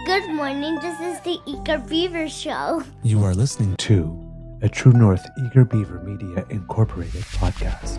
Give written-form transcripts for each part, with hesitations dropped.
Good morning. This is the Eager Beaver Show. You are listening to a True North Eager Beaver Media Incorporated podcast.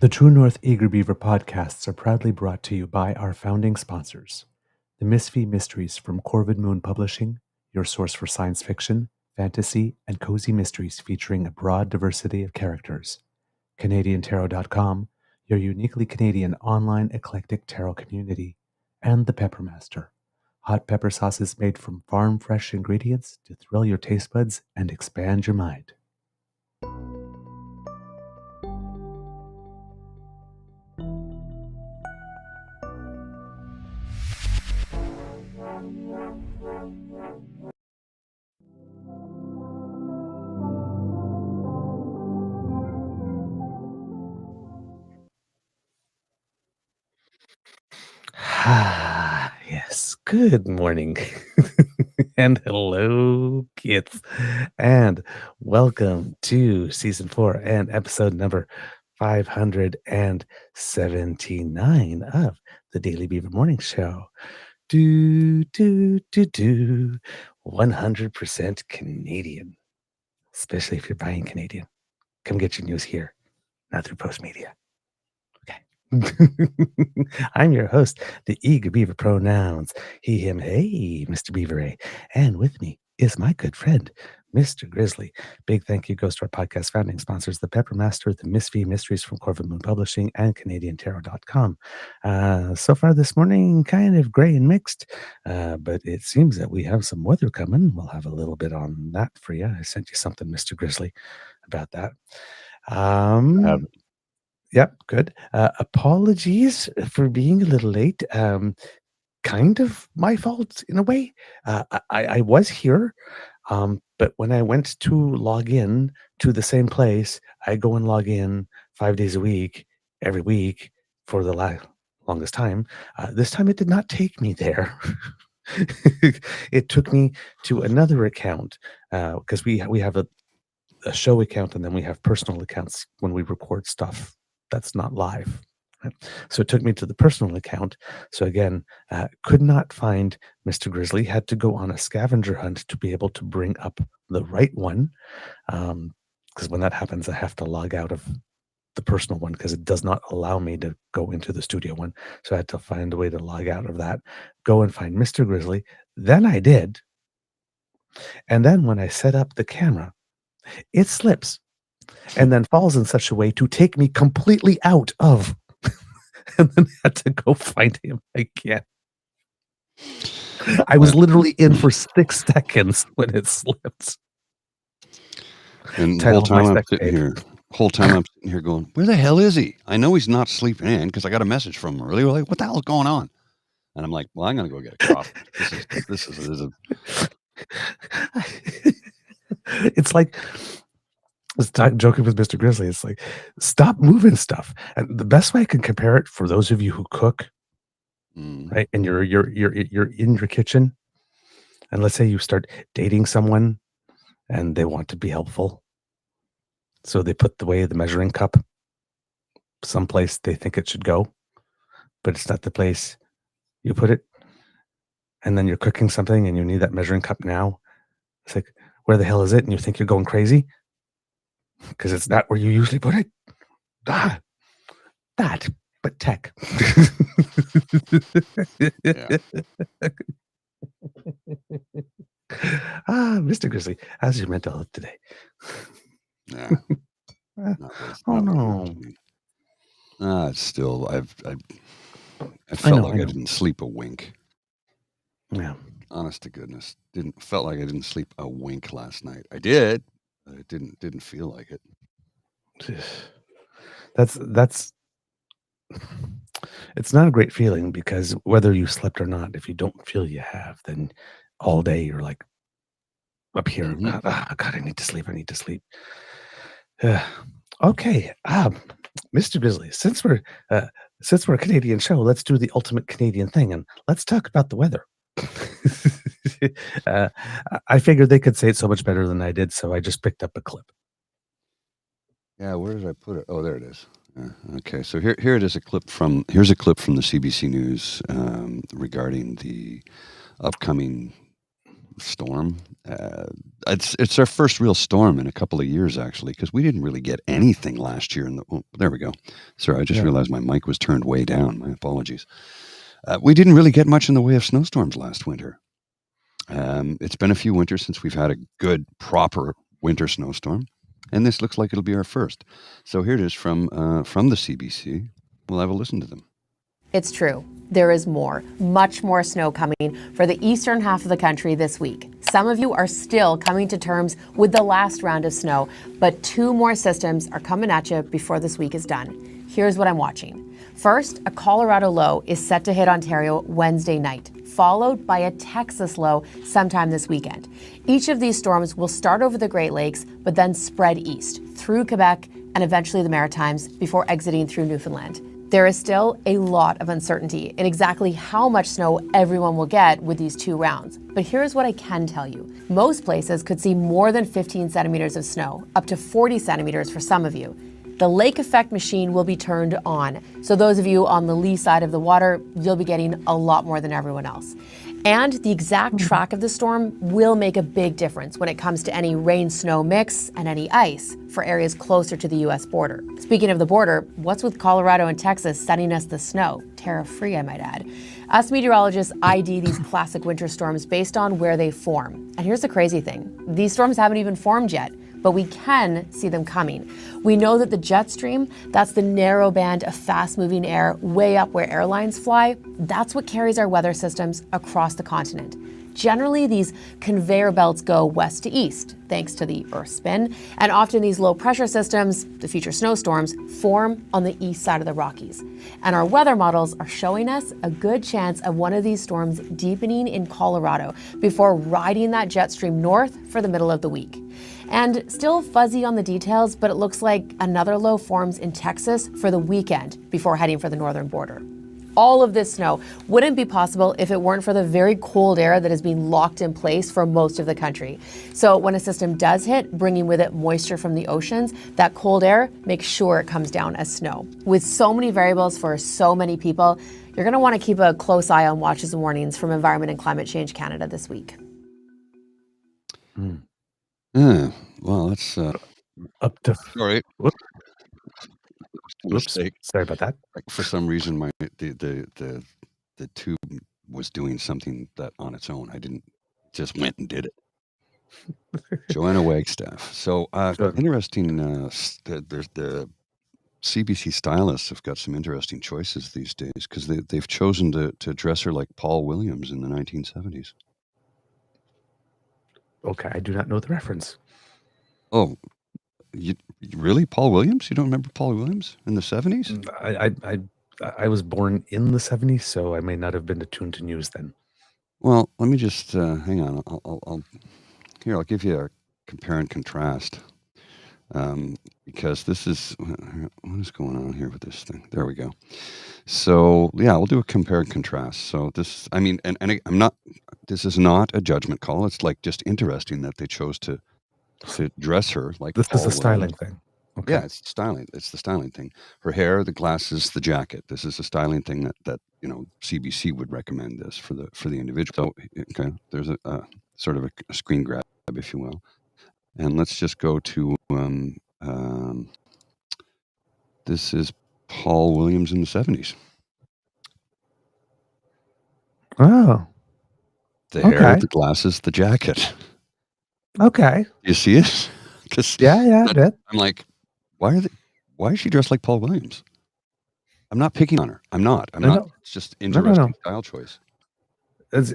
The True North Eager Beaver podcasts are proudly brought to you by our founding sponsors, the Misfit Mysteries from Corvid Moon Publishing, your source for science fiction, fantasy, and cozy mysteries featuring a broad diversity of characters, CanadianTarot.com, your uniquely Canadian online eclectic tarot community, and the Pepper Master, hot pepper sauces made from farm-fresh ingredients to thrill your taste buds and expand your mind. Ah, yes. Good morning. And hello, kids. And welcome to season 4 and episode number 579 of the Daily Beaver Morning Show. 100% Canadian, especially if you're buying Canadian. Come get your news here, not through Post Media. I'm your host, the Eager Beaver Pronouns, he, him, hey, Mr. Beaver, and with me is my good friend, Mr. Grizzly. Big thank you goes to our podcast founding sponsors, the Pepper Master, the Misfit Mysteries from Corvid Moon Publishing, and CanadianTarot.com. So far this morning, kind of gray and mixed, but it seems that we have some weather coming. We'll have a little bit on that for you. I sent you something, Mr. Grizzly, about that. Yep, good. Apologies for being a little late. Kind of my fault in a way. I was here, but when I went to log in to the same place, I go and log in 5 days a week, every week for the longest time. This time it did not take me there. It took me to another account because we have a show account and then we have personal accounts when we record stuff that's not live. Right? So it took me to the personal account. So again, could not find Mr. Grizzly, had to go on a scavenger hunt to be able to bring up the right one. Because when that happens, I have to log out of the personal one because it does not allow me to go into the studio one. So I had to find a way to log out of that, go and find Mr. Grizzly. Then I did. And then when I set up the camera, it slips and then falls in such a way to take me completely out of, and then I had to go find him again. I was literally in for 6 seconds when it slipped. And the whole time I'm sitting here going, where the hell is he? I know he's not sleeping in because I got a message from him earlier. Like, what the hell is going on? And I'm like, well, I'm going to go get a coffee. This is It's like, I was joking with Mr. Grizzly. It's like, stop moving stuff. And the best way I can compare it for those of you who cook, right? And you're in your kitchen, and let's say you start dating someone, and they want to be helpful, so they put the measuring cup someplace they think it should go, but it's not the place you put it. And then you're cooking something, and you need that measuring cup now. It's like, where the hell is it? And you think you're going crazy because it's not where you usually put it. But tech. Mr. Grizzly, how's your mental health today? Yeah. Oh no. It's still, I felt like I didn't sleep a wink. Yeah. Honest to goodness, felt like I didn't sleep a wink last night. I did, It didn't feel like it. That's it's not a great feeling, because whether you slept or not, if you don't feel you have, then all day you're like up here. God, I need to sleep. I need to sleep. Okay, Mr. Grizzly, since we're a Canadian show, let's do the ultimate Canadian thing, and let's talk about the weather. I figured they could say it so much better than I did, so I just picked up a clip. Yeah, where did I put it? Oh, there it is. Okay, so here it is. Here's a clip from the CBC News regarding the upcoming storm. It's our first real storm in a couple of years, actually, because we didn't really get anything last year. There we go. Sorry, I just realized my mic was turned way down. My apologies. We didn't really get much in the way of snowstorms last winter. It's been a few winters since we've had a good, proper winter snowstorm, and this looks like it'll be our first. So here it is from the CBC. We'll have a listen to them. It's true. There is much more snow coming for the eastern half of the country this week. Some of you are still coming to terms with the last round of snow, but 2 more systems are coming at you before this week is done. Here's what I'm watching. First, a Colorado low is set to hit Ontario Wednesday night, followed by a Texas low sometime this weekend. Each of these storms will start over the Great Lakes, but then spread east through Quebec and eventually the Maritimes before exiting through Newfoundland. There is still a lot of uncertainty in exactly how much snow everyone will get with these 2 rounds. But here's what I can tell you. Most places could see more than 15 centimeters of snow, up to 40 centimeters for some of you. The lake effect machine will be turned on. So those of you on the lee side of the water, you'll be getting a lot more than everyone else. And the exact track of the storm will make a big difference when it comes to any rain-snow mix and any ice for areas closer to the U.S. border. Speaking of the border, what's with Colorado and Texas sending us the snow? Tariff-free, I might add. Us meteorologists ID these classic winter storms based on where they form. And here's the crazy thing. These storms haven't even formed yet, but we can see them coming. We know that the jet stream, that's the narrow band of fast-moving air way up where airlines fly, that's what carries our weather systems across the continent. Generally, these conveyor belts go west to east, thanks to the Earth's spin, and often these low-pressure systems, the future snowstorms, form on the east side of the Rockies. And our weather models are showing us a good chance of one of these storms deepening in Colorado before riding that jet stream north for the middle of the week. And still fuzzy on the details, but it looks like another low forms in Texas for the weekend before heading for the northern border. All of this snow wouldn't be possible if it weren't for the very cold air that is being locked in place for most of the country. So when a system does hit, bringing with it moisture from the oceans, that cold air makes sure it comes down as snow. With so many variables for so many people, you're going to want to keep a close eye on watches and warnings from Environment and Climate Change Canada this week. Well, that's Up to sorry. Whoops. Sorry about that. Like for some reason, the tube was doing something that on its own. I didn't just went and did it. Joanna Wagstaff. So interesting. The CBC stylists have got some interesting choices these days because they've chosen to dress her like Paul Williams in the 1970s. Okay, I do not know the reference. Oh, you really? Paul Williams? You don't remember Paul Williams in the 70s? I was born in the 70s, so I may not have been attuned to news then. Well, let me just hang on. I'll give you a compare and contrast because this is what is going on here with this thing. There we go. So yeah, we'll do a compare and contrast. So this, I mean, and I'm not. This is not a judgment call. It's like just interesting that they chose to dress her like this Paul is a styling Williams. thing. Okay. Yeah, it's styling. It's the styling thing. Her hair, the glasses, the jacket. This is a styling thing that CBC would recommend this for the individual. So okay, there's a sort of a screen grab, if you will, and let's just go to this is Paul Williams in the 70s. Oh, the hair, the glasses, the jacket. Okay, you see it? Yeah, I did. I'm like, why is she dressed like Paul Williams? I'm not picking on her. I'm not. It's just interesting style choice.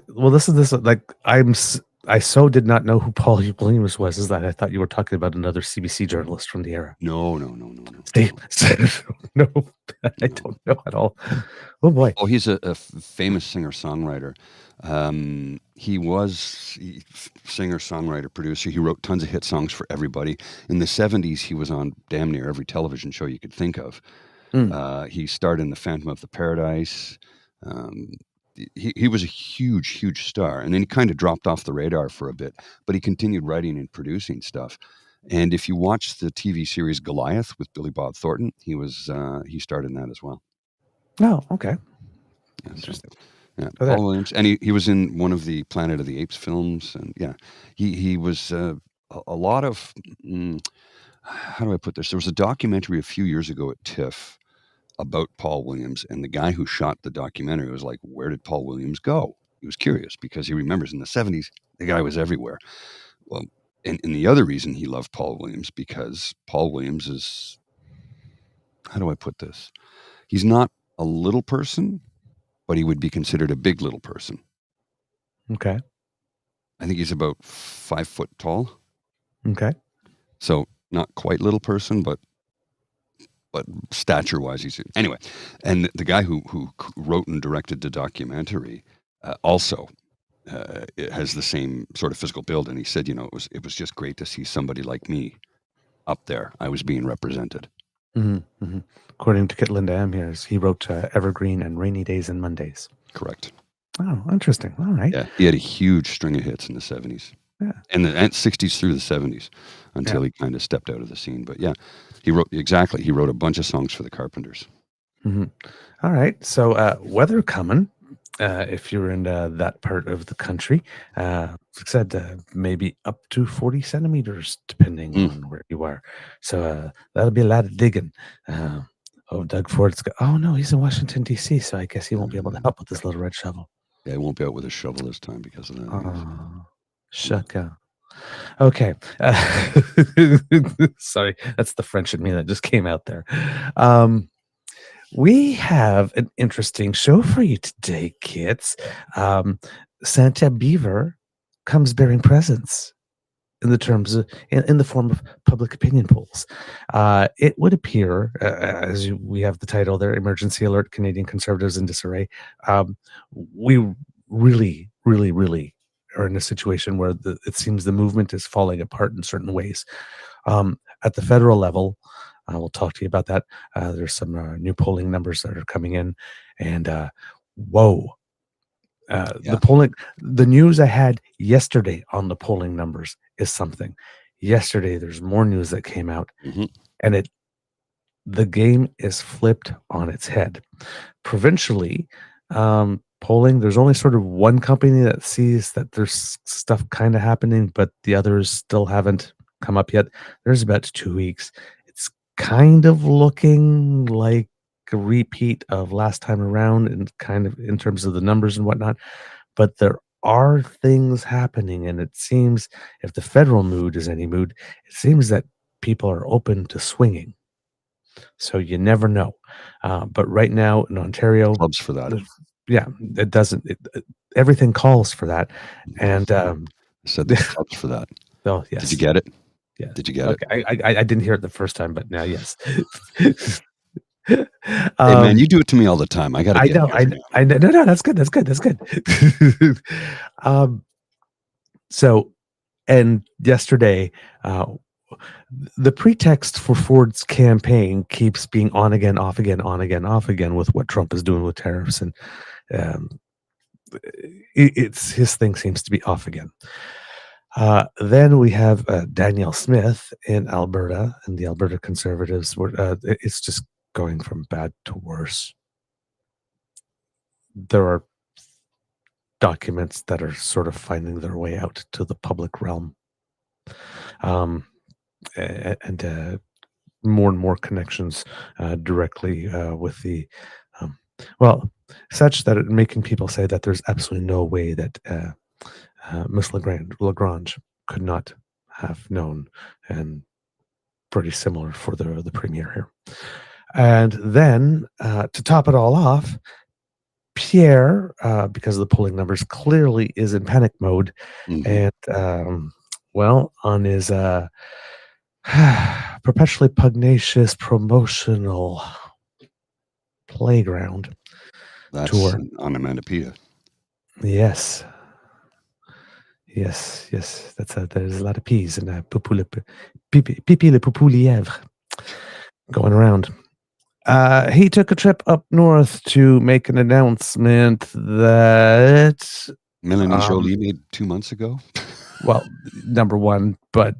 Well, this is like I so did not know who Paul Poilièvre was, is that I thought you were talking about another CBC journalist from the era. No. No, I don't know at all. Oh boy. Oh, he's a famous singer-songwriter. He was singer-songwriter, producer. He wrote tons of hit songs for everybody. In the 70s, he was on damn near every television show you could think of. He starred in The Phantom of the Paradise. He was a huge star, and then he kind of dropped off the radar for a bit, but he continued writing and producing stuff. And if you watch the TV series Goliath with Billy Bob Thornton, he starred in that as well. Oh, okay. Yeah, Interesting. Yeah, Paul Williams, and he was in one of the Planet of the Apes films, and yeah, he was a lot of. How do I put this? There was a documentary a few years ago at TIFF about Paul Williams, and the guy who shot the documentary was like, "Where did Paul Williams go?" He was curious because he remembers in the 70s the guy was everywhere. Well, and the other reason he loved Paul Williams because Paul Williams is, how do I put this? He's not a little person, but he would be considered a big little person. Okay. I think he's about 5 foot tall. Okay. So not quite little person, but stature wise, he's anyway. And the guy who wrote and directed the documentary also has the same sort of physical build. And he said, it was just great to see somebody like me up there. I was being represented. Mm-hmm, mm-hmm. According to Kit Linda M. here, he wrote Evergreen and Rainy Days and Mondays. Correct. Oh, interesting. All right. Yeah, he had a huge string of hits in the 70s. Yeah. And the 60s through the 70s until he kind of stepped out of the scene. But yeah, he wrote a bunch of songs for the Carpenters. Mm-hmm. All right. So weather coming, if you're in that part of the country, like I said, maybe up to 40 centimeters, depending on where you are. So that'll be a lot of digging. Doug Ford's no, he's in Washington, D.C., so I guess he won't be able to help with this little red shovel. Yeah, he won't be out with a shovel this time because of that. Shaka. Okay. Sorry, that's the French in me that just came out there. We have an interesting show for you today, kids. Santa Beaver comes bearing presents in the terms of, in the form of public opinion polls. It would appear, we have the title there, Emergency Alert, Canadian Conservatives in Disarray. We really are in a situation where it seems the movement is falling apart in certain ways. At the federal level, we'll talk to you about that. There's some new polling numbers that are coming in, and whoa. The news I had yesterday on the polling numbers is something. Yesterday, there's more news that came out, and the game is flipped on its head. Provincially, polling, there's only sort of one company that sees that there's stuff kind of happening, but the others still haven't come up yet. There's about 2 weeks. It's kind of looking like a repeat of last time around, and kind of in terms of the numbers and whatnot, but there are things happening, and it seems, if the federal mood is any mood, it seems that people are open to swinging. So you never know. But right now in Ontario, clubs for that. It doesn't. Everything calls for that, and I said there's clubs for that. Oh yes. Did you get it? Yeah. Did you get it? I didn't hear it the first time, but now yes. Hey man, you do it to me all the time. I got. I know. No, that's good. That's good. So, and yesterday, the pretext for Ford's campaign keeps being on again, off again, on again, off again with what Trump is doing with tariffs, and it's his thing seems to be off again. Then we have Danielle Smith in Alberta, and the Alberta Conservatives. It's just going from bad to worse. There are documents that are sort of finding their way out to the public realm, and more and more connections directly with the such that making people say that there's absolutely no way that Miss Lagrange could not have known, and pretty similar for the premier here. And then to top it all off, Pierre, because of the polling numbers, clearly is in panic mode. And, well, on his perpetually pugnacious promotional playground tour. That's onomatopoeia. Yes. There's a lot of peas and Pipi le Poilièvre going around. He took a trip up north to make an announcement that Melanie Jolie made 2 months ago. Well, number one, but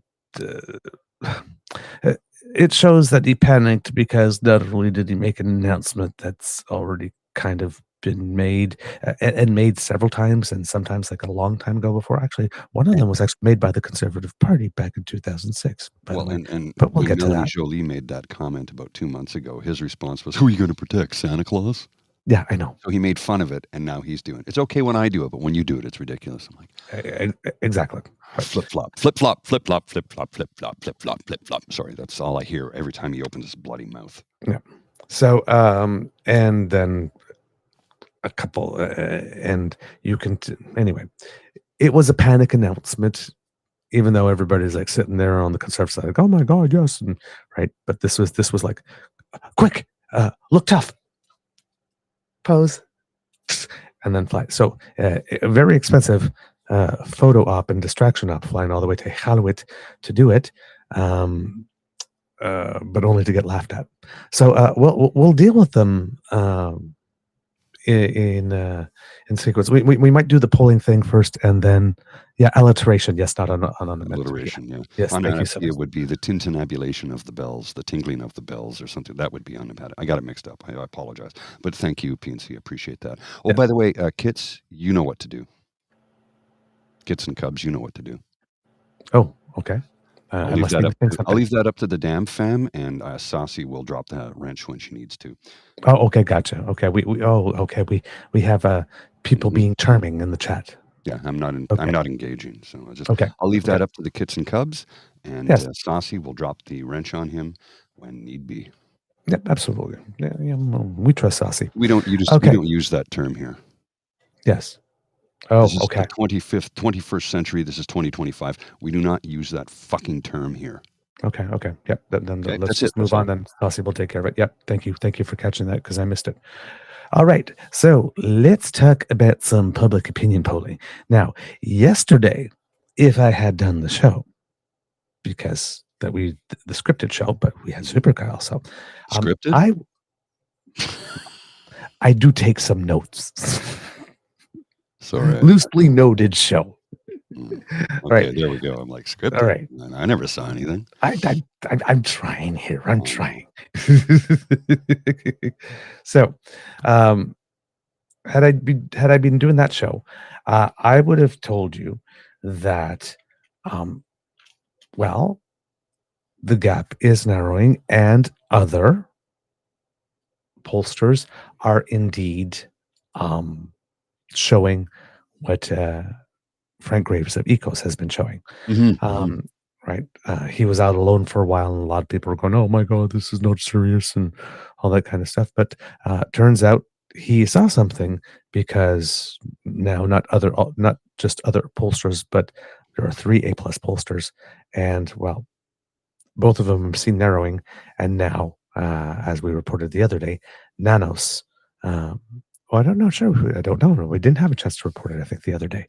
it shows that he panicked because not only did he make an announcement that's already kind of been made and made several times, and sometimes like a long time ago before. Actually, one of them was actually made by the Conservative Party back in 2006. Well, but we'll get to Melanie that. Jolie made that comment about 2 months ago. His response was, "Who are you going to protect, Santa Claus?" Yeah, I know. So he made fun of it, and now he's doing it. It's okay when I do it, but when you do it, it's ridiculous. I'm like, exactly. Flip flop, flip flop, flip flop, flip flop, flip flop, flip flop, flip flop. Sorry, that's all I hear every time he opens his bloody mouth. Yeah. So, and then a couple, and you can anyway. It was a panic announcement, even though everybody's like sitting there on the Conservative side, like, "Oh my God, yes," and right. But this was like, quick, look tough, pose, and then fly. So, a very expensive photo op and distraction op, flying all the way to Iqaluit to do it. But only to get laughed at. So we'll deal with them in sequence. We might do the polling thing first, and then alliteration. Yes, not on alliteration. Yeah. Yes, thank you so much. It would be the tintinnabulation of the bells, the tingling of the bells, or something. That would be onomatopoeia. I got it mixed up. I apologize, but thank you, PNC. Appreciate that. Oh, by the way, kits, you know what to do. Kits and cubs, you know what to do. Oh, okay. I'll leave that up to the damn fam, and Saucy will drop that wrench when she needs to. Oh, okay, gotcha. Okay, we have people being charming in the chat. Yeah, I'm not engaging, so I'll leave that up to the kits and cubs, and Saucy will drop the wrench on him when need be. Yep, absolutely. Yeah, we trust Saucy. We don't use that term here. Yes. Oh, this is okay. The 21st century. This is 2025. We do not use that fucking term here. Okay. Yep. Then let's just move on. Then Saucy will take care of it. Yep. Thank you for catching that, because I missed it. All right. So let's talk about some public opinion polling. Now, yesterday, if I had done the show, because the scripted show, but we had Super Kyle, so scripted. I do take some notes. Sorry. Loosely noted show. Okay, right. There we go. I'm like, scripted. All right. I never saw anything. I'm trying here. I'm trying. So, had I been doing that show, I would have told you that, well, the gap is narrowing, and other pollsters are indeed showing what Frank Graves of Ecos has been showing. Right. He was out alone for a while, and a lot of people were going, "Oh my God, this is not serious," and all that kind of stuff. But turns out he saw something, because now not just other pollsters, but there are 3 A+ pollsters, and well, both of them have seen narrowing, and now, as we reported the other day, Nanos. I don't know. Sure, I don't know. We didn't have a chance to report it, I think, the other day.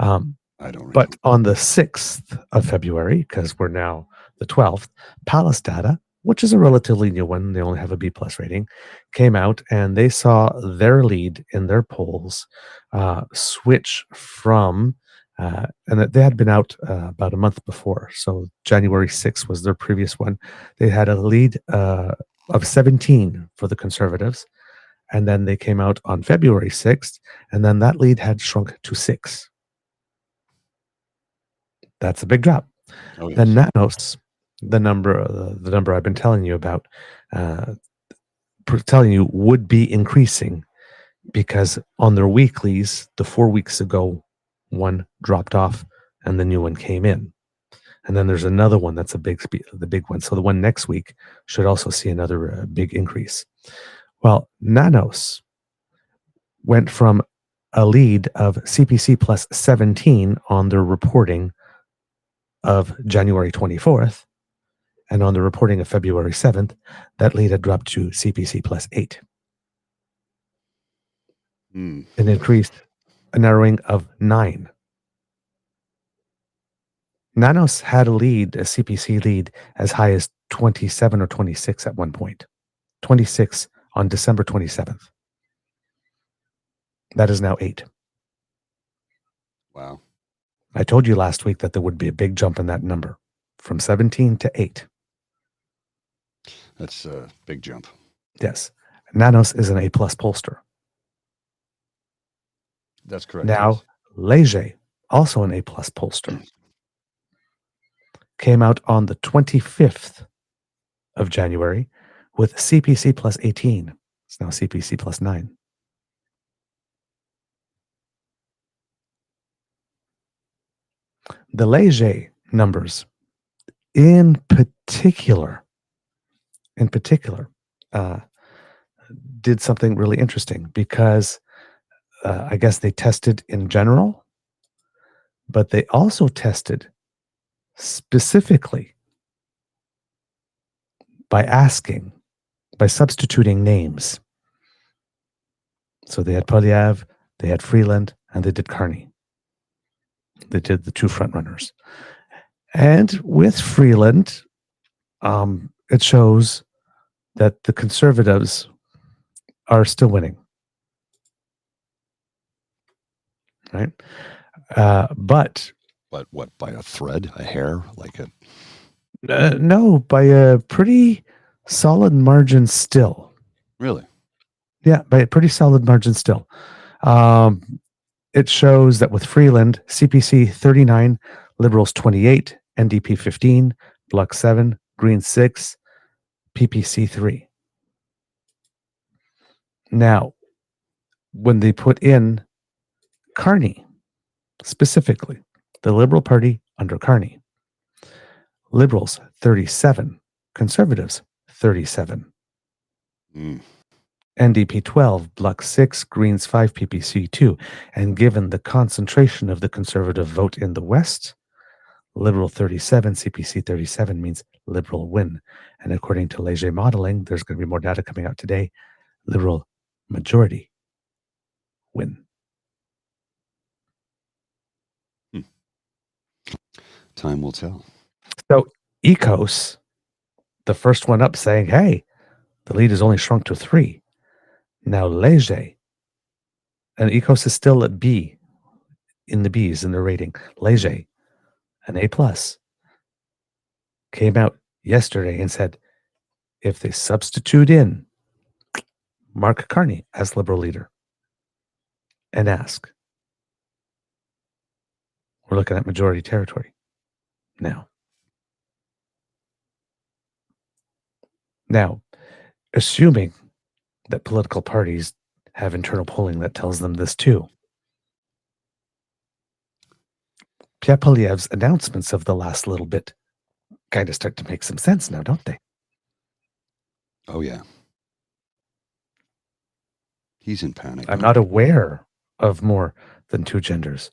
I don't remember. But on the 6th of February, because we're now the 12th, Palace Data, which is a relatively new one, they only have a B+ rating, came out, and they saw their lead in their polls switch from, and they had been out about a month before. So January 6th was their previous one. They had a lead of 17 for the Conservatives. And then they came out on February 6th, and then that lead had shrunk to 6. That's a big drop. Oh, yes. The Nanos, the number I've been telling you about, telling you would be increasing, because on their weeklies, the 4 weeks ago, one dropped off and the new one came in. And then there's another one that's the big one. So the one next week should also see another big increase. Well, Nanos, went from a lead of CPC plus 17 on their reporting of January 24th, and on the reporting of February 7th, that lead had dropped to CPC plus 8. It increased a narrowing of 9. Nanos had a CPC lead, as high as 27 or 26 at one point. 26 on December 27th. That is now 8. Wow. I told you last week that there would be a big jump in that number from 17 to 8. That's a big jump. Yes. Nanos is an A+ pollster. That's correct. Now, yes. Leger, also an A+ pollster, came out on the 25th of January with CPC plus 18. It's now CPC plus 9. The Leger numbers, in particular, did something really interesting because I guess they tested in general, but they also tested specifically by substituting names. So they had Poilièvre, they had Freeland, and they did Carney. They did the two front runners. And with Freeland, it shows that the Conservatives are still winning. Right? But what, by a thread, a hair, like a... no, by a pretty solid margin still. Really? Yeah, by a pretty solid margin still. It shows that with Freeland, CPC 39, Liberals 28, NDP 15, Bloc 7, Green 6, PPC 3. Now, when they put in Carney, specifically, the Liberal Party under Carney, Liberals 37, Conservatives 37. NDP 12, Bloc 6, Greens 5, PPC 2. And given the concentration of the Conservative vote in the West, Liberal 37, CPC 37 means Liberal win. And according to Leger modeling, there's going to be more data coming out today, Liberal majority win. Time will tell. So ECOS, the first one up, saying, hey, the lead has only shrunk to 3. Now Leger, and ECOS is still at B, in the B's in the rating. Leger, an A+, came out yesterday and said, if they substitute in Mark Carney as Liberal leader and ask, we're looking at majority territory now. Now, assuming that political parties have internal polling that tells them this too, Pierre Poilièvre's announcements of the last little bit kind of start to make some sense now, don't they? Oh, yeah. He's in panic. I'm not aware of more than 2 genders.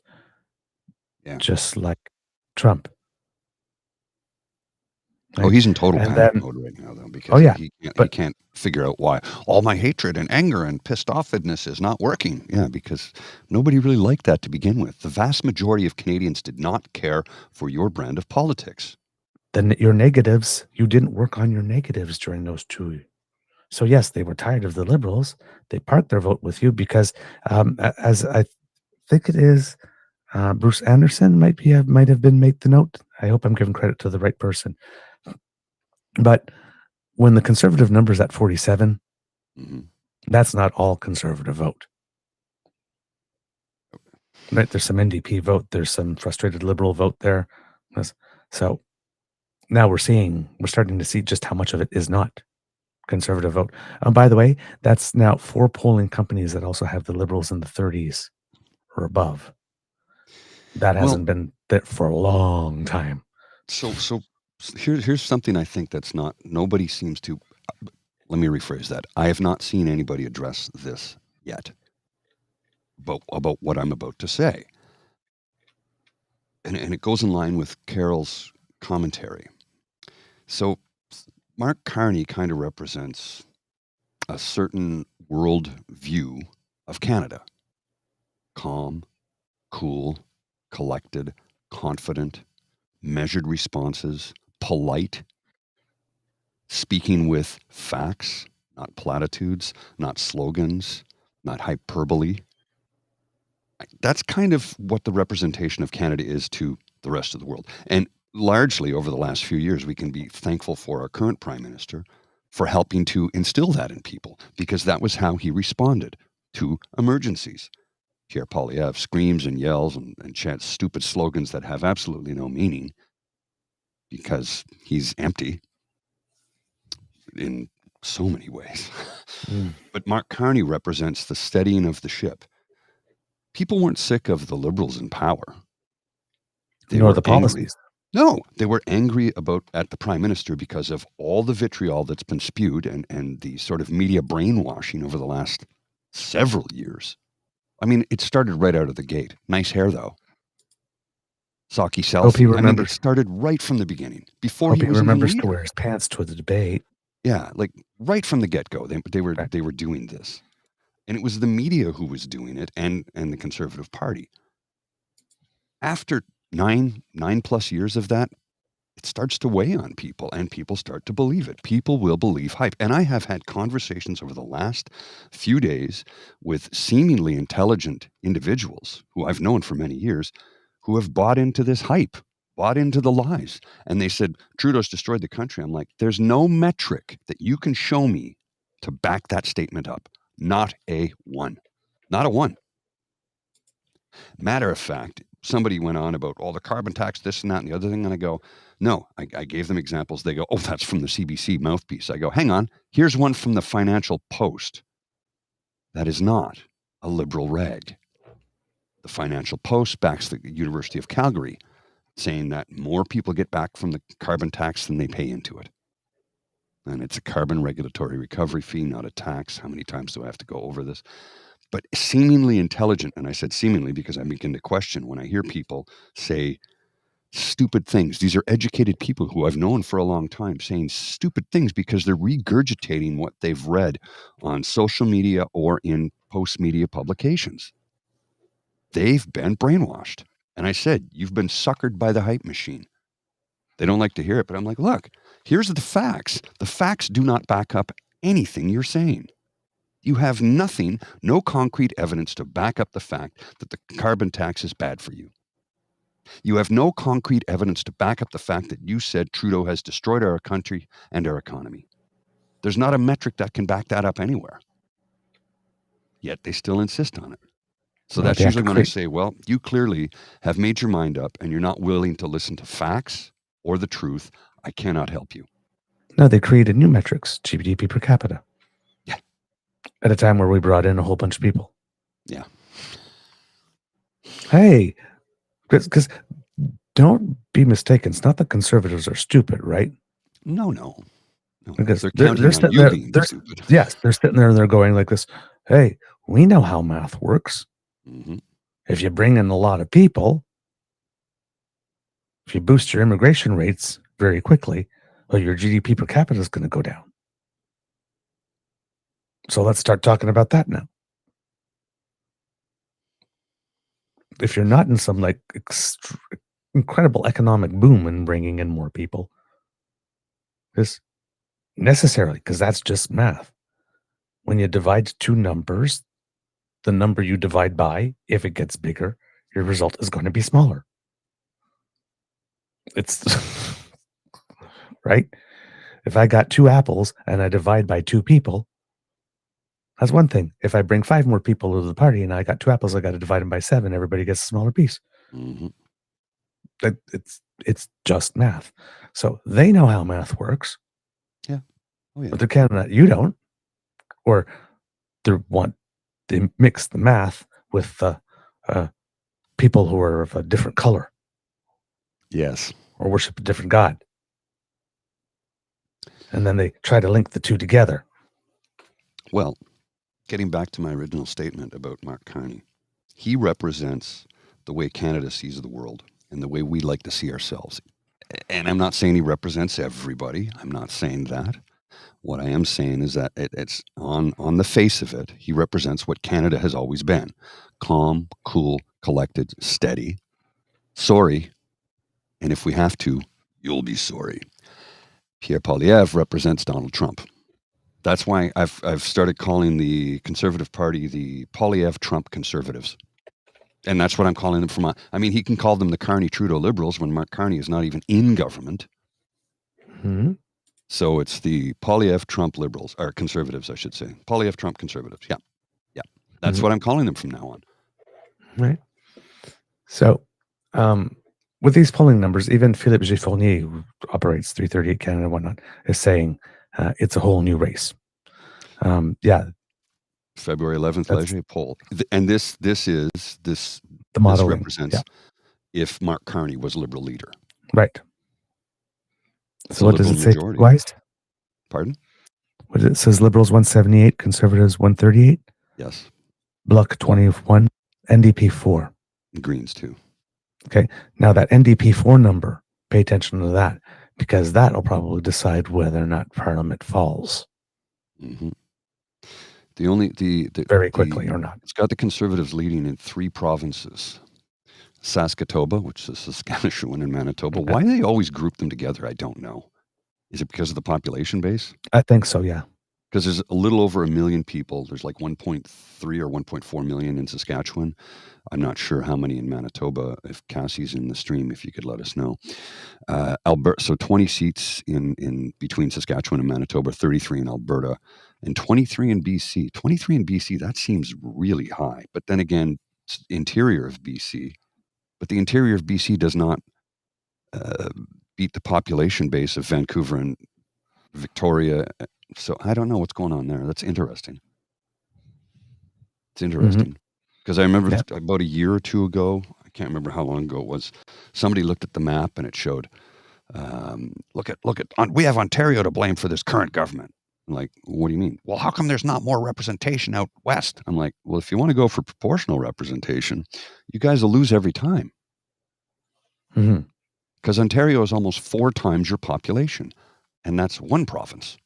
Yeah. Just like Trump. Right? Oh, he's in total panic mode right now, though, because he can't figure out why all my hatred and anger and pissed offedness is not working. Yeah, because nobody really liked that to begin with. The vast majority of Canadians did not care for your brand of politics. Then your negatives, you didn't work on your negatives during those 2. So yes, they were tired of the Liberals. They parked their vote with you because, as I think it is, Bruce Anderson might have been made the note. I hope I'm giving credit to the right person. But when the Conservative number's at 47, that's not all Conservative vote. Right? There's some NDP vote. There's some frustrated Liberal vote there. So now we're starting to see just how much of it is not Conservative vote. By the way, that's now 4 polling companies that also have the Liberals in the 30s or above. That hasn't been there for a long time. So here's something I think nobody seems to, let me rephrase that. I have not seen anybody address this yet. about what I'm about to say. And it goes in line with Carol's commentary. So Mark Carney kind of represents a certain world view of Canada. Calm, cool, collected, confident, measured responses, polite, speaking with facts, not platitudes, not slogans, not hyperbole. That's kind of what the representation of Canada is to the rest of the world. And largely over the last few years, we can be thankful for our current prime minister for helping to instill that in people, because that was how he responded to emergencies. Pierre Poilièvre screams and yells and chants stupid slogans that have absolutely no meaning because he's empty in so many ways. But Mark Carney represents the steadying of the ship. People weren't sick of the Liberals in power. Nor the policies. No, they were angry at the Prime Minister because of all the vitriol that's been spewed and the sort of media brainwashing over the last several years. I mean, it started right out of the gate. Nice hair, though. Saki selfie. I mean, it started right from the beginning. Before he was remembers to wear his pants to the debate. Yeah, like right from the get-go, they were doing this. And it was the media who was doing it, and the Conservative Party. After nine plus years of that, it starts to weigh on people, and people start to believe it. People will believe hype. And I have had conversations over the last few days with seemingly intelligent individuals who I've known for many years who have bought into this hype, bought into the lies. And they said, Trudeau's destroyed the country. I'm like, there's no metric that you can show me to back that statement up. Not a one. Not a one. Matter of fact, somebody went on about all the carbon tax, this and that and the other thing. And I go, no, I gave them examples. They go, oh, that's from the CBC mouthpiece. I go, hang on, here's one from the Financial Post. That is not a Liberal rag. The Financial Post backs the University of Calgary, saying that more people get back from the carbon tax than they pay into it. And it's a carbon regulatory recovery fee, not a tax. How many times do I have to go over this? But seemingly intelligent, and I said seemingly because I begin to question when I hear people say stupid things. These are educated people who I've known for a long time saying stupid things because they're regurgitating what they've read on social media or in post-media publications. They've been brainwashed. And I said, you've been suckered by the hype machine. They don't like to hear it, but I'm like, look, here's the facts. The facts do not back up anything you're saying. You have nothing, no concrete evidence to back up the fact that the carbon tax is bad for you. You have no concrete evidence to back up the fact that you said Trudeau has destroyed our country and our economy. There's not a metric that can back that up anywhere. Yet they still insist on it. So that's usually when I say, well, you clearly have made your mind up and you're not willing to listen to facts or the truth. I cannot help you. No, they created new metrics, GDP per capita. Yeah. At a time where we brought in a whole bunch of people. Yeah. Hey, because don't be mistaken. It's not that conservatives are stupid, right? No. Because they're counting on you being stupid. Yes, they're sitting there and they're going like this. Hey, we know how math works. Mm-hmm. If you bring in a lot of people, if you boost your immigration rates very quickly, well, your GDP per capita is going to go down. So let's start talking about that now. If you're not in some like incredible economic boom and bringing in more people, this necessarily, because that's just math. When you divide two numbers, the number you divide by, if it gets bigger, your result is going to be smaller. It's right. If I got 2 apples and I divide by 2 people, that's one thing. If I bring 5 more people to the party and I got 2 apples, I got to divide them by 7. Everybody gets a smaller piece. Mm-hmm. It's just math. So they know how math works. Yeah. Oh, yeah. But they're counting that you don't, or they mix the math with people who are of a different color. Yes. Or worship a different God. And then they try to link the two together. Well, getting back to my original statement about Mark Carney, He represents the way Canada sees the world and the way we like to see ourselves. And I'm not saying he represents everybody. I'm not saying that. What I am saying is that it's on the face of it, he represents what Canada has always been. Calm, cool, collected, steady. Sorry. And if we have to, you'll be sorry. Pierre Poilièvre represents Donald Trump. That's why I've started calling the Conservative Party the Poilièvre-Trump Conservatives. And that's what I'm calling them from. I mean, he can call them the Carney-Trudeau Liberals when Mark Carney is not even in government. Mm-hmm. So it's the Poilièvre-Trump Liberals, or Conservatives, I should say. Poilièvre-Trump Conservatives. Yeah. Yeah. That's what I'm calling them from now on. Right. So with these polling numbers, even Philippe Giffournier, who operates 338 Canada and whatnot, is saying it's a whole new race. Yeah. February 11th, Leger poll. And this represents if Mark Carney was Liberal leader. Right. So what does it say twice? Pardon? It says Liberals 178, Conservatives 138. Yes. Bloc 21, NDP 4. Greens 2. Okay. Now that NDP 4 number, pay attention to that, because that will probably decide whether or not Parliament falls. Mm-hmm. The very quickly or not. It's got the Conservatives leading in 3 provinces. Saskatoon, which is Saskatchewan and Manitoba. Why do they always group them together? I don't know. Is it because of the population base? I think so, yeah. Because there's a little over 1 million people. There's like 1.3 or 1.4 million in Saskatchewan. I'm not sure how many in Manitoba. If Cassie's in the stream, if you could let us know. Alberta, so 20 seats in between Saskatchewan and Manitoba, 33 in Alberta, and 23 in BC. 23 in BC, that seems really high. But then again, it's interior of BC. But the interior of BC does not beat the population base of Vancouver and Victoria. So I don't know what's going on there. That's interesting. It's interesting. Because I remember about a year or two ago, I can't remember how long ago it was, somebody looked at the map and it showed, look at, we have Ontario to blame for this current government. I'm like, what do you mean? Well, how come there's not more representation out west? I'm like, well, if you want to go for proportional representation, you guys will lose every time. Because Ontario is almost 4 times your population, and that's 1 province.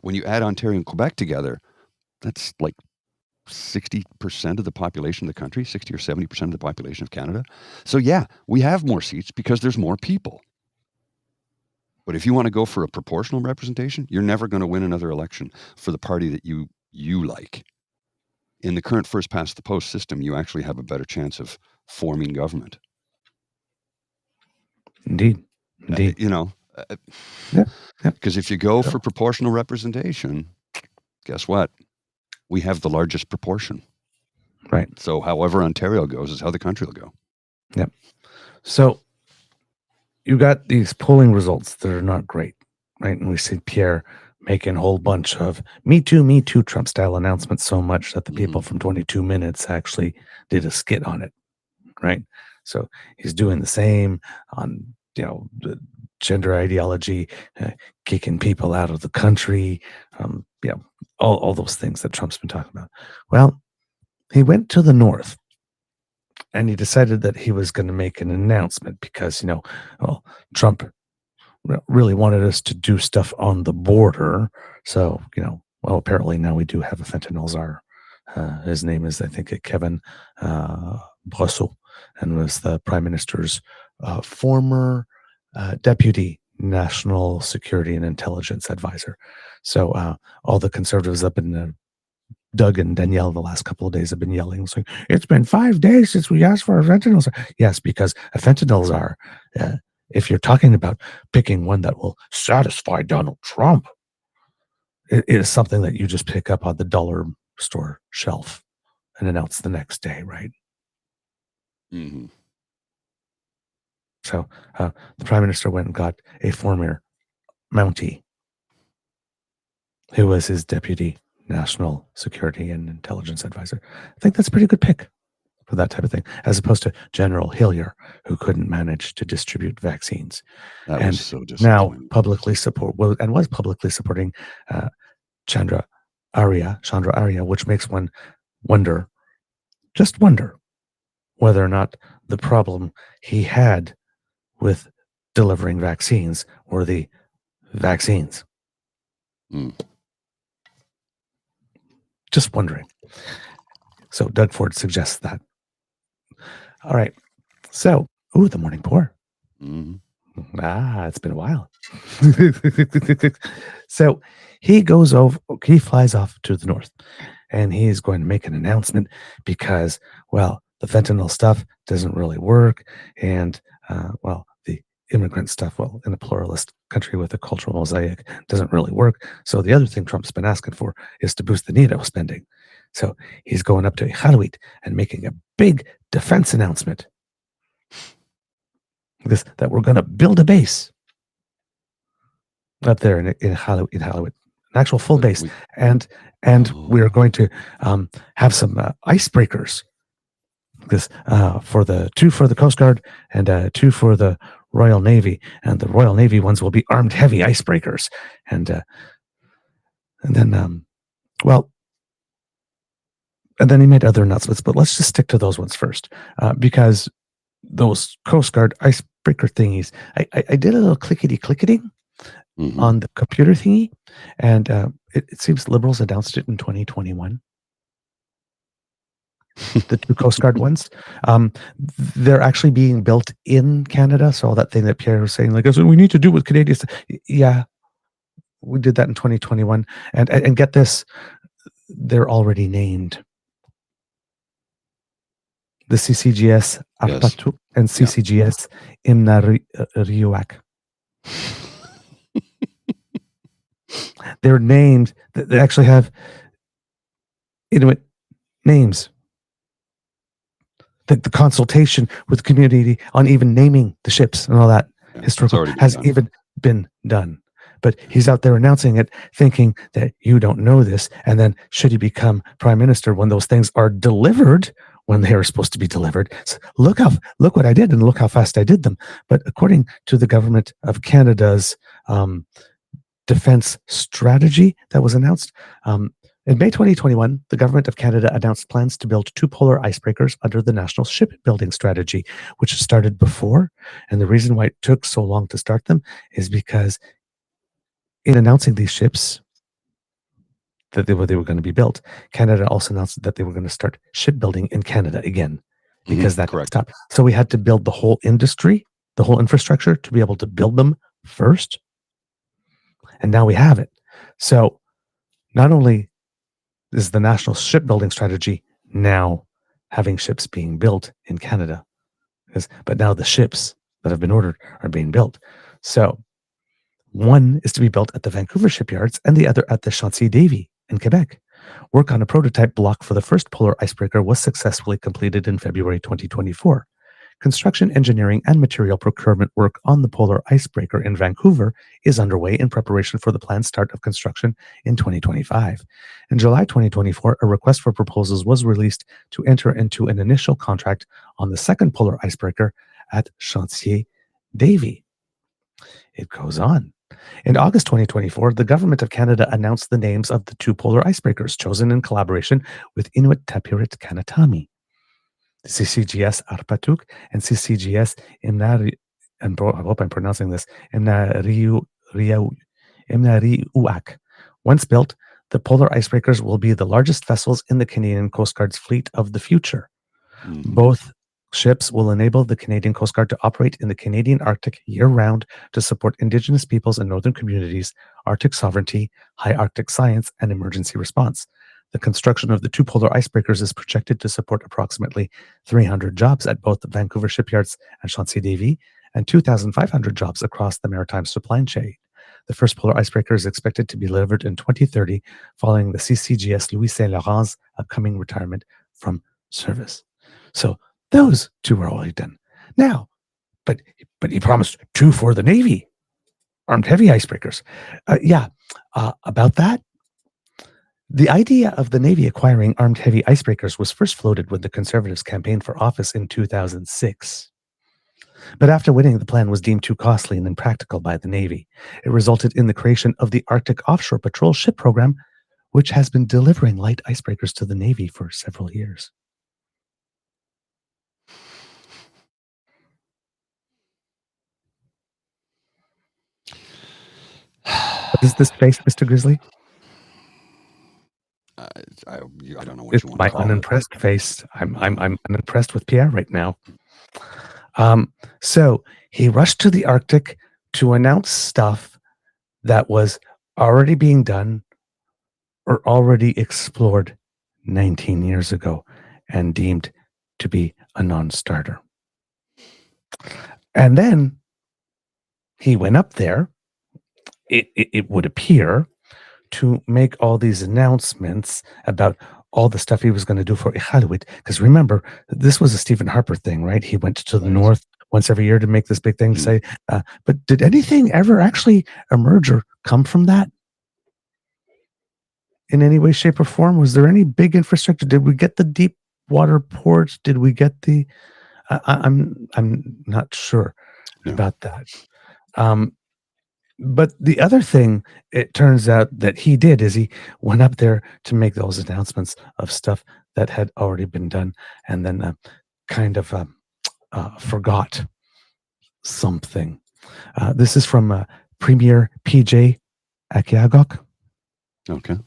When you add Ontario and Quebec together, that's like 60% of the population of the country, 60 or 70% of the population of Canada. So yeah, we have more seats because there's more people. But if you want to go for a proportional representation, you're never going to win another election for the party that you like. In the current first past the post system, you actually have a better chance of forming government. Indeed. Because if you go for proportional representation, guess what? We have the largest proportion. Right. So however Ontario goes is how the country will go. Yep. So you got these polling results that are not great, right? And we see Pierre making a whole bunch of me too Trump style announcements, so much that the people from 22 Minutes actually did a skit on it, right? So he's doing the same on, the gender ideology, kicking people out of the country, all those things that Trump's been talking about. Well, he went to the north and he decided that he was going to make an announcement because, Trump really wanted us to do stuff on the border. So, apparently now we do have a fentanyl czar. His name is, I think, Kevin Brosseau, and was the Prime Minister's former deputy national security and intelligence advisor. So all the conservatives up in Doug and Danielle the last couple of days have been yelling, saying, it's been 5 days since we asked for a fentanyl czar. Yes, because a fentanyl czar, if you're talking about picking one that will satisfy Donald Trump, it is something that you just pick up on the dollar store shelf and announce the next day, right? Mm-hmm. So the Prime Minister went and got a former Mountie who was his deputy national security and intelligence advisor. I think that's a pretty good pick for that type of thing, as opposed to General Hillier, who couldn't manage to distribute vaccines. That was so disappointing. Now publicly was publicly supporting Chandra Arya, which makes one wonder, just wonder, whether or not the problem he had with delivering vaccines were the vaccines. Just wondering. So Doug Ford suggests that. All right. So, the morning pour. It's been a while. So he flies off to the north, and he's going to make an announcement because, well, the fentanyl stuff doesn't really work. And, the immigrant stuff, in a pluralist country with a cultural mosaic, doesn't really work. So the other thing Trump's been asking for is to boost the NATO spending. So he's going up to Iqaluit and making a big defense announcement. That we're going to build a base up there in Iqaluit, an actual full base, and we are going to have some icebreakers. For the Coast Guard and 2 for the Royal Navy, and the Royal Navy ones will be armed heavy icebreakers, and then he made other announcements, but let's just stick to those ones first, because those Coast Guard icebreaker thingies, I did a little clickety on the computer thingy, and it seems Liberals announced it in 2021. The 2 Coast Guard ones, they're actually being built in Canada. So all that thing that Pierre was saying, like, we need to do with Canadians. Yeah, we did that in 2021. And get this, they're already named. The CCGS Arpatuk and CCGS Imnariuak. They're named. They actually have Inuit names. The consultation with the community on even naming the ships and all that historical has even been done. But he's out there announcing it, thinking that you don't know this. And then should he become prime minister when those things are delivered when they are supposed to be delivered? So look what I did and look how fast I did them. But according to the government of Canada's defense strategy that was announced, in May 2021, the government of Canada announced plans to build 2 polar icebreakers under the National Shipbuilding Strategy, which started before. And the reason why it took so long to start them is because in announcing these ships that they were going to be built, Canada also announced that they were going to start shipbuilding in Canada again, because that stopped. So we had to build the whole industry, the whole infrastructure to be able to build them first. And now we have it. So not only is the National Shipbuilding Strategy now having ships being built in Canada, but now the ships that have been ordered are being built. So one is to be built at the Vancouver shipyards and the other at the Chantier-Davie in Quebec. Work on a prototype block for the first polar icebreaker was successfully completed in February 2024. Construction, engineering, and material procurement work on the polar icebreaker in Vancouver is underway in preparation for the planned start of construction in 2025. In July 2024, a request for proposals was released to enter into an initial contract on the second polar icebreaker at Chantier-Davie. It goes on. In August 2024, the Government of Canada announced the names of the 2 polar icebreakers chosen in collaboration with Inuit Tapirit Kanatami. CCGS Arpatuk and CCGS Imnari, and I hope I'm pronouncing this, Imnariuak. Once built, the polar icebreakers will be the largest vessels in the Canadian Coast Guard's fleet of the future. Both ships will enable the Canadian Coast Guard to operate in the Canadian Arctic year-round to support Indigenous peoples and northern communities, Arctic sovereignty, high Arctic science, and emergency response. The construction of the 2 polar icebreakers is projected to support approximately 300 jobs at both the Vancouver shipyards and Chantier-Davie, and 2,500 jobs across the maritime supply chain. The first polar icebreaker is expected to be delivered in 2030, following the CCGS Louis Saint Laurent's upcoming retirement from service. So those 2 are already done. Now, but he promised 2 for the Navy, armed heavy icebreakers. About that. The idea of the Navy acquiring armed heavy icebreakers was first floated when the Conservatives campaigned for office in 2006. But after winning, the plan was deemed too costly and impractical by the Navy. It resulted in the creation of the Arctic Offshore Patrol Ship Program, which has been delivering light icebreakers to the Navy for several years. What is this face, Mr. Grizzly? I don't know what you want my to call unimpressed face. I'm unimpressed with Pierre right now. So he rushed to the Arctic to announce stuff that was already being done or already explored 19 years ago and deemed to be a non-starter. And then he went up there, it would appear, to make all these announcements about all the stuff he was going to do for Iqaluit. Because remember, this was a Stephen Harper thing, right? He went to the north once every year to make this big thing to say, but did anything ever actually emerge or come from that? In any way, shape, or form? Was there any big infrastructure? Did we get the deep water ports? Did we get the... I'm not sure about that. But the other thing, it turns out that he did is he went up there to make those announcements of stuff that had already been done, and then kind of forgot something. This is from Premier PJ Akiagok. Okay.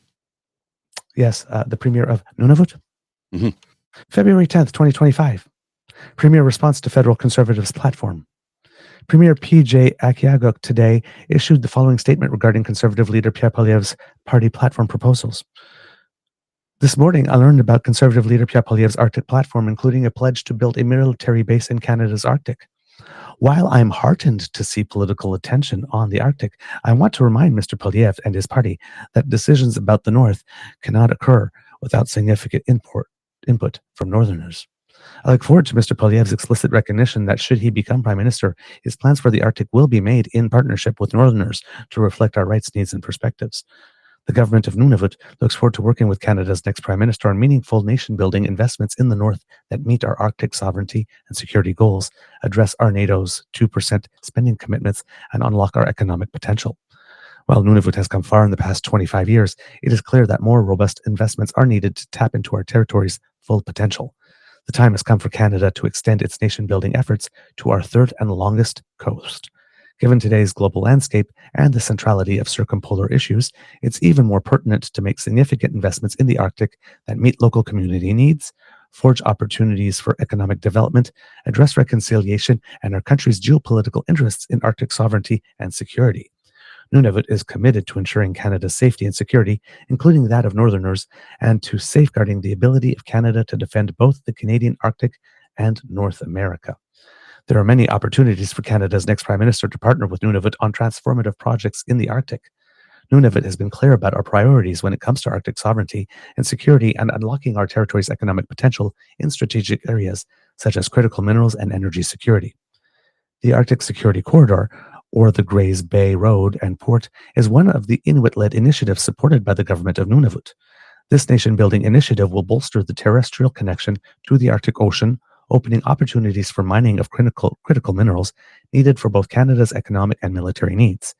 Yes, the Premier of Nunavut. Mm-hmm. February 10th, 2025. Premier response to Federal Conservatives' platform. Premier PJ Akiagok today issued the following statement regarding Conservative leader Pierre Poilièvre's party platform proposals. This morning, I learned about Conservative leader Pierre Poilièvre's Arctic platform, including a pledge to build a military base in Canada's Arctic. While I'm heartened to see political attention on the Arctic, I want to remind Mr. Poilièvre and his party that decisions about the North cannot occur without significant input from Northerners. I look forward to Mr. Poilièvre's explicit recognition that should he become Prime Minister, his plans for the Arctic will be made in partnership with Northerners to reflect our rights, needs, and perspectives. The government of Nunavut looks forward to working with Canada's next Prime Minister on meaningful nation-building investments in the North that meet our Arctic sovereignty and security goals, address our NATO's 2% spending commitments, and unlock our economic potential. While Nunavut has come far in the past 25 years, it is clear that more robust investments are needed to tap into our territory's full potential. The time has come for Canada to extend its nation-building efforts to our third and longest coast. Given today's global landscape and the centrality of circumpolar issues, it's even more pertinent to make significant investments in the Arctic that meet local community needs, forge opportunities for economic development, address reconciliation, and our country's geopolitical interests in Arctic sovereignty and security. Nunavut is committed to ensuring Canada's safety and security, including that of Northerners, and to safeguarding the ability of Canada to defend both the Canadian Arctic and North America. There are many opportunities for Canada's next Prime Minister to partner with Nunavut on transformative projects in the Arctic. Nunavut has been clear about our priorities when it comes to Arctic sovereignty and security and unlocking our territory's economic potential in strategic areas such as critical minerals and energy security. The Arctic Security Corridor, or the Grays Bay Road and Port, is one of the Inuit-led initiatives supported by the government of Nunavut. This nation-building initiative will bolster the terrestrial connection to the Arctic Ocean, opening opportunities for mining of critical minerals needed for both Canada's economic and military needs.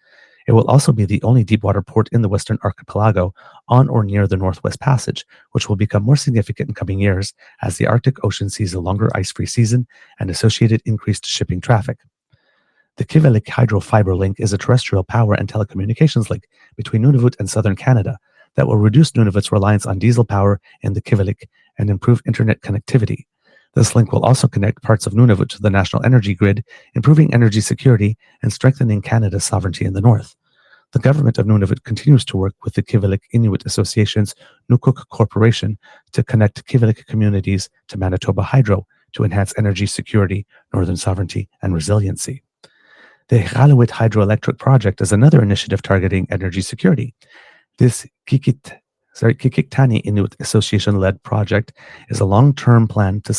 It will also be the only deepwater port in the Western Archipelago on or near the Northwest Passage, which will become more significant in coming years as the Arctic Ocean sees a longer ice-free season and associated increased shipping traffic. The Kivalliq Hydro Fiber Link is a terrestrial power and telecommunications link between Nunavut and southern Canada that will reduce Nunavut's reliance on diesel power in the Kivalliq and improve internet connectivity. This link will also connect parts of Nunavut to the national energy grid, improving energy security and strengthening Canada's sovereignty in the north. The government of Nunavut continues to work with the Kivalliq Inuit Association's Nukuk Corporation to connect Kivalliq communities to Manitoba Hydro to enhance energy security, northern sovereignty, and resiliency. The Iqaluit Hydroelectric Project is another initiative targeting energy security. This Qikiqtani Inuit Association-led project is a long-term plan to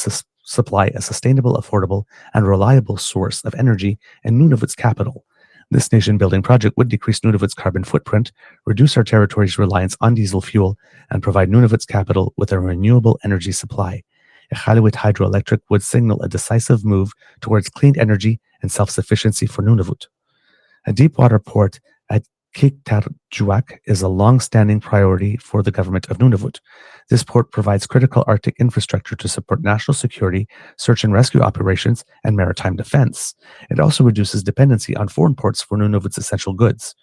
supply a sustainable, affordable, and reliable source of energy in Nunavut's capital. This nation-building project would decrease Nunavut's carbon footprint, reduce our territory's reliance on diesel fuel, and provide Nunavut's capital with a renewable energy supply. Iqaluit Hydroelectric would signal a decisive move towards clean energy and self-sufficiency for Nunavut. A deepwater port at Qiktarjuaq is a long-standing priority for the government of Nunavut. This port provides critical Arctic infrastructure to support national security, search and rescue operations, and maritime defense. It also reduces dependency on foreign ports for Nunavut's essential goods.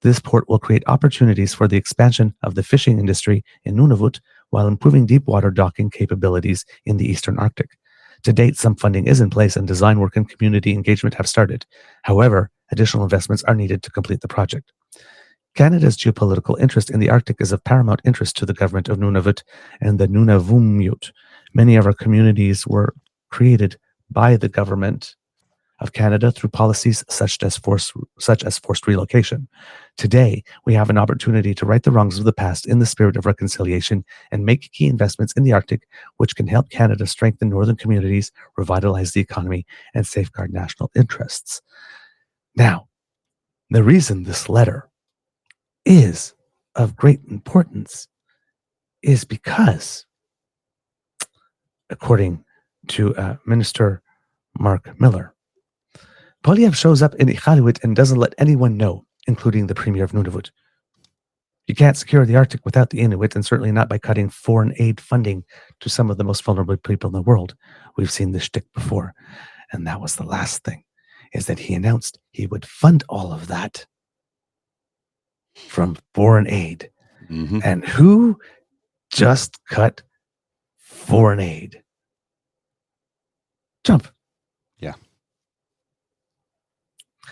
This port will create opportunities for the expansion of the fishing industry in Nunavut while improving deep water docking capabilities in the Eastern Arctic. To date, some funding is in place and design work and community engagement have started. However, additional investments are needed to complete the project. Canada's geopolitical interest in the Arctic is of paramount interest to the government of Nunavut and the Nunavummiut. Many of our communities were created by the government of Canada through policies such as forced relocation. Today, we have an opportunity to right the wrongs of the past in the spirit of reconciliation and make key investments in the Arctic, which can help Canada strengthen northern communities, revitalize the economy, and safeguard national interests. Now, the reason this letter is of great importance is because, according to Minister Mark Miller, Poilièvre shows up in Iqaluit and doesn't let anyone know, including the Premier of Nunavut. You can't secure the Arctic without the Inuit, and certainly not by cutting foreign aid funding to some of the most vulnerable people in the world. We've seen this shtick before. And that was the last thing, is that he announced he would fund all of that from foreign aid. Mm-hmm. And who just cut foreign aid? Trump. Yeah.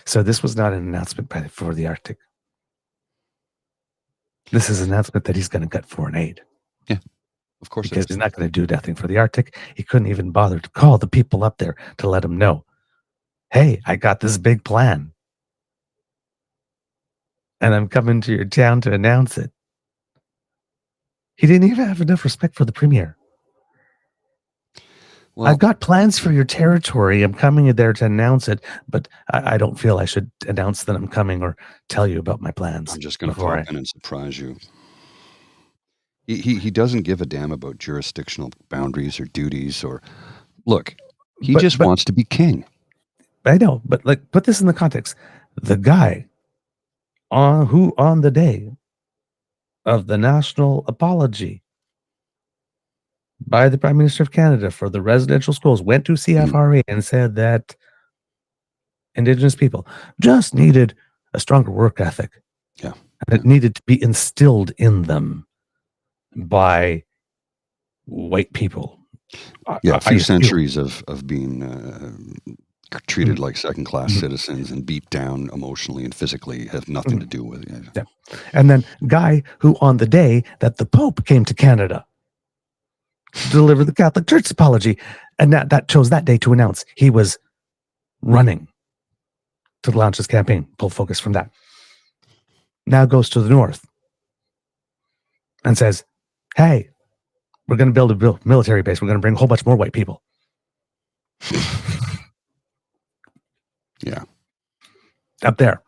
So this was not an announcement for the Arctic. This is an announcement that he's going to cut foreign aid. Yeah, of course. Because he's not going to do nothing for the Arctic. He couldn't even bother to call the people up there to let them know, hey, I got this big plan. And I'm coming to your town to announce it. He didn't even have enough respect for the Premier. Well, I've got plans for your territory. I'm coming there to announce it, but I don't feel I should announce that I'm coming or tell you about my plans. I'm just going to pop in and surprise you. He doesn't give a damn about jurisdictional boundaries or duties or... Look, he just wants to be king. I know, but like, put this in the context. The guy who on the day of the national apology by the Prime Minister of Canada for the residential schools went to CFRA and said that Indigenous people just needed a stronger work ethic. Yeah. And it needed to be instilled in them by white people. Yeah, a few centuries of being treated like second-class citizens and beat down emotionally and physically have nothing to do with it. Yeah. And then guy who on the day that the Pope came to Canada to deliver the Catholic Church apology, and that chose that day to announce he was running to launch his campaign, pull focus from that. Now goes to the north and says, hey, we're going to build a military base. We're going to bring a whole bunch more white people. Yeah. Up there.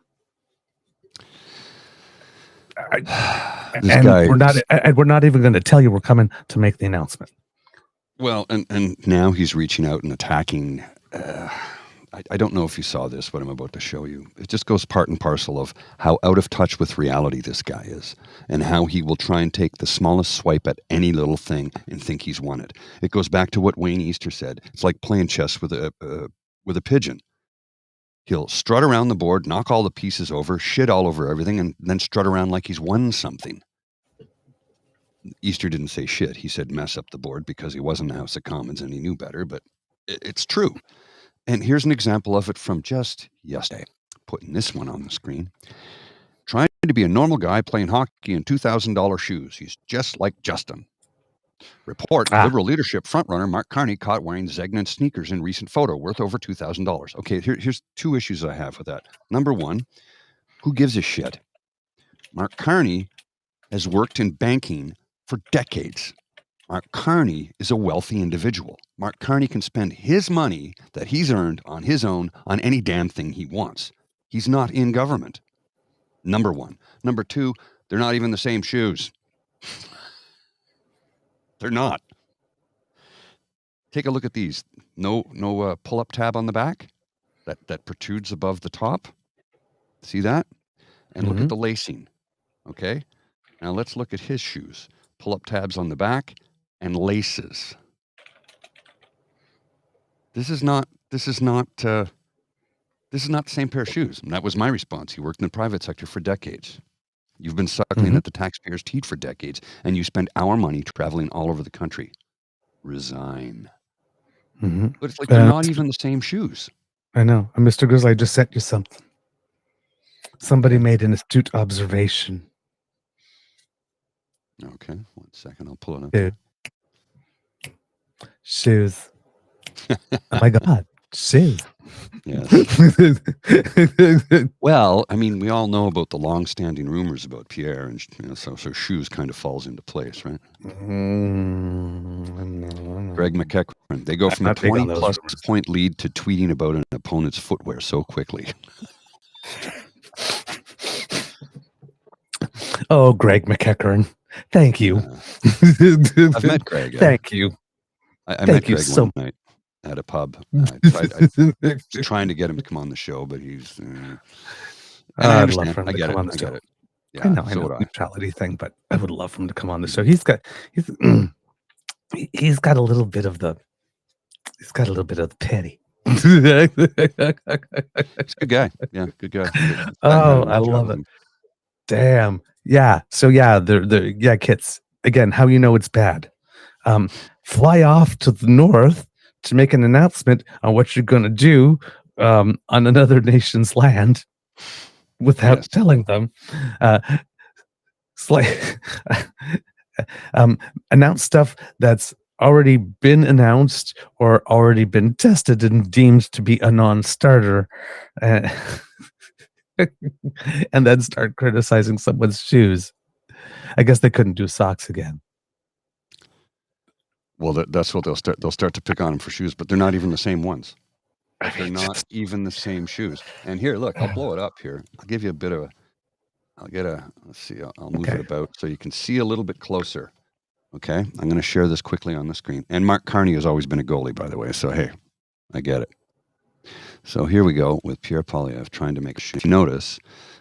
We're not even going to tell you we're coming to make the announcement. Well, and now he's reaching out and attacking. I don't know if you saw this, what I'm about to show you. It just goes part and parcel of how out of touch with reality this guy is and how he will try and take the smallest swipe at any little thing and think he's won it. It goes back to what Wayne Easter said. It's like playing chess with a pigeon. He'll strut around the board, knock all the pieces over, shit all over everything, and then strut around like he's won something. Easter didn't say shit. He said mess up the board because he was in the House of Commons and he knew better, but it's true. And here's an example of it from just yesterday. Putting this one on the screen. Trying to be a normal guy playing hockey in $2,000 shoes. He's just like Justin. Report, Liberal leadership frontrunner Mark Carney caught wearing Zegnan sneakers in recent photo worth over $2,000. Okay, here's two issues I have with that. Number one, who gives a shit? Mark Carney has worked in banking for decades. Mark Carney is a wealthy individual. Mark Carney can spend his money that he's earned on his own on any damn thing he wants. He's not in government. Number one. Number two, they're not even the same shoes. They're not. Take a look at these. No pull-up tab on the back that protrudes above the top. See that? And look at the lacing. Okay? Now let's look at his shoes. Pull-up tabs on the back and laces. This is not This is not the same pair of shoes. And that was my response. He worked in the private sector for decades. You've been suckling at the taxpayers' teat for decades, and you spend our money traveling all over the country. Resign. But it's like they're not even the same shoes. I know. Mr. Grizzly, I just sent you something. Somebody made an astute observation. Okay, 1 second. I'll pull it up. Dude. Shoes. Oh my God. Shoes. Yes. Well, I mean, we all know about the long-standing rumors about Pierre, and so shoes kind of falls into place, right? Greg McEachran. They go from a 20-plus point lead to tweeting about an opponent's footwear so quickly. Oh, Greg McEachran. Thank you. I've met Greg. Thank you. I met Greg one night at a pub. I was trying to get him to come on the show, but he's... I'd love for him to come on the show. It. Yeah, I know, neutrality thing, but I would love for him to come on the show. He's got a little bit of the petty. He's a good guy. Yeah, good guy. Oh, I love it. Damn. Yeah. So yeah, the kits. Again, how you know it's bad. Fly off to the north to make an announcement on what you're gonna do on another nation's land without telling them. Announce stuff that's already been announced or already been tested and deemed to be a non-starter. And then start criticizing someone's shoes. I guess they couldn't do socks again. Well, that's what they'll start. They'll start to pick on them for shoes, but they're not even the same ones. They're not even the same shoes. And here, look, I'll blow it up here. I'll give you a bit of let's see, I'll move it about so you can see a little bit closer. Okay, I'm going to share this quickly on the screen. And Mark Carney has always been a goalie, by the way. So, hey, I get it. So here we go with Pierre Poilièvre trying to make a shoe. Notice,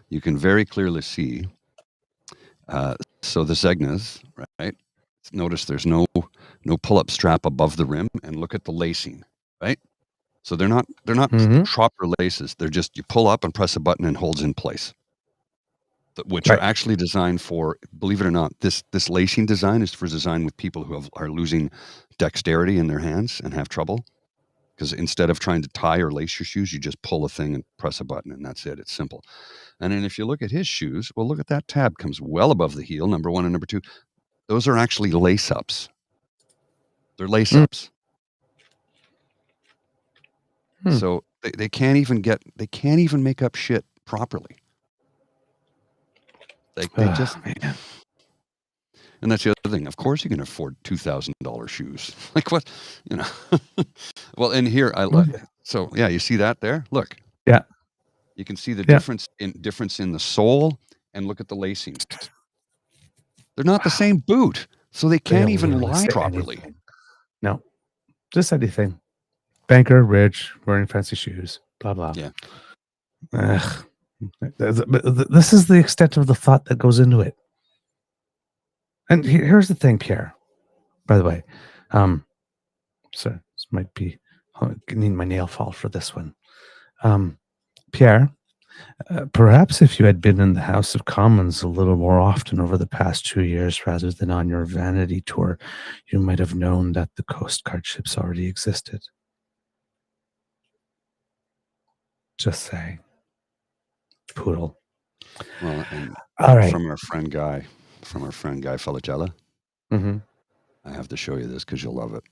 you can very clearly see, so the Zegnas, right? Notice there's no pull-up strap above the rim, and look at the lacing, right? So they're not proper laces. They're just, you pull up and press a button and holds in place, which are actually designed for, believe it or not, this lacing design is for design with people who are losing dexterity in their hands and have trouble. Because instead of trying to tie or lace your shoes, you just pull a thing and press a button, and that's it. It's simple. And then if you look at his shoes, well, look at that tab comes well above the heel, number one and number two. Those are actually lace-ups. They're lace-ups. So they can't even make up shit properly. They just... Man. And that's the other thing. Of course, you can afford $2,000 shoes. Like what, Well, and here so yeah, you see that there? Look. Yeah. You can see the difference in the sole, and look at the lacing. They're not the same boot, so they can't even lie properly. Anything. No, just anything. Banker, rich, wearing fancy shoes, blah blah. Yeah. This is the extent of the thought that goes into it. And here's the thing, Pierre. By the way, so this might be, I need my nail file for this one. Pierre, perhaps if you had been in the House of Commons a little more often over the past 2 years rather than on your vanity tour, you might have known that the Coast Guard ships already existed. Just saying. Poodle. Well, and all right. From our friend Guy Falagella. I have to show you this because you'll love it.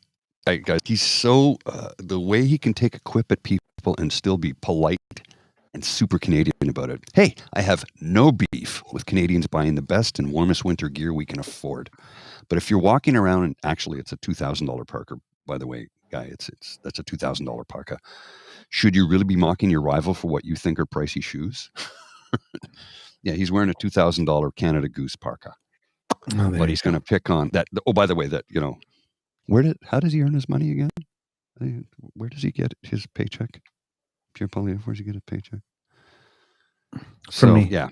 Hey, guys, he's so, the way he can take a quip at people and still be polite and super Canadian about it. Hey, I have no beef with Canadians buying the best and warmest winter gear we can afford. But if you're walking around, and actually it's a $2,000 parka, by the way, Guy, that's a $2,000 parka. Should you really be mocking your rival for what you think are pricey shoes? Yeah, he's wearing a $2,000 Canada Goose parka. Oh, but he's going to pick on that. Oh, by the way, that, how does he earn his money again? Where does he get his paycheck? Pierre Poilièvre, where does he get a paycheck? From me. Yeah.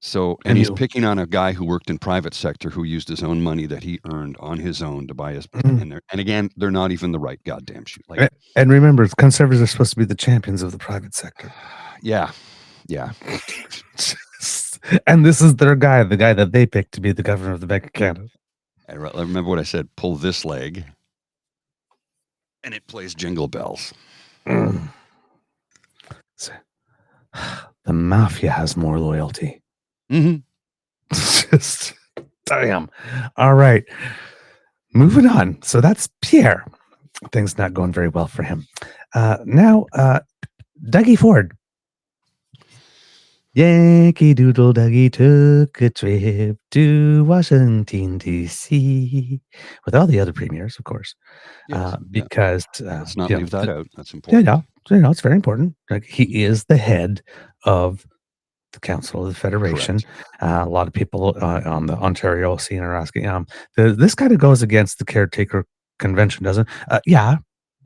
So, and he's picking on a guy who worked in private sector who used his own money that he earned on his own to buy his, and again, they're not even the right goddamn shoe. And remember, conservatives are supposed to be the champions of the private sector. Yeah. And this is their guy, the guy that they picked to be the governor of the Bank of Canada. I remember what I said. Pull this leg, and it plays Jingle Bells. So, the mafia has more loyalty. Mm-hmm. Just damn. All right. Moving on. So that's Pierre. Things not going very well for him. Now, Dougie Ford. Yankee Doodle Dougie took a trip to Washington, D.C. with all the other premiers, of course. Yes, because let's not leave that out. That's important. Yeah, it's very important. Like, he is the head of the Council of the Federation. A lot of people on the Ontario scene are asking, this kind of goes against the caretaker convention, doesn't it? Yeah,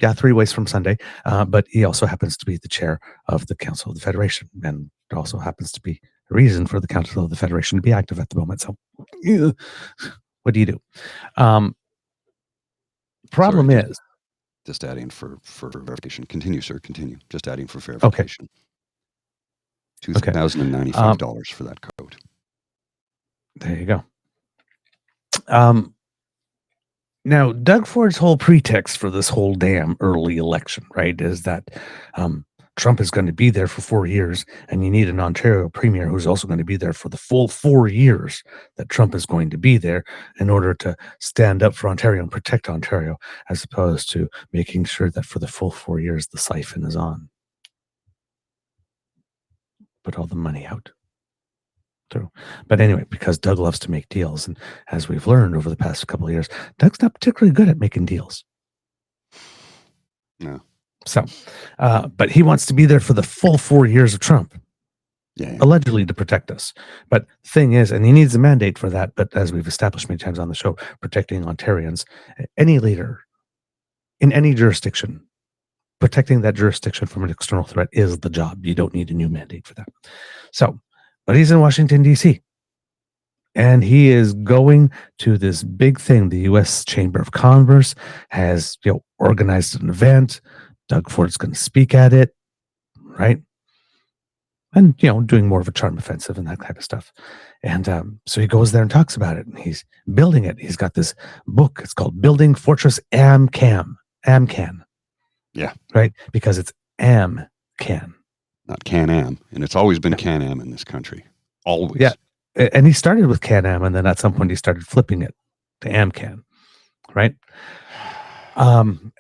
3 ways from Sunday. But he also happens to be the chair of the Council of the Federation, and it also happens to be a reason for the Council of the Federation to be active at the moment. So, what do you do? Problem is, just adding for verification. Continue, sir. Continue. Just adding for verification. Okay. $2,095 for that code. There you go. Now, Doug Ford's whole pretext for this whole damn early election, right, is that Trump is going to be there for 4 years, and you need an Ontario premier who's also going to be there for the full 4 years that Trump is going to be there in order to stand up for Ontario and protect Ontario, as opposed to making sure that for the full 4 years the siphon is on. Put all the money out through. But anyway, because Doug loves to make deals, and as we've learned over the past couple of years, Doug's not particularly good at making deals. No. So, but he wants to be there for the full 4 years of Trump, allegedly to protect us. But the thing is, and he needs a mandate for that, but as we've established many times on the show, protecting Ontarians, any leader in any jurisdiction, protecting that jurisdiction from an external threat is the job. You don't need a new mandate for that. So, but he's in Washington, D.C., and he is going to this big thing. The U.S. Chamber of Commerce has organized an event. Doug Ford's going to speak at it, right? And, doing more of a charm offensive and that kind of stuff. And so he goes there and talks about it, and he's building it. He's got this book. It's called Building Fortress AmCan. Yeah. Right? Because it's AmCan. Not Can-Am. And it's always been Can-Am in this country. Always. Yeah. And he started with Can-Am, and then at some point he started flipping it to AmCan. Right?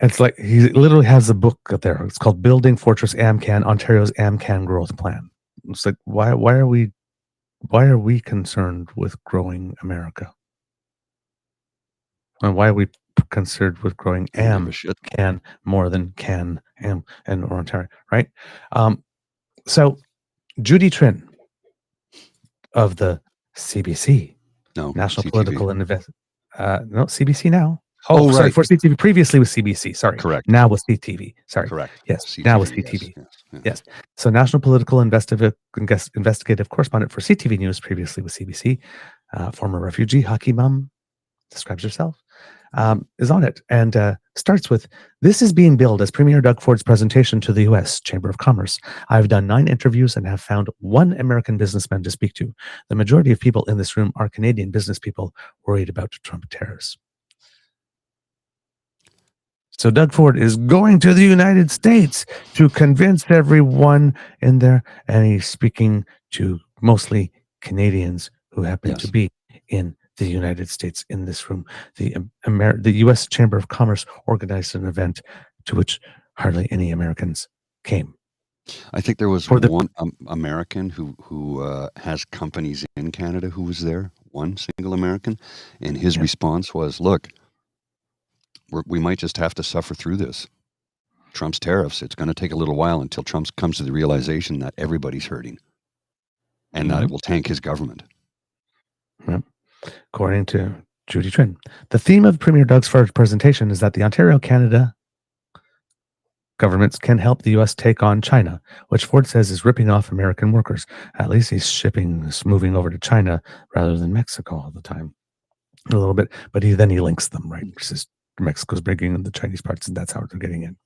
It's like he literally has a book up there. It's called Building Fortress AmCan, Ontario's AmCan Growth Plan. It's like, why are we concerned with growing America? And why are we concerned with growing AmCan more than Can, Am, and or Ontario, right? So Judy Trinh of the CBC, National CTV. Political and CBC now. Oh, sorry, right. For CTV. Previously with CBC. Sorry. Correct. Now with CTV. Sorry. Correct. Yes. CTV, now with CTV. Yes. So National Political Investigative Correspondent for CTV News, previously with CBC. Former refugee, hockey mom, describes herself, is on it, and starts with, "This is being billed as Premier Doug Ford's presentation to the U.S. Chamber of Commerce. I've done 9 interviews and have found 1 American businessman to speak to. The majority of people in this room are Canadian business people worried about Trump tariffs." So Doug Ford is going to the United States to convince everyone in there, and he's speaking to mostly Canadians who happen to be in the United States in this room. The U.S. Chamber of Commerce organized an event to which hardly any Americans came. I think there was one American who has companies in Canada who was there, one single American, and his response was, "Look, we might just have to suffer through this. Trump's tariffs, it's going to take a little while until Trump comes to the realization that everybody's hurting and that it will tank his government." Yep. According to Judy Trinh, the theme of Premier Doug Ford's presentation is that the Ontario, Canada governments can help the U.S. take on China, which Ford says is ripping off American workers. At least he's moving over to China rather than Mexico all the time. A little bit, but he links them, right? He says Mexico's bringing in the Chinese parts, and that's how they're getting in.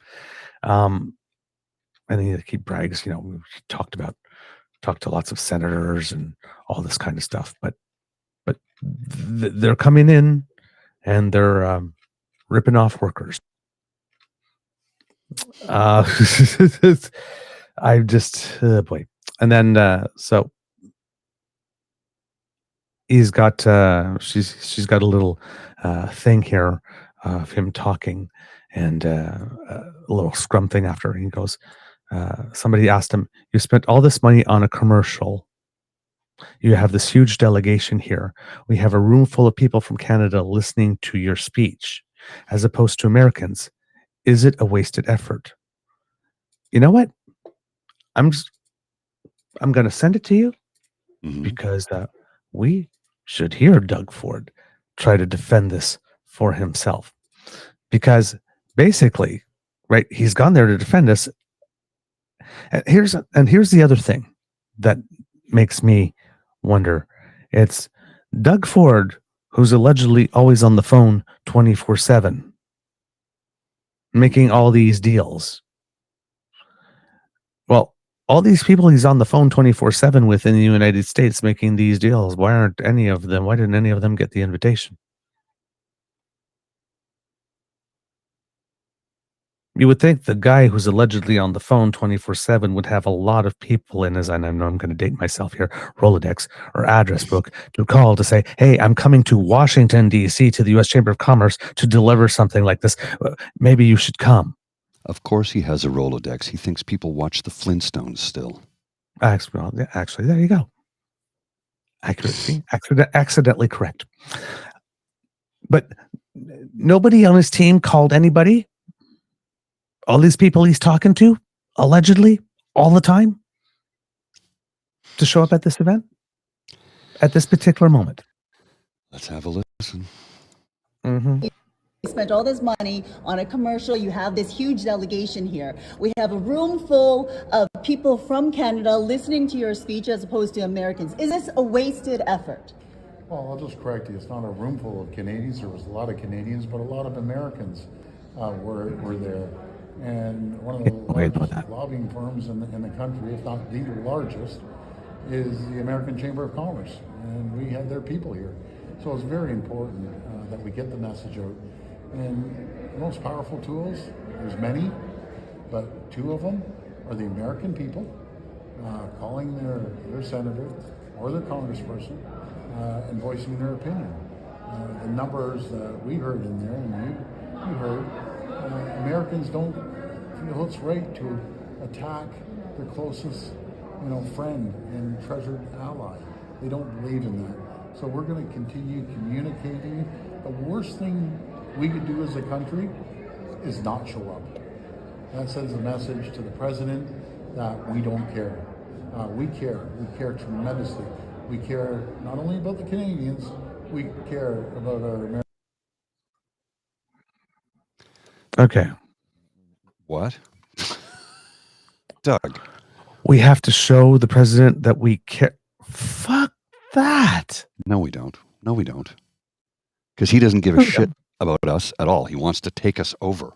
And he brags, he talked to lots of senators and all this kind of stuff. But they're coming in and they're ripping off workers. I just boy. And then so he's got she's got a little thing here of him talking, and a little scrum thing after. He goes, somebody asked him, "You spent all this money on a commercial. You have this huge delegation here. We have a room full of people from Canada listening to your speech, as opposed to Americans. Is it a wasted effort?" You know what? I'm going to send it to you because we should hear Doug Ford try to defend this for himself. Because basically, right, he's gone there to defend us. And here's the other thing that makes me wonder. It's Doug Ford, who's allegedly always on the phone 24/7, making all these deals. Well, all these people he's on the phone 24/7 with in the United States making these deals, why didn't any of them get the invitation? You would think the guy who's allegedly on the phone 24/7 would have a lot of people in his, and I know I'm going to date myself here, Rolodex or address book to call to say, "Hey, I'm coming to Washington, D.C. to the U.S. Chamber of Commerce to deliver something like this. Maybe you should come." Of course he has a Rolodex. He thinks people watch the Flintstones still. Actually, there you go. Accuracy. Accidentally correct. But nobody on his team called anybody. All these people he's talking to, allegedly, all the time, to show up at this event, at this particular moment. Let's have a listen. You spent all this money on a commercial. You have this huge delegation here. We have a room full of people from Canada listening to your speech as opposed to Americans. Is this a wasted effort? Well, I'll just correct you. It's not a room full of Canadians. There was a lot of Canadians, but a lot of Americans were there. And one of the largest lobbying firms in the country, if not the largest, is the American Chamber of Commerce. And we had their people here. So it's very important that we get the message out. And the most powerful tools, there's many, but two of them are the American people calling their senator or their congressperson and voicing their opinion. The numbers that we heard in there, and you heard, Americans don't feel it's right to attack their closest, friend and treasured ally. They don't believe in that. So we're going to continue communicating. The worst thing we could do as a country is not show up. That sends a message to the president that we don't care. We care. We care tremendously. We care not only about the Canadians, we care about our Americans. Okay. What? Doug. We have to show the president that we care. Fuck that. No, we don't. No, we don't. Because he doesn't give a shit about us at all. He wants to take us over.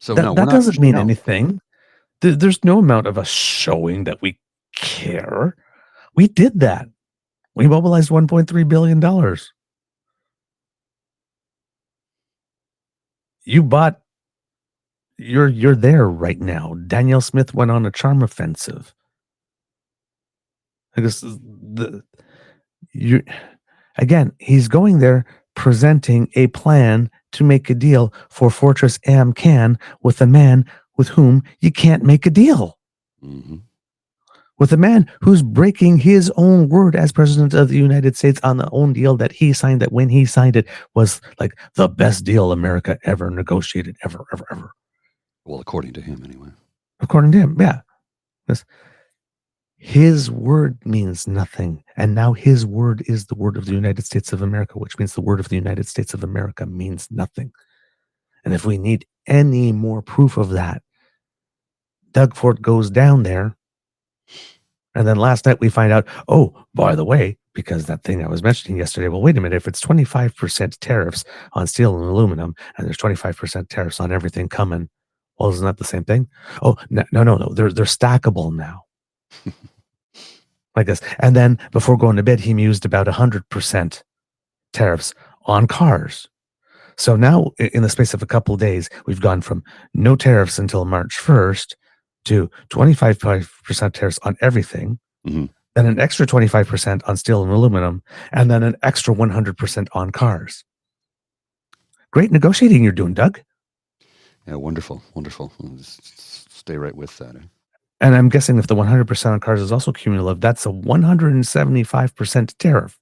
So that doesn't mean anything. There's no amount of us showing that we care. We did that. We mobilized $1.3 billion. You bought. You're there right now. Danielle Smith went on a charm offensive. I guess again, he's going there presenting a plan to make a deal for Fortress Amcan with a man with whom you can't make a deal. Mm-hmm. With a man who's breaking his own word as president of the United States on the own deal that he signed, that when he signed it was like the best deal America ever negotiated, ever. Well, according to him, anyway. According to him, yeah. His word means nothing. And now his word is the word of the United States of America, which means the word of the United States of America means nothing. And if we need any more proof of that, Doug Ford goes down there. And then last night we find out, oh, by the way, because that thing I was mentioning yesterday, well, wait a minute, if it's 25% tariffs on steel and aluminum, and there's 25% tariffs on everything coming, Well, isn't that the same thing? Oh, no. They're stackable now. Like this. And then before going to bed, he mused about 100% tariffs on cars. So now, in the space of a couple of days, we've gone from no tariffs until March 1st to 25% tariffs on everything, then an extra 25% on steel and aluminum, and then an extra 100% on cars. Great negotiating you're doing, Doug. Yeah, wonderful. Stay right with that. And I'm guessing if the 100% on cars is also cumulative, that's a 175% tariff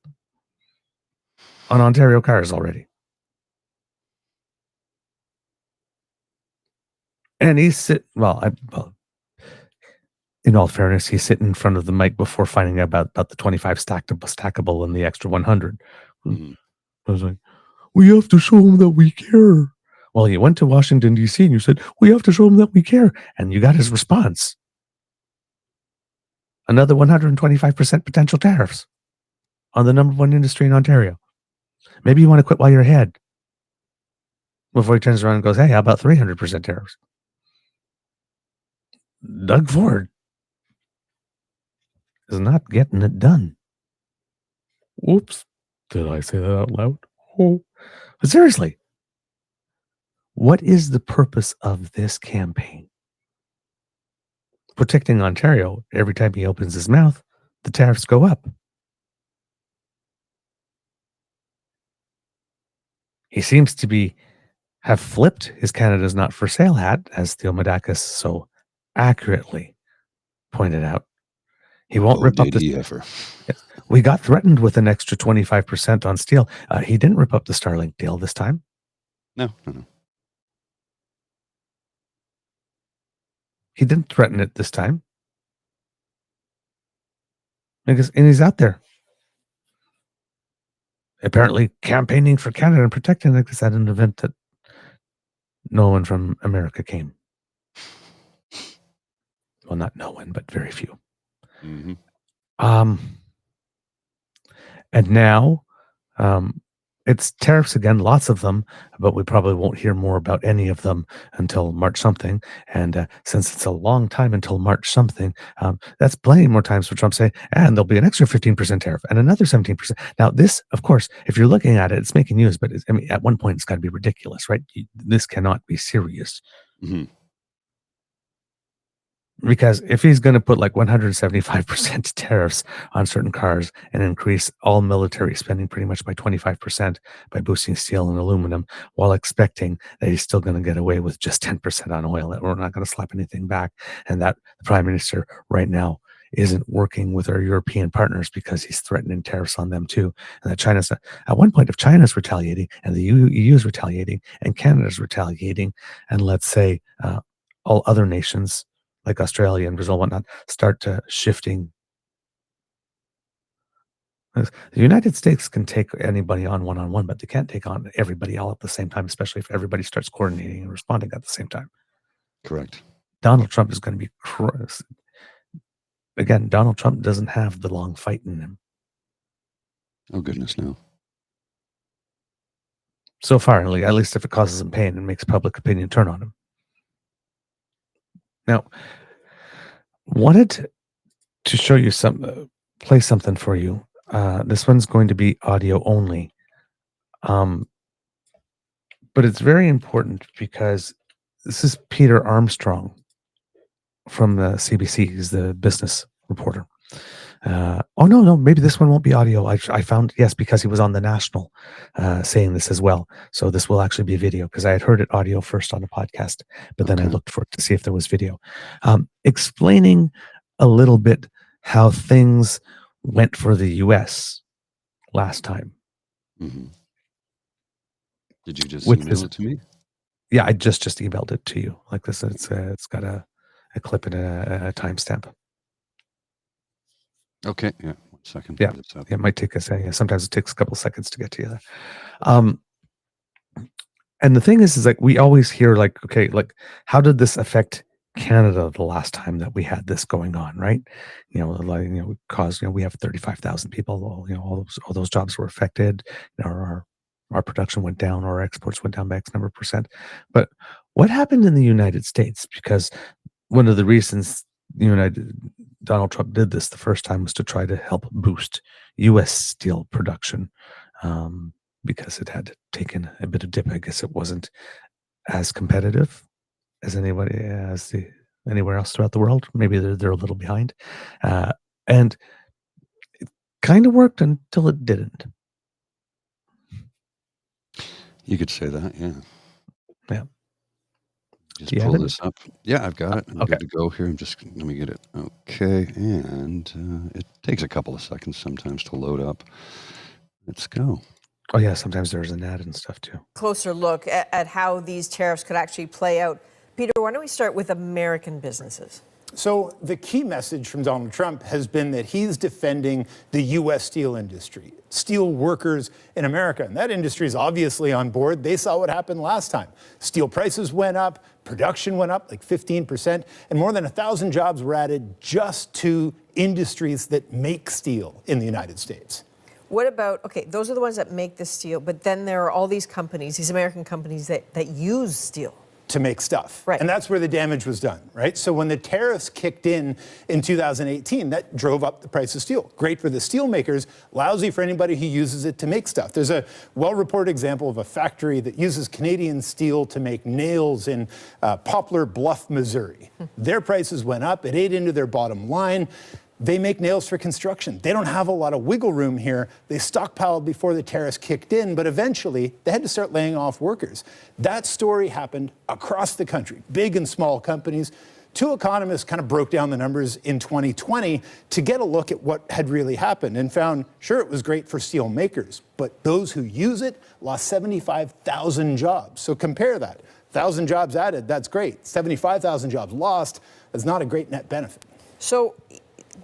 on Ontario cars already. And in all fairness, he's sitting in front of the mic before finding out about the 25 stackable and the extra 100. I was like, we have to show him that we care. Well, you went to Washington, D.C. and you said, we have to show him that we care. And you got his response. Another 125% potential tariffs on the number one industry in Ontario. Maybe you want to quit while you're ahead. Before he turns around and goes, hey, how about 300% tariffs? Doug Ford is not getting it done. Whoops. Did I say that out loud? Oh. But seriously, what is the purpose of this campaign? Protecting Ontario. Every time he opens his mouth, the tariffs go up. He seems to have flipped his Canada's Not For Sale hat, as Theo Madakis so accurately pointed out. He won't rip up the... We got threatened with an extra 25% on steel. He didn't rip up the Starlink deal this time. No. He didn't threaten it this time. And he's out there. Apparently campaigning for Canada and protecting like this at an event that no one from America came. Well, not no one, but very few. And now it's tariffs again, lots of them, but we probably won't hear more about any of them until March something. And since it's a long time until March something, that's plenty more times for Trump saying, and there'll be an extra 15% tariff and another 17%. Now, this, of course, if you're looking at it, it's making news, but at one point it's got to be ridiculous, right? This cannot be serious. Because if he's going to put like 175% tariffs on certain cars and increase all military spending pretty much by 25% by boosting steel and aluminum, while expecting that he's still going to get away with just 10% on oil, that we're not going to slap anything back, and that the Prime Minister right now isn't working with our European partners because he's threatening tariffs on them too, and that China's at one point, if China's retaliating and the EU is retaliating and Canada's retaliating, and let's say all other nations like Australia and Brazil and whatnot, start shifting. The United States can take anybody on one-on-one, but they can't take on everybody all at the same time, especially if everybody starts coordinating and responding at the same time. Correct. Donald Trump is going to be... Again, Donald Trump doesn't have the long fight in him. Oh, goodness, no. So far, at least if it causes him pain and makes public opinion turn on him. Now, wanted to show you play something for you. This one's going to be audio only. But it's very important because this is Peter Armstrong from the CBC. He's the business reporter. No, maybe this one won't be audio. I found, yes, because he was on the National saying this as well. So this will actually be video because I had heard it audio first on the podcast, but then I looked for it to see if there was video. Explaining a little bit how things went for the U.S. last time. Did you just email it to me? Yeah, I just emailed it to you like this. It's got a clip and a timestamp. Okay, yeah, 1 second. Yeah, it might take us. Sometimes it takes a couple seconds to get to you there. And the thing is like we always hear like, okay, like how did this affect Canada the last time that we had this going on, right? We have 35,000 people. All those jobs were affected. Our production went down, our exports went down by X number of percent. But what happened in the United States? Because one of the reasons Donald Trump did this the first time was to try to help boost U.S. steel production, because it had taken a bit of dip. I guess it wasn't as competitive as anywhere else throughout the world. Maybe they're a little behind, and it kind of worked until it didn't. You could say that, yeah. Yeah. Just pull this up. Yeah, I've got it. I'm good to go here. Let me get it. Okay, and it takes a couple of seconds sometimes to load up. Let's go. Oh yeah, sometimes there's an ad and stuff too. Closer look at how these tariffs could actually play out. Peter, why don't we start with American businesses? So the key message from Donald Trump has been that he's defending the U.S. steel industry, steel workers in America. And that industry is obviously on board. They saw what happened last time. Steel prices went up, production went up like 15%, and more than 1,000 jobs were added just to industries that make steel in the United States. What about, okay, those are the ones that make the steel, but then there are all these companies, these American companies that use steel to make stuff. Right. And that's where the damage was done, right? So when the tariffs kicked in 2018, that drove up the price of steel. Great for the steel makers, lousy for anybody who uses it to make stuff. There's a well-reported example of a factory that uses Canadian steel to make nails in Poplar Bluff, Missouri. Their prices went up, it ate into their bottom line. They make nails for construction. They don't have a lot of wiggle room here. They stockpiled before the tariffs kicked in, but eventually they had to start laying off workers. That story happened across the country, big and small companies. Two economists kind of broke down the numbers in 2020 to get a look at what had really happened and found, sure, it was great for steel makers, but those who use it lost 75,000 jobs. So compare that. 1,000 jobs added, that's great. 75,000 jobs lost, that's not a great net benefit. So,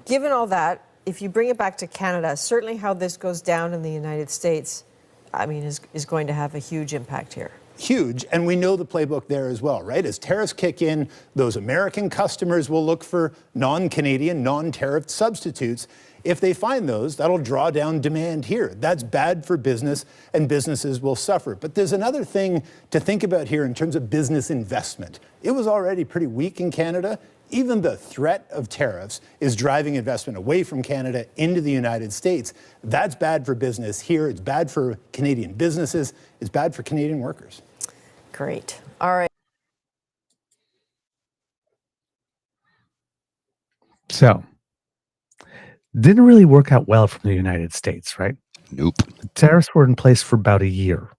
given all that, if you bring it back to Canada, certainly how this goes down in the United States, I mean, is going to have a huge impact here. Huge, and we know the playbook there as well, right? As tariffs kick in, those American customers will look for non-Canadian, non-tariffed substitutes. If they find those, that'll draw down demand here. That's bad for business, and businesses will suffer. But there's another thing to think about here in terms of business investment. It was already pretty weak in Canada. Even the threat of tariffs is driving investment away from Canada into the United States. That's bad for business here. It's bad for Canadian businesses. It's bad for Canadian workers. Great. All right. So, didn't really work out well from the United States, right? Nope. The tariffs were in place for about a year.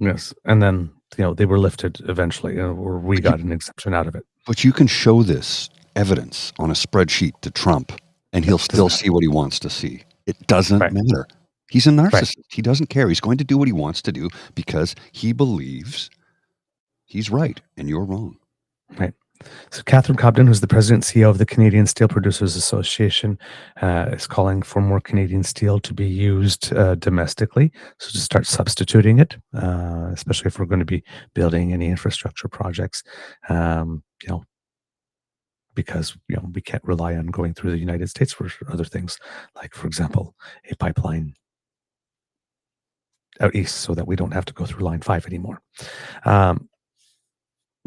Yes, and then they were lifted eventually, or we got an exemption out of it. But you can show this evidence on a spreadsheet to Trump, and he'll still see what he wants to see. It doesn't matter. He's a narcissist. Right. He doesn't care. He's going to do what he wants to do because he believes he's right and you're wrong. Right. So Catherine Cobden, who's the president and CEO of the Canadian Steel Producers Association, is calling for more Canadian steel to be used domestically. So to start substituting it, especially if we're going to be building any infrastructure projects, because we can't rely on going through the United States for other things, like, for example, a pipeline out east, so that we don't have to go through Line 5 anymore.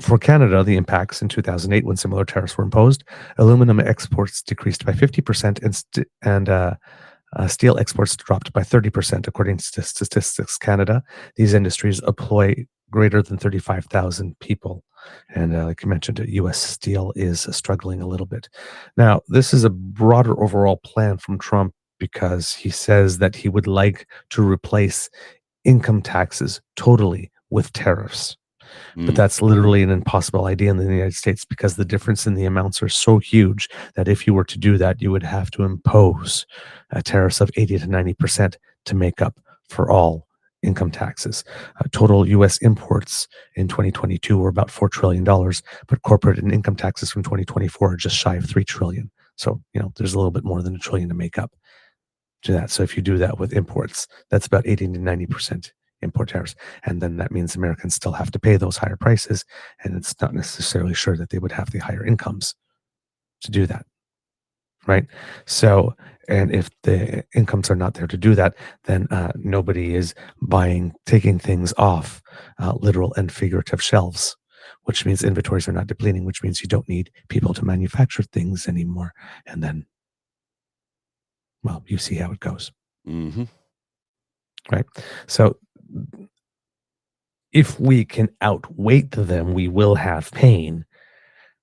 For Canada, the impacts in 2008, when similar tariffs were imposed, aluminum exports decreased by 50% and steel exports dropped by 30%, according to Statistics Canada. These industries employ greater than 35,000 people. And like you mentioned, U.S. steel is struggling a little bit. Now, this is a broader overall plan from Trump because he says that he would like to replace income taxes totally with tariffs. But that's literally an impossible idea in the United States because the difference in the amounts are so huge that if you were to do that, you would have to impose tariffs of 80 to 90% to make up for all income taxes. Total U.S. imports in 2022 were about $4 trillion, but corporate and income taxes from 2024 are just shy of $3 trillion. So, there's a little bit more than $1 trillion to make up to that. So if you do that with imports, that's about 80 to 90% import tariffs. And then that means Americans still have to pay those higher prices. And it's not necessarily sure that they would have the higher incomes to do that. Right. So And if the incomes are not there to do that, then nobody is taking things off literal and figurative shelves, which means inventories are not depleting, which means you don't need people to manufacture things anymore. And then, well, you see how it goes. Mm-hmm. Right? So if we can outweight them, we will have pain,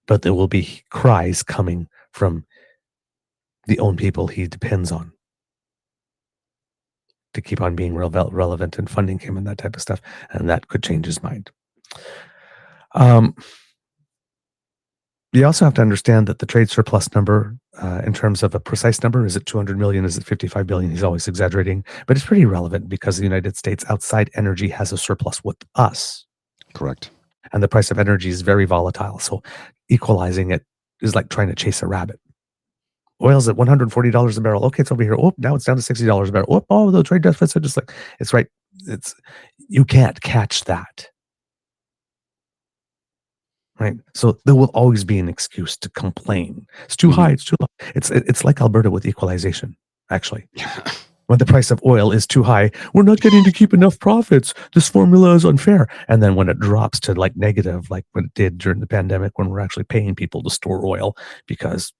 but there will be cries coming from the own people he depends on to keep on being relevant and funding him and that type of stuff. And that could change his mind. You also have to understand that the trade surplus number, in terms of a precise number, is it 200 million? Is it 55 billion? He's always exaggerating, but it's pretty relevant because the United States outside energy has a surplus with us. Correct. And the price of energy is very volatile. So equalizing it is like trying to chase a rabbit. Oil's at $140 a barrel. Okay, it's over here. Oh, now it's down to $60 a barrel. Oh, the trade deficit just like it's right. You can't catch that. Right. So there will always be an excuse to complain. It's too high, it's too low. It's like Alberta with equalization, actually. When the price of oil is too high, we're not getting to keep enough profits. This formula is unfair. And then when it drops to like negative, like what it did during the pandemic, when we're actually paying people to store oil because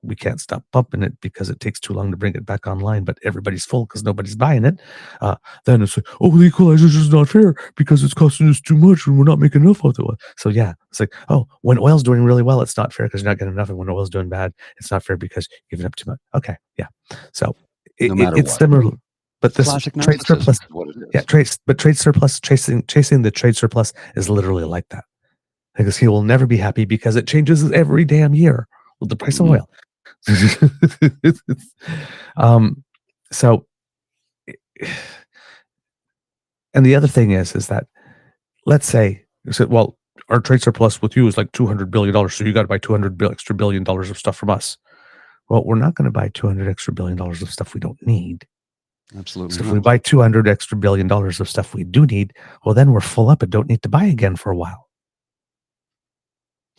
we can't stop pumping it because it takes too long to bring it back online, but everybody's full because nobody's buying it. Then it's like, oh, the equalization is not fair because it's costing us too much and we're not making enough of it. So yeah, it's like, oh, when oil's doing really well, it's not fair because you're not getting enough. And when oil's doing bad, it's not fair because you're giving up too much. Okay, yeah. So it's similar, but this trade surplus, trade surplus, chasing the trade surplus is literally like that because he will never be happy because it changes every damn year with the price of oil. So, and the other thing is that let's say you said, well, our trade surplus with you is like $200 billion, so you got to buy $200 extra billion of stuff from us. Well, we're not going to buy $200 extra billion of stuff we don't need. Absolutely. So if we buy $200 extra billion of stuff we do need, well, then we're full up and don't need to buy again for a while,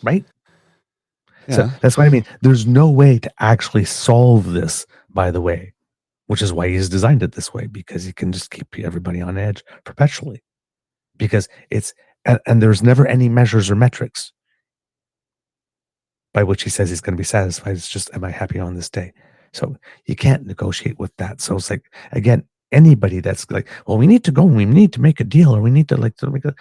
right? Yeah. So that's what I mean. There's no way to actually solve this, by the way, which is why he's designed it this way, because he can just keep everybody on edge perpetually. Because and there's never any measures or metrics by which he says he's going to be satisfied. It's just, am I happy on this day? So you can't negotiate with that. So it's like, again, anybody that's like, well, we need to go and we need to make a deal or we need to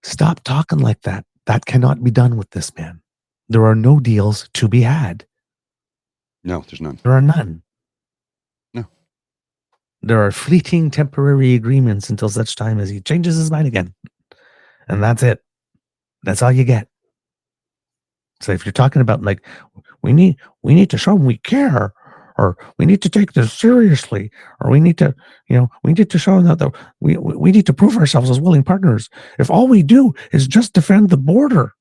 stop talking like that. That cannot be done with this man. There are no deals to be had. No, there's none. There are none. No. There are fleeting temporary agreements until such time as he changes his mind again. And that's it. That's all you get. So if you're talking about like, we need to show them we care, or we need to take this seriously, or we need to, we need to show them that we need to prove ourselves as willing partners. If all we do is just defend the border,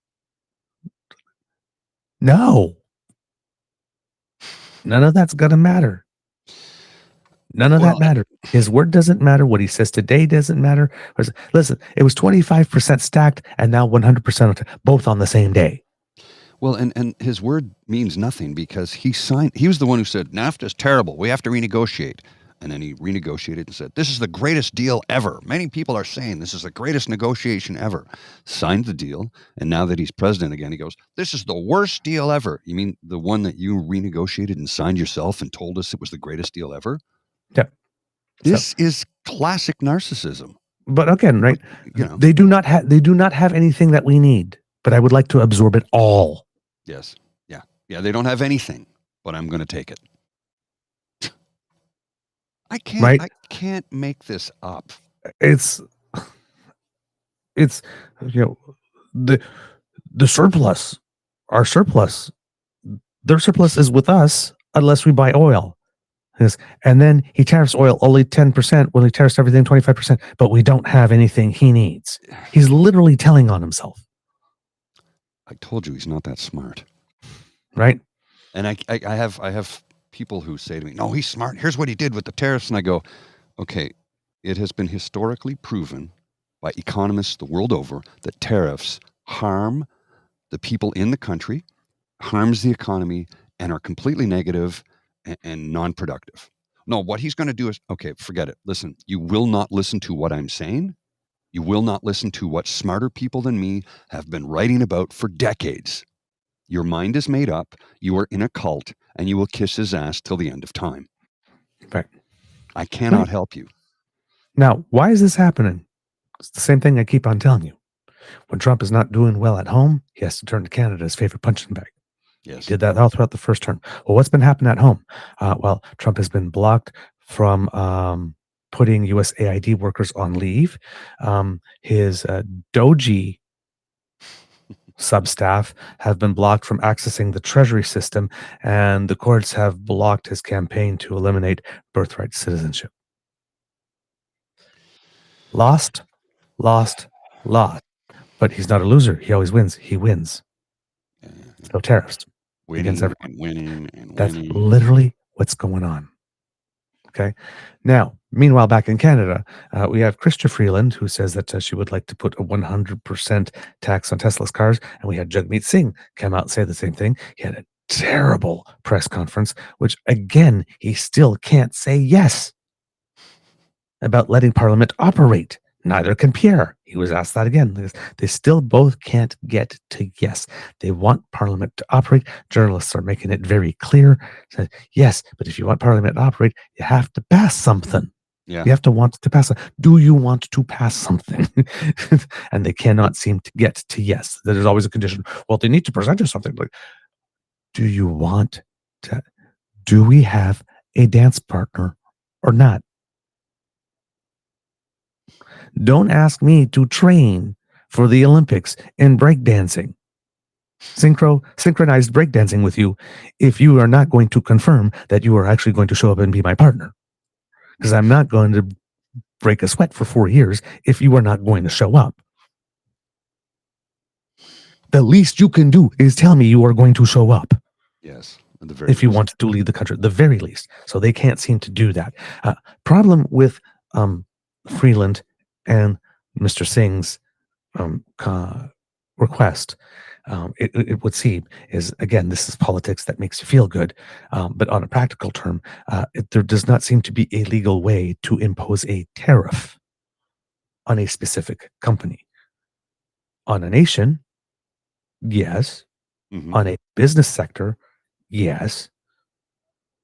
no, none of that's gonna matter. None of that matters. His word doesn't matter. What he says today doesn't matter. Listen, it was 25% stacked and now 100% both on the same day. Well, and his word means nothing because he was the one who said, NAFTA is terrible. We have to renegotiate. And then he renegotiated and said, this is the greatest deal ever. Many people are saying this is the greatest negotiation ever. Signed the deal. And now that he's president again, he goes, this is the worst deal ever. You mean the one that you renegotiated and signed yourself and told us it was the greatest deal ever? Yep. This is classic narcissism. But again, right? They do not have anything that we need, but I would like to absorb it all. Yes. Yeah. They don't have anything, but I'm going to take it. I can't make this up. It's the surplus, our surplus, their surplus is with us unless we buy oil. And then he tariffs oil only 10%, when he tariffs everything 25%, but we don't have anything he needs. He's literally telling on himself. I told you he's not that smart. Right? And I have people who say to me, no, he's smart. Here's what he did with the tariffs. And I go, okay, it has been historically proven by economists the world over that tariffs harm the people in the country, harms the economy, and are completely negative and non-productive. No, what he's going to do is, okay, forget it. Listen, you will not listen to what I'm saying. You will not listen to what smarter people than me have been writing about for decades. Your mind is made up. You are in a cult, and you will kiss his ass till the end of time. Right. I cannot help you. Now, why is this happening? It's the same thing I keep on telling you. When Trump is not doing well at home, he has to turn to Canada as favorite punching bag. Yes. He did that all throughout the first term. Well, what's been happening at home? Well, Trump has been blocked from putting USAID workers on leave. His Doji substaff have been blocked from accessing the Treasury system, and the courts have blocked his campaign to eliminate birthright citizenship. Lost. But he's not a loser. He always wins. He wins. So tariffs. Winning and winning and winning. That's literally what's going on. Okay. Now, meanwhile, back in Canada, we have Chrystia Freeland, who says that she would like to put a 100% tax on Tesla's cars. And we had Jagmeet Singh come out and say the same thing. He had a terrible press conference, which, again, he still can't say yes about letting Parliament operate. Neither can Pierre. He was asked that again. They still both can't get to yes. They want Parliament to operate. Journalists are making it very clear. Said, yes, but if you want Parliament to operate, you have to pass something. Yeah. You have to want to pass. Do you want to pass something? And they cannot seem to get to yes. There's always a condition. Well, they need to present you something. Like, do you want to? Do we have a dance partner or not? Don't ask me to train for the Olympics in breakdancing. Synchronized breakdancing with you if you are not going to confirm that you are actually going to show up and be my partner. Because I'm not going to break a sweat for 4 years if you are not going to show up. The least you can do is tell me you are going to show up. Yes. At the very if you least. want to lead the country, the very least. So they can't seem to do that. Problem with Freeland and Mr. Singh's request, it would seem, is, again, this is politics that makes you feel good. But on a practical term, there does not seem to be a legal way to impose a tariff on a specific company. On a nation, yes. Mhm. On a business sector, yes.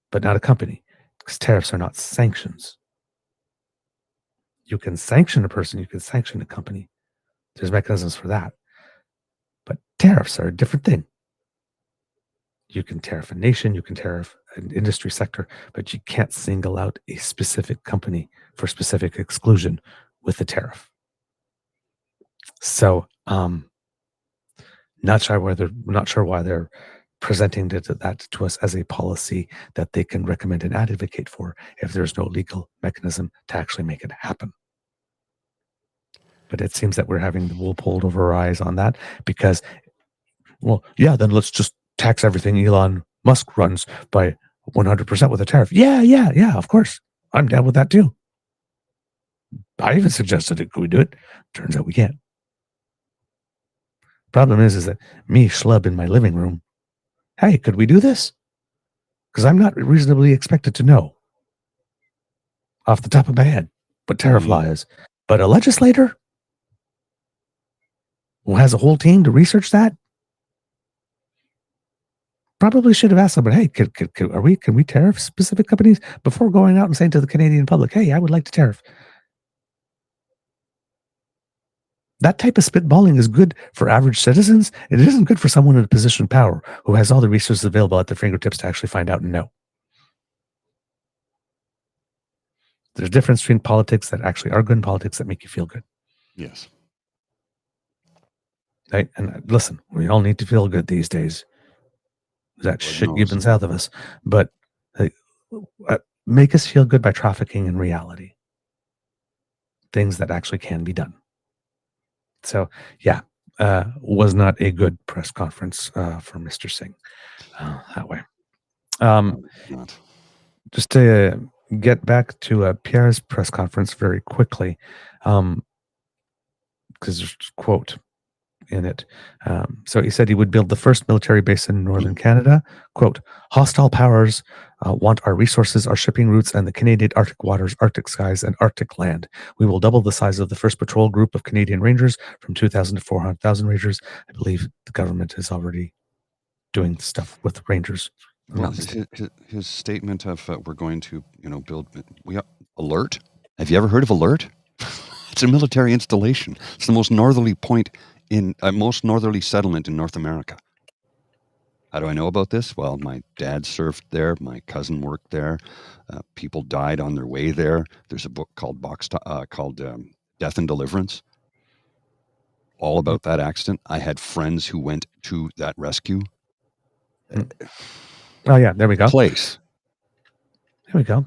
But not a company, because tariffs are not sanctions. You can sanction a person, you can sanction a company. There's mechanisms for that. But tariffs are a different thing. You can tariff a nation, you can tariff an industry sector, but you can't single out a specific company for specific exclusion with a tariff. So, not sure why they're presenting that to us as a policy that they can recommend and advocate for if there's no legal mechanism to actually make it happen. But it seems that we're having the wool pulled over our eyes on that because, well, yeah, then let's just tax everything Elon Musk runs by 100% with a tariff. Yeah, of course. I'm down with that too. I even suggested it. Could we do it? Turns out we can't. Problem is that me schlub in my living room, hey, could we do this? Because I'm not reasonably expected to know off the top of my head what tariff law is. But a legislator who has a whole team to research that probably should have asked them, but hey, can we tariff specific companies before going out and saying to the Canadian public, hey, I would like to tariff. That type of spitballing is good for average citizens. It isn't good for someone in a position of power who has all the resources available at their fingertips to actually find out and know. There's a difference between politics that actually are good and politics that make you feel good. Yes. Right? And listen, we all need to feel good these days. That shit given south of us. But make us feel good by trafficking in reality. Things that actually can be done. So, yeah, was not a good press conference for Mr. Singh that way. Just to get back to Pierre's press conference very quickly, because, quote, in it. So he said he would build the first military base in northern Canada. Quote, hostile powers want our resources, our shipping routes, and the Canadian Arctic waters, Arctic skies, and Arctic land. We will double the size of the first patrol group of Canadian Rangers from 2,000 to 400,000 Rangers. I believe the government is already doing stuff with Rangers. Well, his statement of we're going to, build Alert. Have you ever heard of Alert? It's a military installation. It's the most northerly point most northerly settlement in North America. How do I know about this? Well, my dad served there. My cousin worked there. People died on their way there. There's a book called Death and Deliverance, all about that accident. I had friends who went to that rescue. Oh, yeah, there we go. Place. There we go.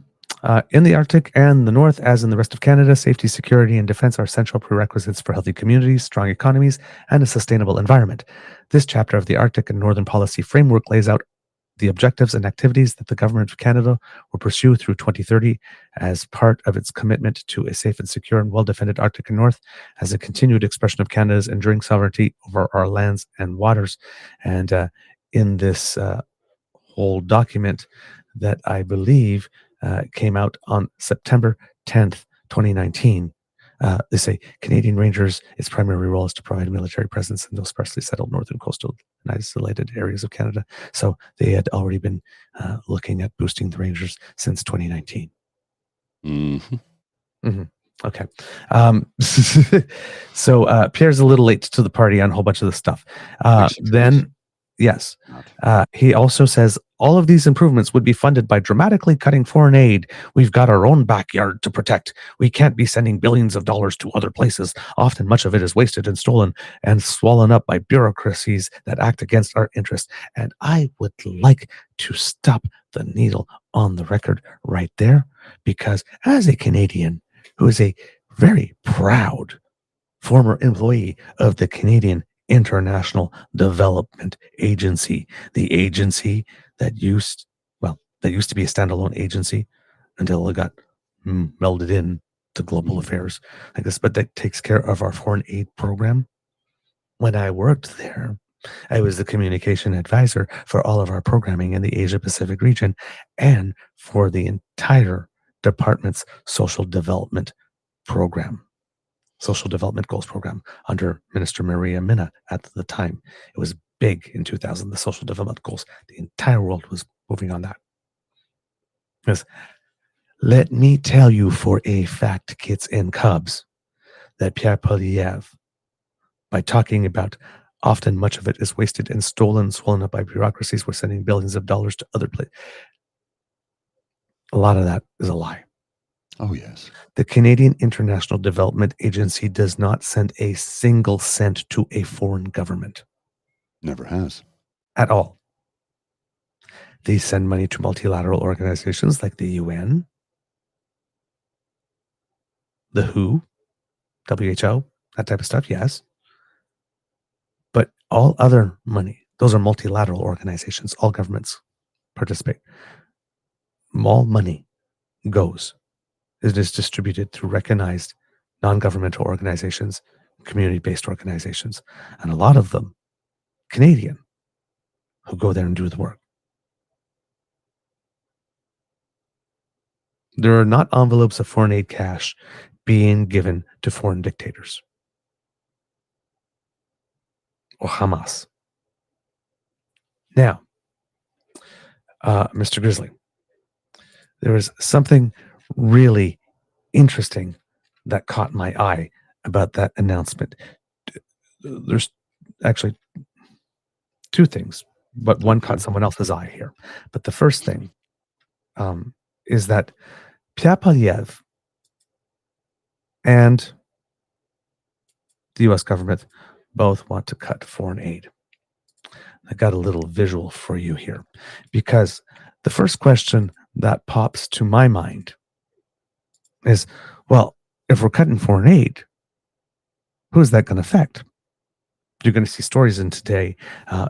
In the Arctic and the North, as in the rest of Canada, safety, security, and defense are essential prerequisites for healthy communities, strong economies, and a sustainable environment. This chapter of the Arctic and Northern Policy Framework lays out the objectives and activities that the Government of Canada will pursue through 2030 as part of its commitment to a safe and secure and well-defended Arctic and North as a continued expression of Canada's enduring sovereignty over our lands and waters. And in this whole document that I believe came out on September 10th, 2019. They say Canadian Rangers, its primary role is to provide a military presence in those sparsely settled northern coastal and isolated areas of Canada. So they had already been looking at boosting the Rangers since 2019. Mm-hmm. Mm-hmm. Okay. So Pierre's a little late to the party on a whole bunch of this stuff. Yes. He also says all of these improvements would be funded by dramatically cutting foreign aid. We've got our own backyard to protect. We can't be sending billions of dollars to other places. Often much of it is wasted and stolen and swollen up by bureaucracies that act against our interests. And I would like to stop the needle on the record right there, because as a Canadian who is a very proud former employee of the Canadian International Development Agency, the agency that used to be a standalone agency until it got melded in to global affairs, I guess, but that takes care of our foreign aid program. When I worked there, I was the communication advisor for all of our programming in the Asia Pacific region and for the entire department's social development program. Social Development Goals Program under Minister Maria Minna at the time. It was big in 2000, the Social Development Goals. The entire world was moving on that. Because let me tell you for a fact, kids and cubs, that Pierre Poilièvre, by talking about often much of it is wasted and stolen, swollen up by bureaucracies, we're sending billions of dollars to other places. A lot of that is a lie. Oh, yes. The Canadian International Development Agency does not send a single cent to a foreign government. Never has. At all. They send money to multilateral organizations like the UN, the WHO, that type of stuff, yes. But all other money, those are multilateral organizations. All governments participate. All money goes. It is distributed through recognized non-governmental organizations, community-based organizations, and a lot of them Canadian, who go there and do the work. There are not envelopes of foreign aid cash being given to foreign dictators or Hamas. Now, Mr. Grizzly, there was something really interesting that caught my eye about that announcement. There's actually two things, but one caught someone else's eye here. But the first thing is that Pierre Poilièvre and the U.S. government both want to cut foreign aid. I got a little visual for you here, because the first question that pops to my mind is, well, if we're cutting foreign aid, who is that going to affect? You're going to see stories in today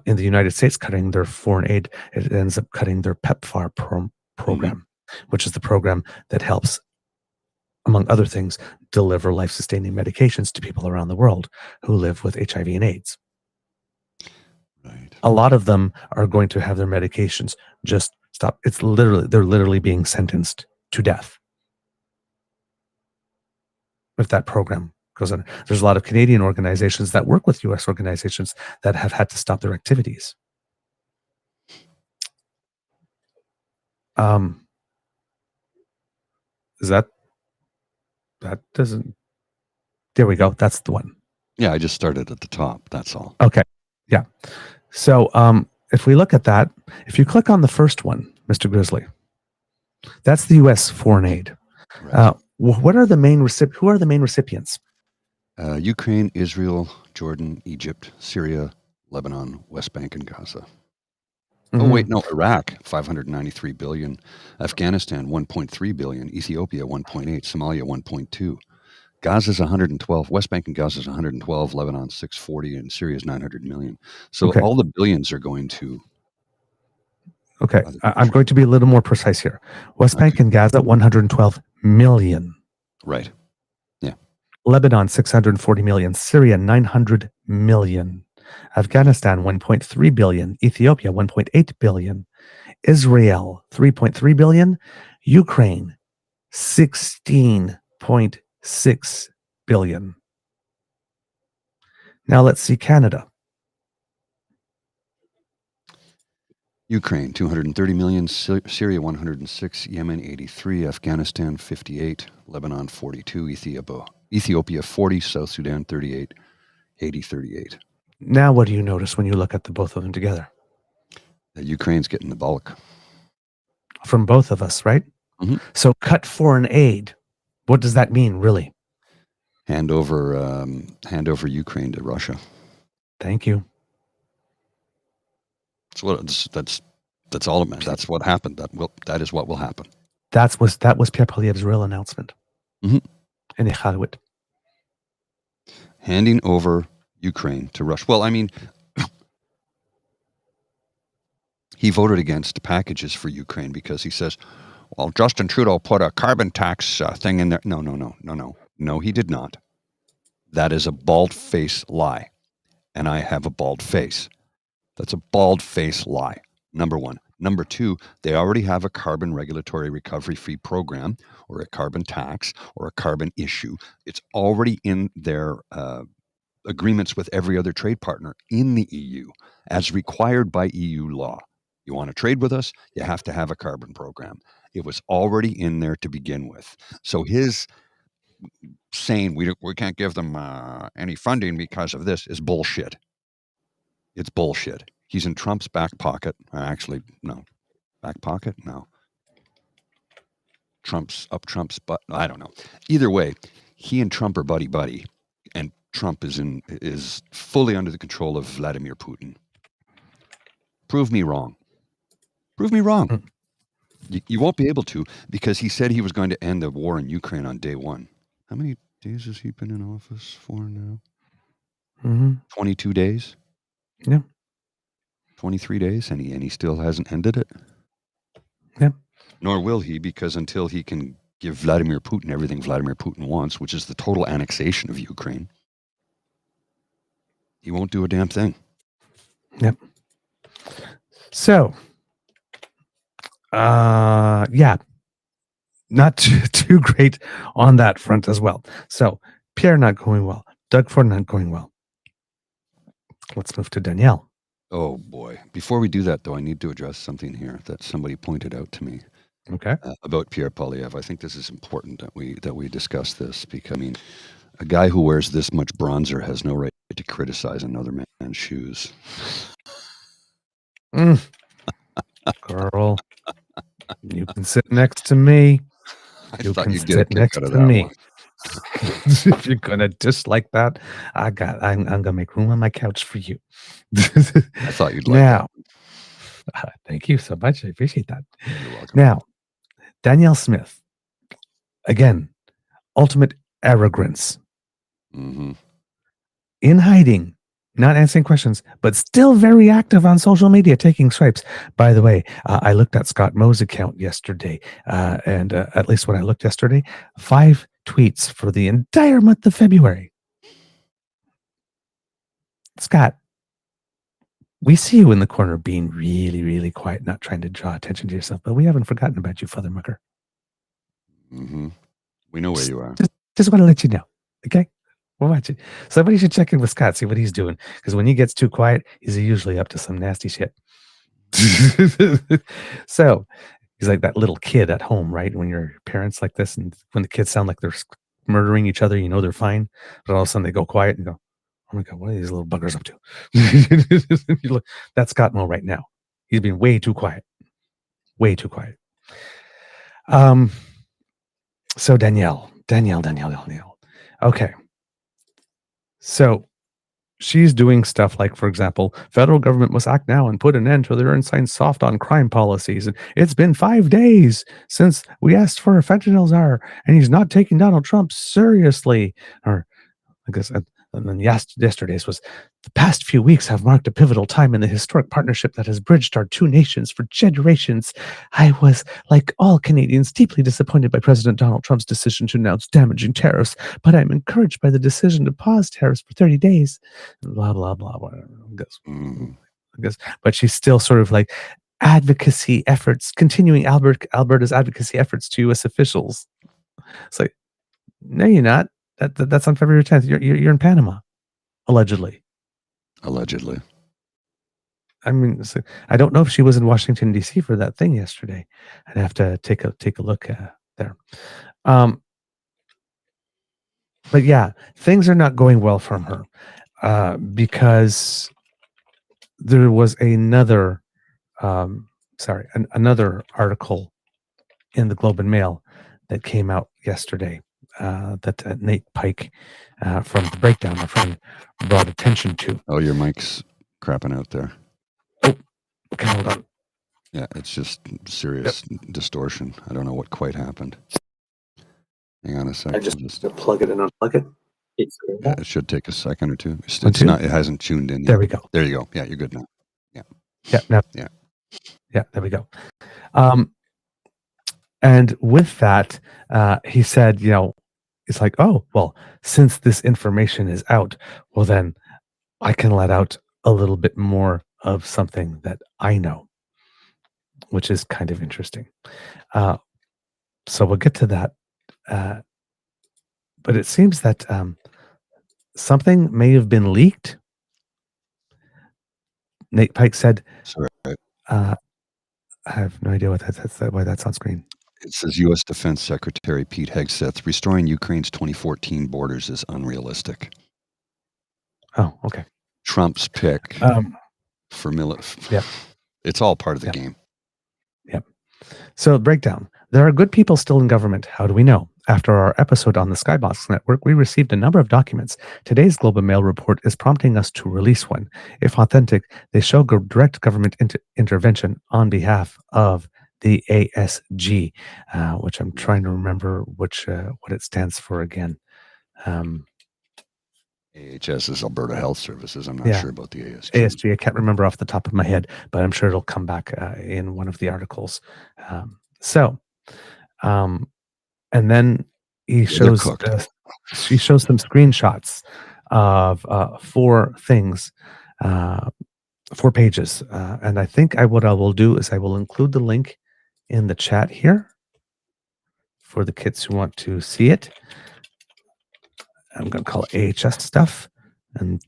in the United States cutting their foreign aid. It ends up cutting their PEPFAR program, which is the program that helps among other things, deliver life-sustaining medications to people around the world who live with HIV and AIDS. Right. A lot of them are going to have their medications just stop. They're literally being sentenced to death if that program goes on. There's a lot of Canadian organizations that work with U.S. organizations that have had to stop their activities. Is that doesn't, there we go. That's the one. Yeah, I just started at the top. That's all. Okay. Yeah. So if we look at that, if you click on the first one, Mr. Grizzly, that's the U.S. foreign aid. Right. What are the main who are the main recipients? Ukraine, Israel, Jordan, Egypt, Syria, Lebanon, West Bank, and Gaza. Oh, wait, no, Iraq, 593 billion. Afghanistan, 1.3 billion. Ethiopia, 1.8. Somalia, 1.2. Gaza's 112. West Bank and Gaza's 112. Lebanon, 640. And Syria's 900 million. So all the billions are going to... Okay, I'm going to be a little more precise here. West Bank and Gaza, 112 million. Right. Yeah. Lebanon, 640 million. Syria, 900 million. Afghanistan, 1.3 billion. Ethiopia, 1.8 billion. Israel, 3.3 billion. Ukraine, 16.6 billion. Now let's see Canada. Ukraine, 230 million. Syria, 106. Yemen, 83. Afghanistan, 58. Lebanon, 42. Ethiopia, 40. South Sudan, 38. Haiti, 38. Now, what do you notice when you look at the both of them together? Ukraine's getting the bulk. From both of us, right? Mm-hmm. So cut foreign aid. What does that mean, really? Hand over Ukraine to Russia. Thank you. That's all it meant. That's what happened. That is what will happen. That was Pierre Poilièvre's real announcement. Mm-hmm. In Iqaluit. Handing over Ukraine to Russia. Well, I mean, he voted against packages for Ukraine because he says, well, Justin Trudeau put a carbon tax thing in there. No, he did not. That is a bald-faced lie. And I have a bald face. That's a bald-faced lie, number one. Number two, they already have a carbon regulatory recovery fee program or a carbon tax or a carbon issue. It's already in their agreements with every other trade partner in the EU as required by EU law. You want to trade with us, you have to have a carbon program. It was already in there to begin with. So his saying we can't give them any funding because of this is bullshit. It's bullshit. He's in Trump's back pocket. Actually, no. Back pocket? No. Trump's butt. I don't know. Either way, he and Trump are buddy-buddy. And Trump is fully under the control of Vladimir Putin. Prove me wrong. Prove me wrong. You won't be able to because he said he was going to end the war in Ukraine on day one. How many days has he been in office for now? 22 days? Yeah. 23 days and he still hasn't ended it? Yeah. Nor will he, because until he can give Vladimir Putin everything Vladimir Putin wants, which is the total annexation of Ukraine, he won't do a damn thing. Yep. So, yeah, not too great on that front as well. So, Pierre not going well. Doug Ford not going well. Let's move to Danielle. Oh, boy. Before we do that, though, I need to address something here that somebody pointed out to me. Okay. About Pierre Poilièvre. I think this is important that we discuss this because, I mean, a guy who wears this much bronzer has no right to criticize another man's shoes. Girl, you can sit next to me. You can sit next to me. If you're gonna dislike that, I'm gonna make room on my couch for you. I thought you'd like now. That. Thank you so much. I appreciate that. You're welcome. Now, Danielle Smith, again, ultimate arrogance. Mm-hmm. In hiding, not answering questions, but still very active on social media, taking swipes. By the way, I looked at Scott Moe's account yesterday, and at least when I looked yesterday, 5 tweets for the entire month of February. Scott, we see you in the corner being really, really quiet, not trying to draw attention to yourself, but we haven't forgotten about you, Father Mucker. Mm-hmm. We know where you are. Just want to let you know, okay? We're watching. Somebody should check in with Scott, see what he's doing, because when he gets too quiet, he's usually up to some nasty shit. So he's like that little kid at home, right? When your parents like this, and when the kids sound like they're murdering each other, you know they're fine, but all of a sudden they go quiet and go, "Oh my God, what are these little buggers up to?" That's Scott Moe right now. He's been way too quiet. Way too quiet. So Danielle. Okay. So she's doing stuff like, for example, federal government must act now and put an end to their unsigned soft on crime policies. And it's been 5 days since we asked for a fentanyl czar, and he's not taking Donald Trump seriously. Or I guess, and then yesterday's was, the past few weeks have marked a pivotal time in the historic partnership that has bridged our two nations for generations. I was, like all Canadians, deeply disappointed by President Donald Trump's decision to announce damaging tariffs, but I'm encouraged by the decision to pause tariffs for 30 days. Blah, blah, blah. I guess. But she's still sort of like advocacy efforts, continuing Alberta's advocacy efforts to U.S. officials. It's like, no, you're not. That's on February 10th. You're in Panama, allegedly. Allegedly. I mean, I don't know if she was in Washington D.C. for that thing yesterday. I'd have to take a look there. But yeah, things are not going well from her because there was another article in the Globe and Mail that came out yesterday. That Nate Pike from The Breakdown, our friend, brought attention to. Oh, your mic's crapping out there. Oh, okay, hold on. Yeah, it's just serious distortion. I don't know what quite happened. Hang on a second. I just plug it and unplug it. Yeah, it should take a second or two. It's not. It hasn't tuned in yet. There we go. There you go. Yeah, you're good now. Yeah. Yeah. Now. Yeah. Yeah. There we go. And with that, he said, it's like, oh, well, since this information is out, well, then I can let out a little bit more of something that I know, which is kind of interesting. So we'll get to that. But it seems that something may have been leaked. Nate Pike said, Sorry. I have no idea why that's on screen. It says U.S. Defense Secretary Pete Hegseth, restoring Ukraine's 2014 borders is unrealistic. Oh, okay. Trump's pick for military. Yeah. It's all part of the game. Yep. So, breakdown. There are good people still in government. How do we know? After our episode on the Skybox Network, we received a number of documents. Today's Globe and Mail report is prompting us to release one. If authentic, they show direct government intervention on behalf of the ASG, which I'm trying to remember what it stands for again. AHS is Alberta Health Services. I'm not sure about the ASG. ASG, I can't remember off the top of my head, but I'm sure it'll come back in one of the articles. And then he shows some screenshots of 4 things, 4 pages. And I think what I will do is I will include the link in the chat here for the kids who want to see it. I'm going to call it AHS stuff. And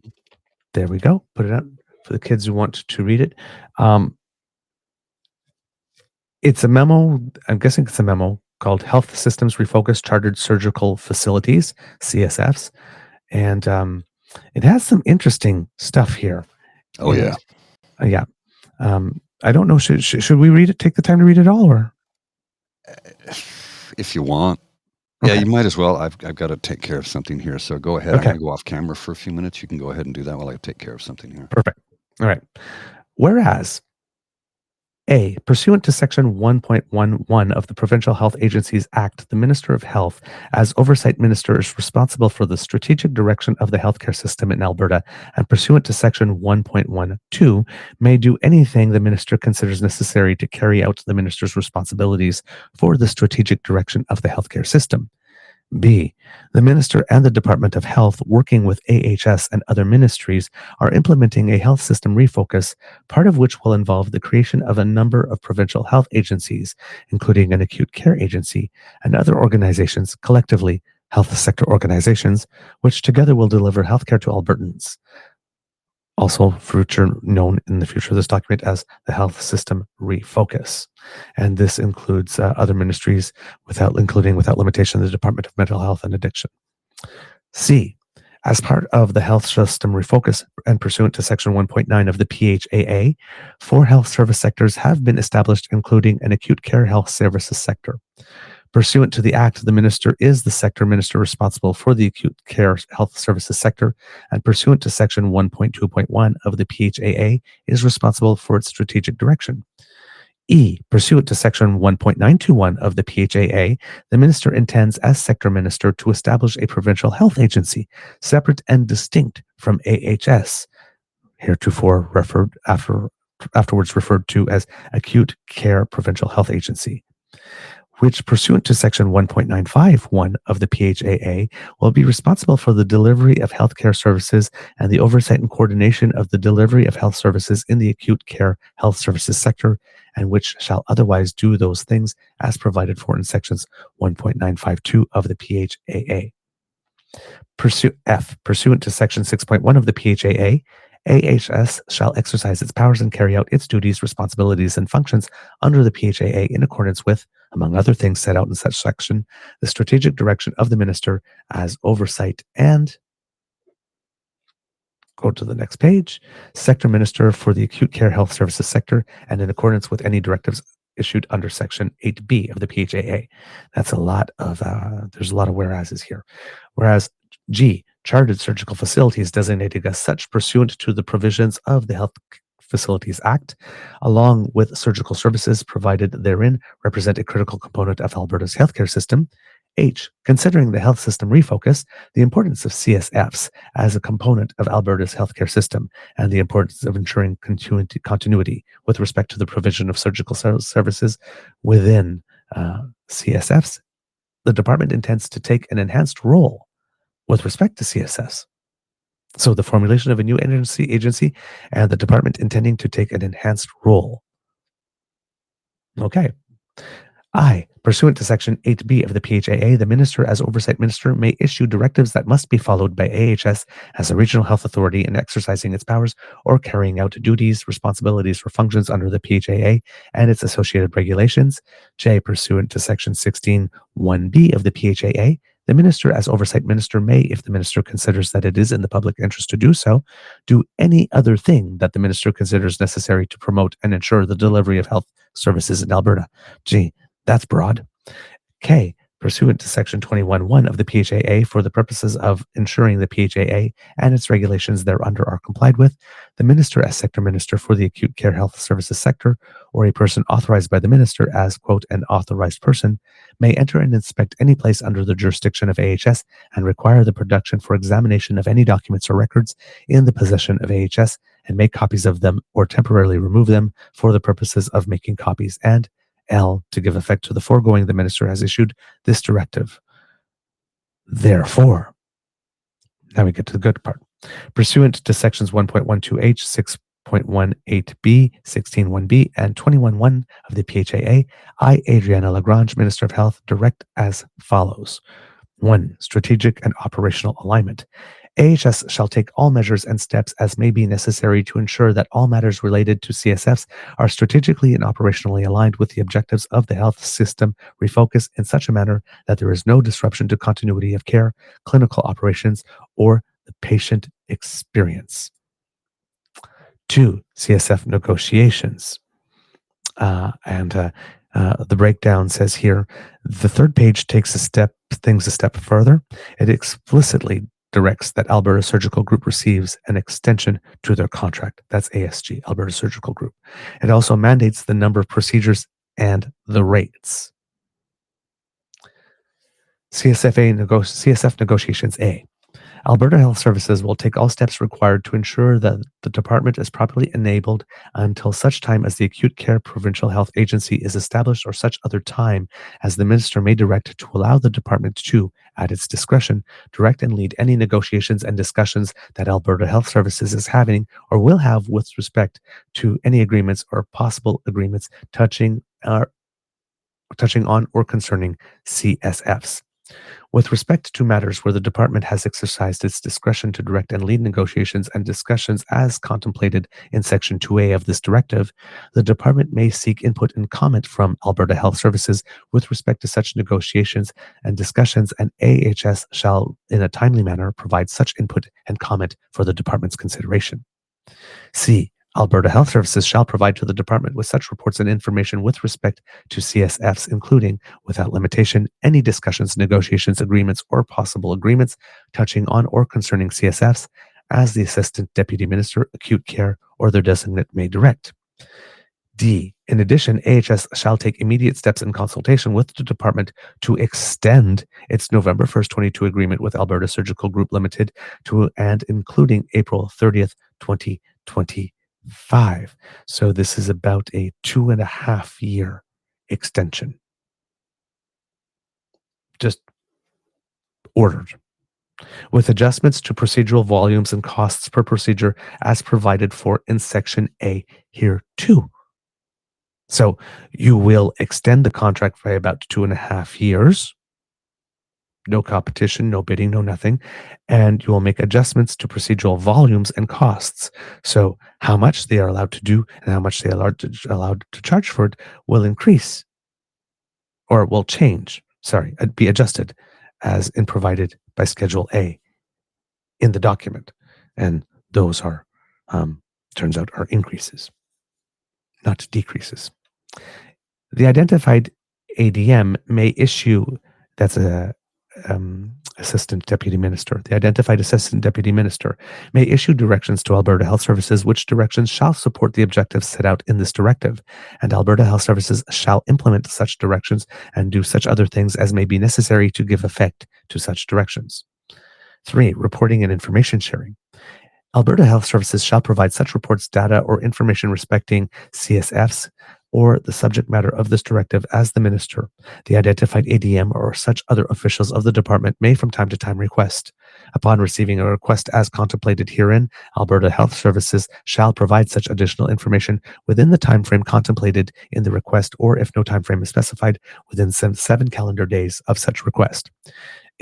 there we go. Put it out for the kids who want to read it. It's a memo. I'm guessing it's a memo called Health Systems Refocused Chartered Surgical Facilities, CSFs. And it has some interesting stuff here. Oh, yeah. Yeah. I don't know. Should we read it? Take the time to read it all, or if you want. Okay. Yeah, you might as well. I've got to take care of something here. So go ahead. Okay. I'm going to go off camera for a few minutes. You can go ahead and do that while I take care of something here. Perfect. All right. Whereas, A, pursuant to Section 1.11 of the Provincial Health Agencies Act, the Minister of Health, as oversight minister, is responsible for the strategic direction of the healthcare system in Alberta, and pursuant to Section 1.12, may do anything the minister considers necessary to carry out the minister's responsibilities for the strategic direction of the healthcare system. B. The Minister and the Department of Health, working with AHS and other ministries, are implementing a health system refocus, part of which will involve the creation of a number of provincial health agencies, including an acute care agency and other organizations, collectively health sector organizations, which together will deliver healthcare to Albertans. Also known in the future, this document as the Health System Refocus. And this includes other ministries without limitation the Department of Mental Health and Addiction. C. As part of the Health System Refocus and pursuant to Section 1.9 of the PHAA, 4 health service sectors have been established, including an acute care health services sector. Pursuant to the Act, the Minister is the sector minister responsible for the acute care health services sector, and pursuant to Section 1.2.1 of the PHAA, is responsible for its strategic direction. E. Pursuant to Section 1.921 of the PHAA, the Minister intends, as sector minister, to establish a provincial health agency, separate and distinct from AHS, heretofore afterwards referred to as Acute Care Provincial Health Agency, which, pursuant to Section 1.951 of the PHAA, will be responsible for the delivery of healthcare services and the oversight and coordination of the delivery of health services in the acute care health services sector, and which shall otherwise do those things as provided for in Sections 1.952 of the PHAA. Pursuant to Section 6.1 of the PHAA, AHS shall exercise its powers and carry out its duties, responsibilities, and functions under the PHAA in accordance with, among other things set out in such section, the strategic direction of the Minister as oversight and, go to the next page, Sector Minister for the Acute Care Health Services Sector, and in accordance with any directives issued under Section 8B of the PHAA. That's a lot of, there's a lot of whereases here. Whereas G, chartered surgical facilities designated as such pursuant to the provisions of the Health Facilities Act, along with surgical services provided therein, represent a critical component of Alberta's healthcare system. H, considering the health system refocus, the importance of CSFs as a component of Alberta's healthcare system, and the importance of ensuring continuity with respect to the provision of surgical services within CSFs, the department intends to take an enhanced role with respect to CSS. So the formulation of a new agency and the department intending to take an enhanced role. Okay. I, pursuant to Section 8B of the PHAA, the Minister as Oversight Minister may issue directives that must be followed by AHS as a regional health authority in exercising its powers or carrying out duties, responsibilities, or functions under the PHAA and its associated regulations. J, pursuant to Section 16(1)(b) of the PHAA, the Minister as Oversight Minister may, if the Minister considers that it is in the public interest to do so, do any other thing that the Minister considers necessary to promote and ensure the delivery of health services in Alberta. G, that's broad. K, pursuant to Section 21(1) of the PHAA, for the purposes of ensuring the PHAA and its regulations thereunder are complied with, the Minister as Sector Minister for the Acute Care Health Services Sector, or a person authorized by the Minister as, quote, an authorized person, may enter and inspect any place under the jurisdiction of AHS and require the production for examination of any documents or records in the possession of AHS and make copies of them or temporarily remove them for the purposes of making copies. And L, to give effect to the foregoing, the Minister has issued this directive. Therefore, now we get to the good part. Pursuant to Sections 1.12H, 6.18B, 16(1)(b), and 21(1) of the PHAA, I, Adriana Lagrange, Minister of Health, direct as follows. 1. Strategic and operational alignment. AHS shall take all measures and steps as may be necessary to ensure that all matters related to CSFs are strategically and operationally aligned with the objectives of the health system refocus in such a manner that there is no disruption to continuity of care, clinical operations, or the patient experience. 2. CSF negotiations. The breakdown says here, the third page takes things a step further. It explicitly directs that Alberta Surgical Group receives an extension to their contract. That's ASG, Alberta Surgical Group. It also mandates the number of procedures and the rates. CSF negotiations A. Alberta Health Services will take all steps required to ensure that the department is properly enabled until such time as the Acute Care Provincial Health Agency is established or such other time as the Minister may direct to allow the department to, at its discretion, direct and lead any negotiations and discussions that Alberta Health Services is having or will have with respect to any agreements or possible agreements touching on or concerning CSFs. With respect to matters where the department has exercised its discretion to direct and lead negotiations and discussions as contemplated in Section 2A of this directive, the department may seek input and comment from Alberta Health Services with respect to such negotiations and discussions, and AHS shall, in a timely manner, provide such input and comment for the department's consideration. C. Alberta Health Services shall provide to the department with such reports and information with respect to CSFs, including, without limitation, any discussions, negotiations, agreements, or possible agreements touching on or concerning CSFs, as the Assistant Deputy Minister, Acute Care, or their designate may direct. D. In addition, AHS shall take immediate steps in consultation with the department to extend its November 1st, 22 agreement with Alberta Surgical Group Limited to and including April 30th, 2025. So this is about a 2.5-year extension. Just ordered. With adjustments to procedural volumes and costs per procedure as provided for in Section A here too. So you will extend the contract by about 2.5 years. No competition, no bidding, no nothing. And you will make adjustments to procedural volumes and costs. So how much they are allowed to do and how much they are allowed to charge for it will increase or will change, be adjusted as in provided by Schedule A in the document. And those are, turns out, are increases, not decreases. The identified ADM may issue, that's a Assistant Deputy Minister. The identified Assistant Deputy Minister may issue directions to Alberta Health Services, which directions shall support the objectives set out in this directive, and Alberta Health Services shall implement such directions and do such other things as may be necessary to give effect to such directions. 3. Reporting and information sharing. Alberta Health Services shall provide such reports, data, or information respecting CSFs or the subject matter of this directive as the Minister, the identified ADM, or such other officials of the department may from time to time request. Upon receiving a request as contemplated herein, Alberta Health Services shall provide such additional information within the time frame contemplated in the request, or if no time frame is specified, within 7 calendar days of such request.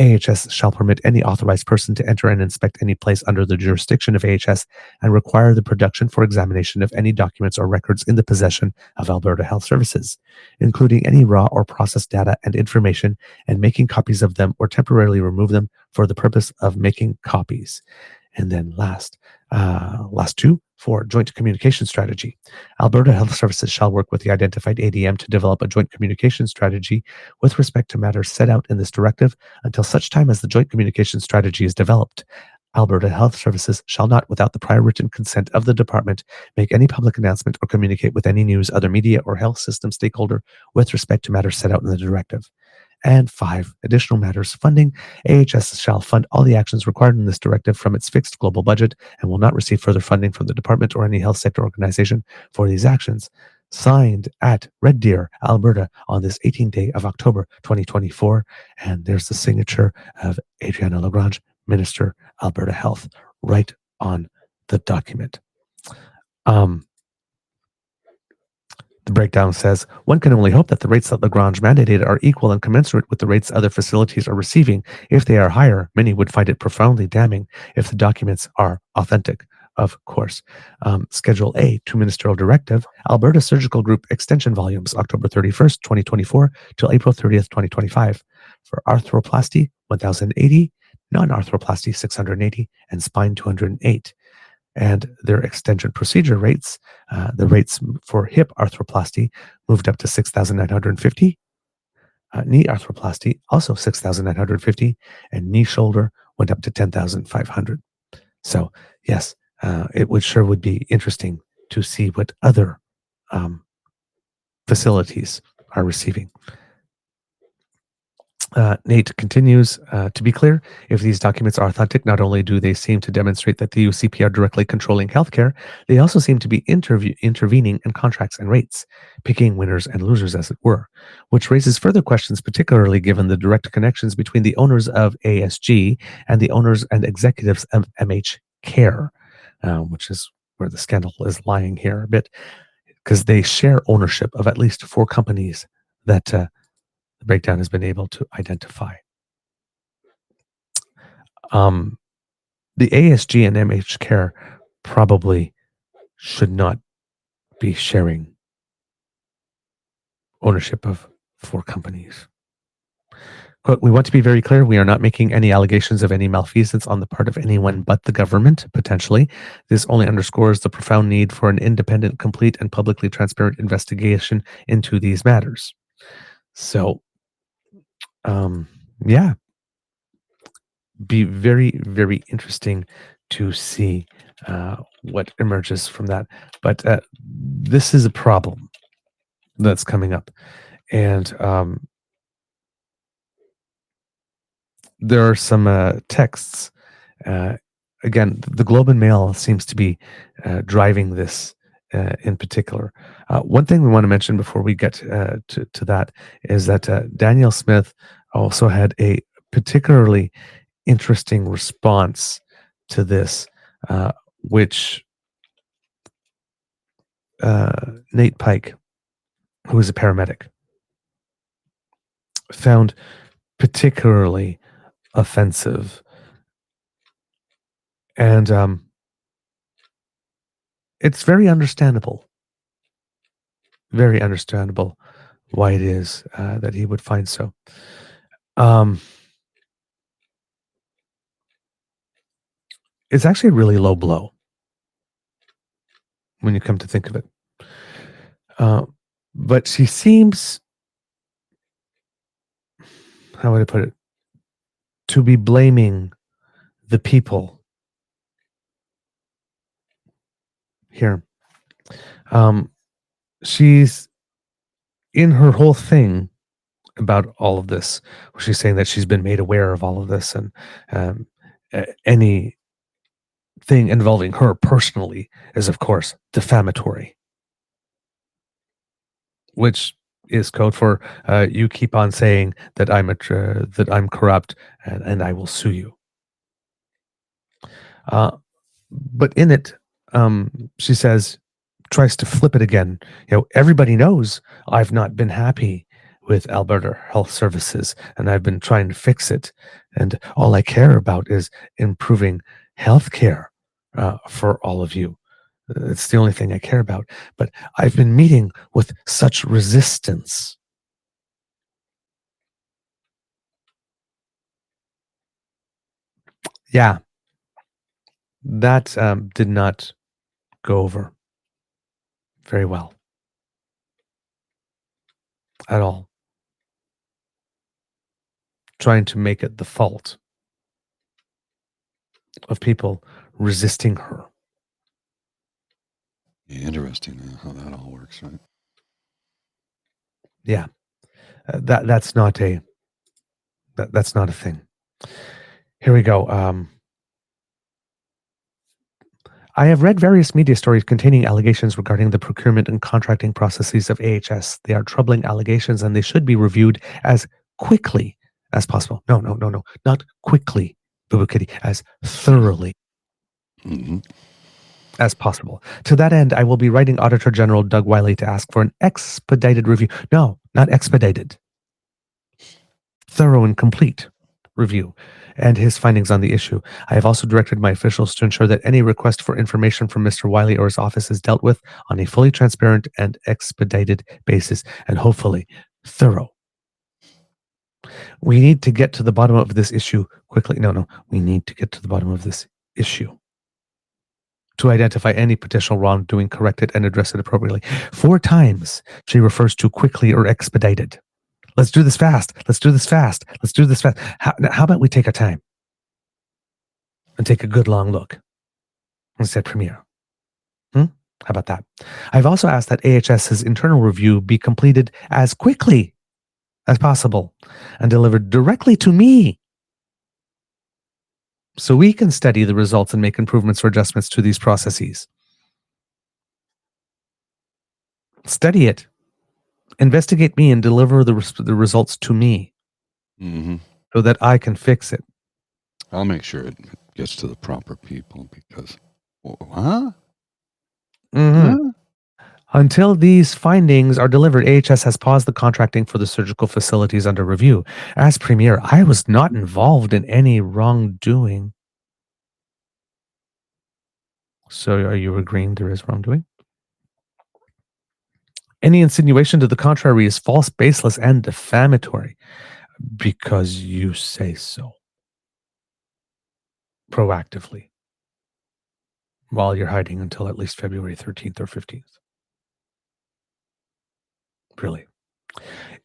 AHS shall permit any authorized person to enter and inspect any place under the jurisdiction of AHS and require the production for examination of any documents or records in the possession of Alberta Health Services, including any raw or processed data and information, and making copies of them or temporarily remove them for the purpose of making copies. And then last 2, for joint communication strategy. Alberta Health Services shall work with the identified ADM to develop a joint communication strategy with respect to matters set out in this directive until such time as the joint communication strategy is developed. Alberta Health Services shall not, without the prior written consent of the department, make any public announcement or communicate with any news, other media, or health system stakeholder with respect to matters set out in the directive. And 5, additional matters. Funding. AHS shall fund all the actions required in this directive from its fixed global budget and will not receive further funding from the department or any health sector organization for these actions. Signed at Red Deer, Alberta on this 18th day of October 2024. And there's the signature of Adriana Lagrange, Minister, Alberta Health, right on the document. The breakdown says, one can only hope that the rates that Lagrange mandated are equal and commensurate with the rates other facilities are receiving. If they are higher, many would find it profoundly damning if the documents are authentic. Of course. Schedule A, 2 Ministerial Directive, Alberta Surgical Group Extension Volumes, October 31st, 2024 till April 30th, 2025. For arthroplasty, 1,080, non-arthroplasty, 680, and spine, 208. And their extension procedure rates, the rates for hip arthroplasty moved up to 6,950. Knee arthroplasty, also 6,950. And knee shoulder went up to 10,500. So, yes, it would be interesting to see what other facilities are receiving. Nate continues, to be clear, if these documents are authentic, not only do they seem to demonstrate that the UCP are directly controlling healthcare, they also seem to be intervening in contracts and rates, picking winners and losers, as it were, which raises further questions, particularly given the direct connections between the owners of ASG and the owners and executives of MH Care, which is where the scandal is lying here a bit, because they share ownership of at least 4 companies that the breakdown has been able to identify. The ASG and MH Care probably should not be sharing ownership of 4 companies. Quote, we want to be very clear. We are not making any allegations of any malfeasance on the part of anyone but the government, potentially. This only underscores the profound need for an independent, complete, and publicly transparent investigation into these matters. So, yeah, be very, very interesting to see what emerges from that. But this is a problem that's coming up. And there are some texts. Again, the Globe and Mail seems to be driving this in particular. One thing we want to mention before we get to that is that Danielle Smith also had a particularly interesting response to this, which Nate Pike, who is a paramedic, found particularly offensive. And it's very understandable why it is that he would find so. It's actually a really low blow when you come to think of it. But she seems, how would I put it, to be blaming the people here. She's in her whole thing about all of this. She's saying that she's been made aware of all of this, and anything involving her personally is, of course, defamatory, which is code for you keep on saying that I'm corrupt and I will sue you. But in it, she says, tries to flip it again. Everybody knows I've not been happy with Alberta Health Services, and I've been trying to fix it. And all I care about is improving healthcare for all of you. It's the only thing I care about. But I've been meeting with such resistance. Yeah, that did not go over very well at all. Trying to make it the fault of people resisting her. Yeah, interesting how that all works, right? Yeah, that's not a thing. Here we go. I have read various media stories containing allegations regarding the procurement and contracting processes of AHS. They are troubling allegations, and they should be reviewed as quickly as possible. No, not quickly, Boo Kitty, as thoroughly as possible. To that end, I will be writing Auditor General Doug Wiley to ask for an expedited review. No, not expedited. Thorough and complete review and his findings on the issue. I have also directed my officials to ensure that any request for information from Mr. Wiley or his office is dealt with on a fully transparent and expedited basis, and hopefully thorough. We need to get to the bottom of this issue quickly. No, we need to get to the bottom of this issue to identify any potential wrongdoing, correct it, and address it appropriately. 4 times she refers to quickly or expedited. Let's do this fast. Let's do this fast. Let's do this fast. How about we take our time and take a good long look instead premiere? How about that? I've also asked that AHS's internal review be completed as quickly as possible and delivered directly to me, so we can study the results and make improvements or adjustments to these processes. Study it, investigate me, and deliver the results to me, so that I can fix it. I'll make sure it gets to the proper people because, Until these findings are delivered, AHS has paused the contracting for the surgical facilities under review. As Premier, I was not involved in any wrongdoing. So are you agreeing there is wrongdoing? Any insinuation to the contrary is false, baseless, and defamatory, because you say so. Proactively. While you're hiding until at least February 13th or 15th. Really.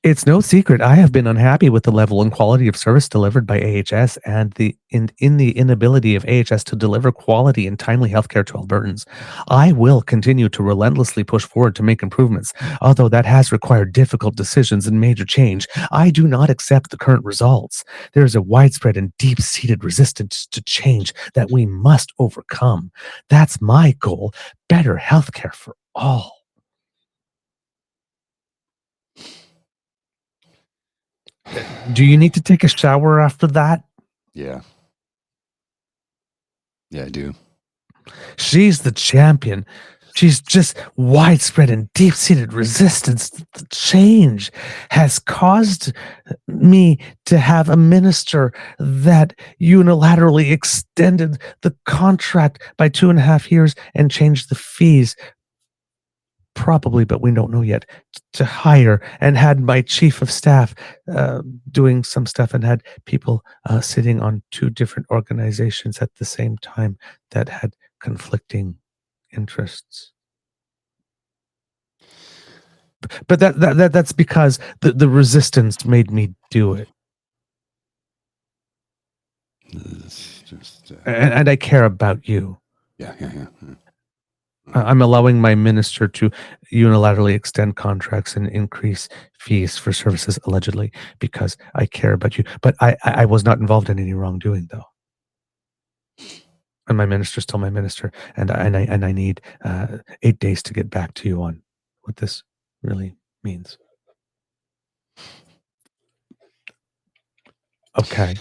It's no secret I have been unhappy with the level and quality of service delivered by AHS and in the inability of AHS to deliver quality and timely healthcare to Albertans. I will continue to relentlessly push forward to make improvements, although that has required difficult decisions and major change. I do not accept the current results. There is a widespread and deep-seated resistance to change that we must overcome. That's my goal, better healthcare for all. Do you need to take a shower after that? Yeah. Yeah, I do. She's the champion. She's just widespread and deep-seated resistance to change has caused me to have a minister that unilaterally extended the contract by 2.5 years and changed the fees, probably, but we don't know yet, to hire, and had my chief of staff doing some stuff, and had people sitting on 2 different organizations at the same time that had conflicting interests. But that's because the resistance made me do it. It's just, And I care about you. Yeah. I'm allowing my minister to unilaterally extend contracts and increase fees for services, allegedly, because I care about you. But I was not involved in any wrongdoing, though. And my minister's still my minister, and I need 8 days to get back to you on what this really means. Okay.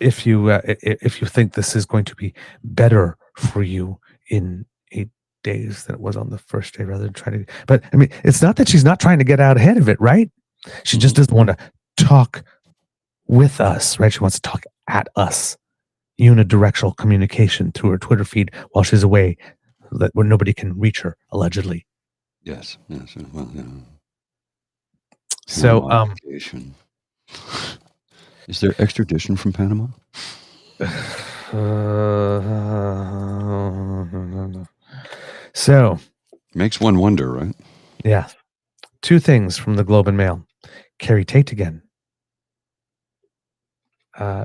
If you think this is going to be better for you in 8 days than it was on the first day, rather than trying to, but I mean, it's not that she's not trying to get out ahead of it, right? She just doesn't want to talk with us, right? She wants to talk at us, unidirectional communication through her Twitter feed while she's away, where nobody can reach her, allegedly. Yes. Well, yeah. So, is there extradition from Panama? So makes one wonder, right? Yeah. 2 things from the Globe and Mail. Carrie Tate again.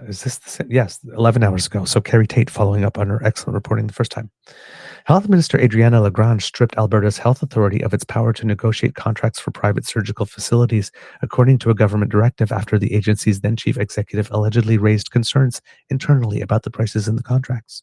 Is this the same? Yes, 11 hours ago. So Carrie Tate following up on her excellent reporting the first time. Health Minister Adriana Lagrange stripped Alberta's health authority of its power to negotiate contracts for private surgical facilities, according to a government directive, after the agency's then chief executive allegedly raised concerns internally about the prices in the contracts.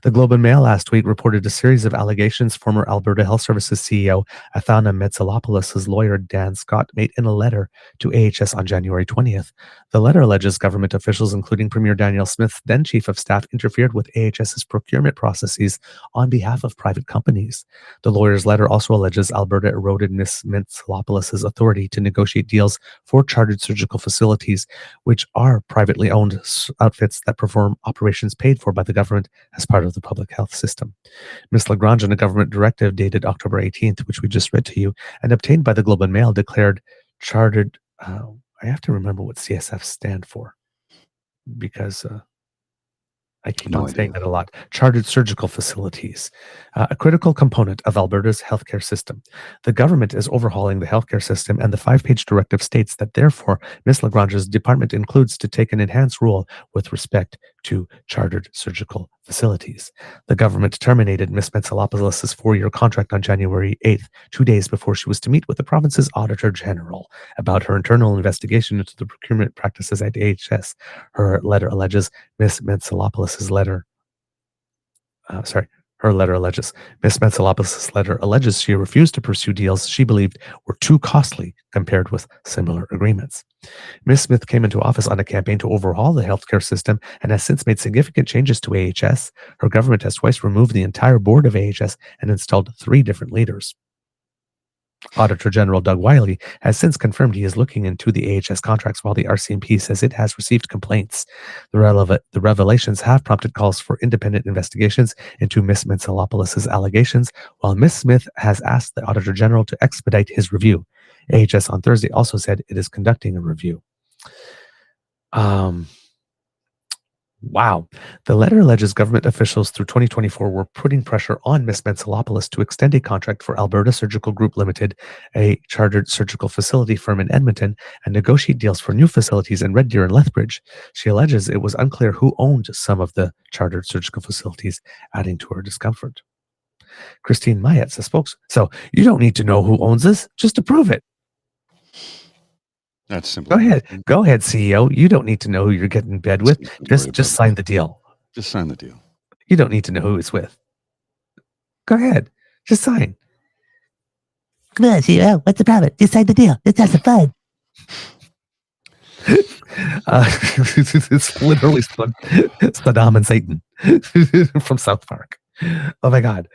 The Globe and Mail last week reported a series of allegations former Alberta Health Services CEO Athana Metsalopoulos' lawyer Dan Scott made in a letter to AHS on January 20th. The letter alleges government officials, including Premier Danielle Smith, then Chief of Staff, interfered with AHS's procurement processes on behalf of private companies. The lawyer's letter also alleges Alberta eroded Ms. Metsalopoulos' authority to negotiate deals for chartered surgical facilities, which are privately owned outfits that perform operations paid for by the government as part of the public health system. Ms. Lagrange, in a government directive dated October 18th, which we just read to you, and obtained by the Globe and Mail, declared chartered, I have to remember what CSF stand for, because I keep on saying that a lot. Chartered surgical facilities, a critical component of Alberta's healthcare system. The government is overhauling the healthcare system, and the 5-page directive states that, therefore, Ms. Lagrange's department includes to take an enhanced role with respect to chartered surgical facilities. The government terminated Ms. Metsalopoulos' 4-year contract on January 8th, 2 days before she was to meet with the province's Auditor General about her internal investigation into the procurement practices at AHS. Her letter alleges Ms. Metsalopoulos' letter Her letter alleges. Ms. Metsalopoulos' letter alleges she refused to pursue deals she believed were too costly compared with similar agreements. Ms. Smith came into office on a campaign to overhaul the healthcare system and has since made significant changes to AHS. Her government has twice removed the entire board of AHS and installed 3 different leaders. Auditor General Doug Wiley has since confirmed he is looking into the AHS contracts, while the RCMP says it has received complaints. The revelations have prompted calls for independent investigations into Ms. Metsalopoulos' allegations, while Ms. Smith has asked the Auditor General to expedite his review. AHS on Thursday also said it is conducting a review. Wow. The letter alleges government officials through 2024 were putting pressure on Ms. Metsalopoulos to extend a contract for Alberta Surgical Group Limited, a chartered surgical facility firm in Edmonton, and negotiate deals for new facilities in Red Deer and Lethbridge. She alleges it was unclear who owned some of the chartered surgical facilities, adding to her discomfort. Christine Mayetz, a spokesman. So you don't need to know who owns this, just approve it. That's simple. Go ahead, CEO. You don't need to know who you're getting in bed with. Just sign the deal. Just sign the deal. You don't need to know who it's with. Go ahead. Just sign. Come on, CEO. What's the problem? Just sign the deal. Let's have some fun. It's literally Saddam and Satan from South Park. Oh my God.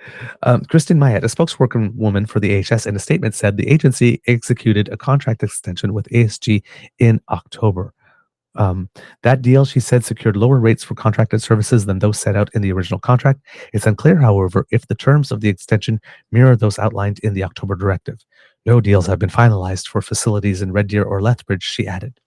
Kristen Mayette, a spokeswoman for the AHS, in a statement said the agency executed a contract extension with ASG in October. That deal, she said, secured lower rates for contracted services than those set out in the original contract. It's unclear, however, if the terms of the extension mirror those outlined in the October directive. No deals have been finalized for facilities in Red Deer or Lethbridge, she added.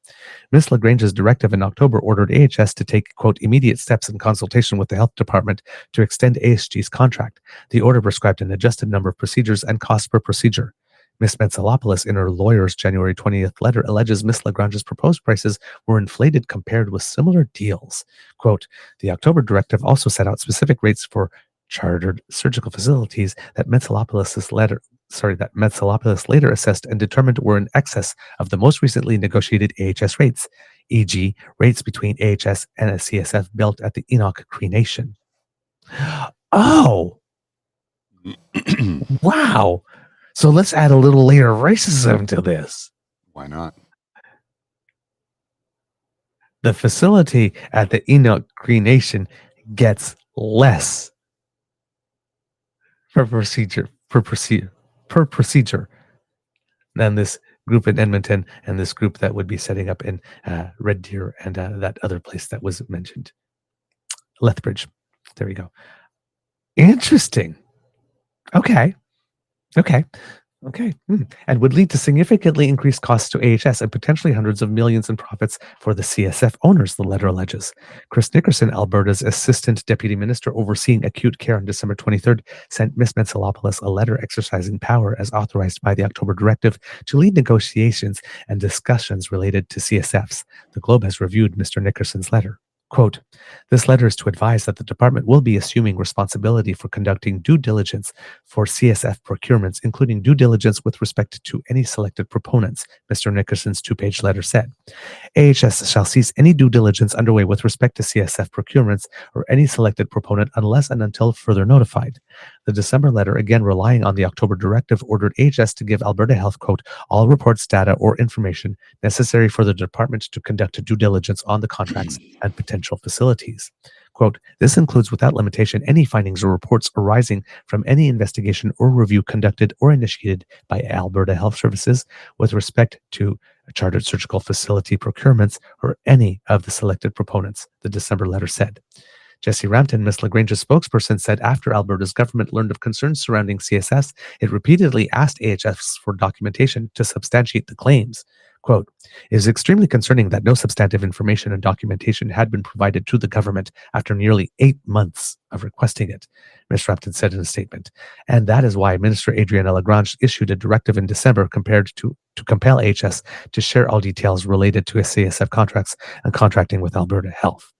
Ms. Lagrange's directive in October ordered AHS to take, quote, immediate steps in consultation with the health department to extend ASG's contract. The order prescribed an adjusted number of procedures and cost per procedure. Ms. Metsalopoulos, in her lawyer's January 20th letter, alleges Ms. Lagrange's proposed prices were inflated compared with similar deals. Quote, the October directive also set out specific rates for chartered surgical facilities that Metsalopoulos later assessed and determined were in excess of the most recently negotiated AHS rates, e.g. rates between AHS and a CSF built at the Enoch Cree Nation. Oh! Wow! So let's add a little layer of racism to this. Why not? The facility at the Enoch Cree Nation gets less per procedure than this group in Edmonton and this group that would be setting up in Red Deer and that other place that was mentioned. Lethbridge. There we go. Interesting. Okay. And would lead to significantly increased costs to AHS and potentially hundreds of millions in profits for the CSF owners, the letter alleges. Chris Nickerson, Alberta's Assistant Deputy Minister overseeing acute care on December 23rd, sent Ms. Metsalopoulos a letter exercising power as authorized by the October directive to lead negotiations and discussions related to CSFs. The Globe has reviewed Mr. Nickerson's letter. Quote, this letter is to advise that the department will be assuming responsibility for conducting due diligence for CSF procurements, including due diligence with respect to any selected proponents, Mr. Nickerson's 2-page letter said. AHS shall cease any due diligence underway with respect to CSF procurements or any selected proponent unless and until further notified. The December letter, again relying on the October directive, ordered AHS to give Alberta Health, quote, all reports, data, or information necessary for the department to conduct due diligence on the contracts and potential facilities. Quote, this includes without limitation any findings or reports arising from any investigation or review conducted or initiated by Alberta Health Services with respect to chartered surgical facility procurements or any of the selected proponents, the December letter said. Jesse Rampton, Ms. Lagrange's spokesperson, said after Alberta's government learned of concerns surrounding CSS, it repeatedly asked AHS for documentation to substantiate the claims. Quote, it is extremely concerning that no substantive information and documentation had been provided to the government after nearly 8 months of requesting it, Ms. Rampton said in a statement. And that is why Minister Adriana Lagrange issued a directive in December to compel AHS to share all details related to CSF contracts and contracting with Alberta Health.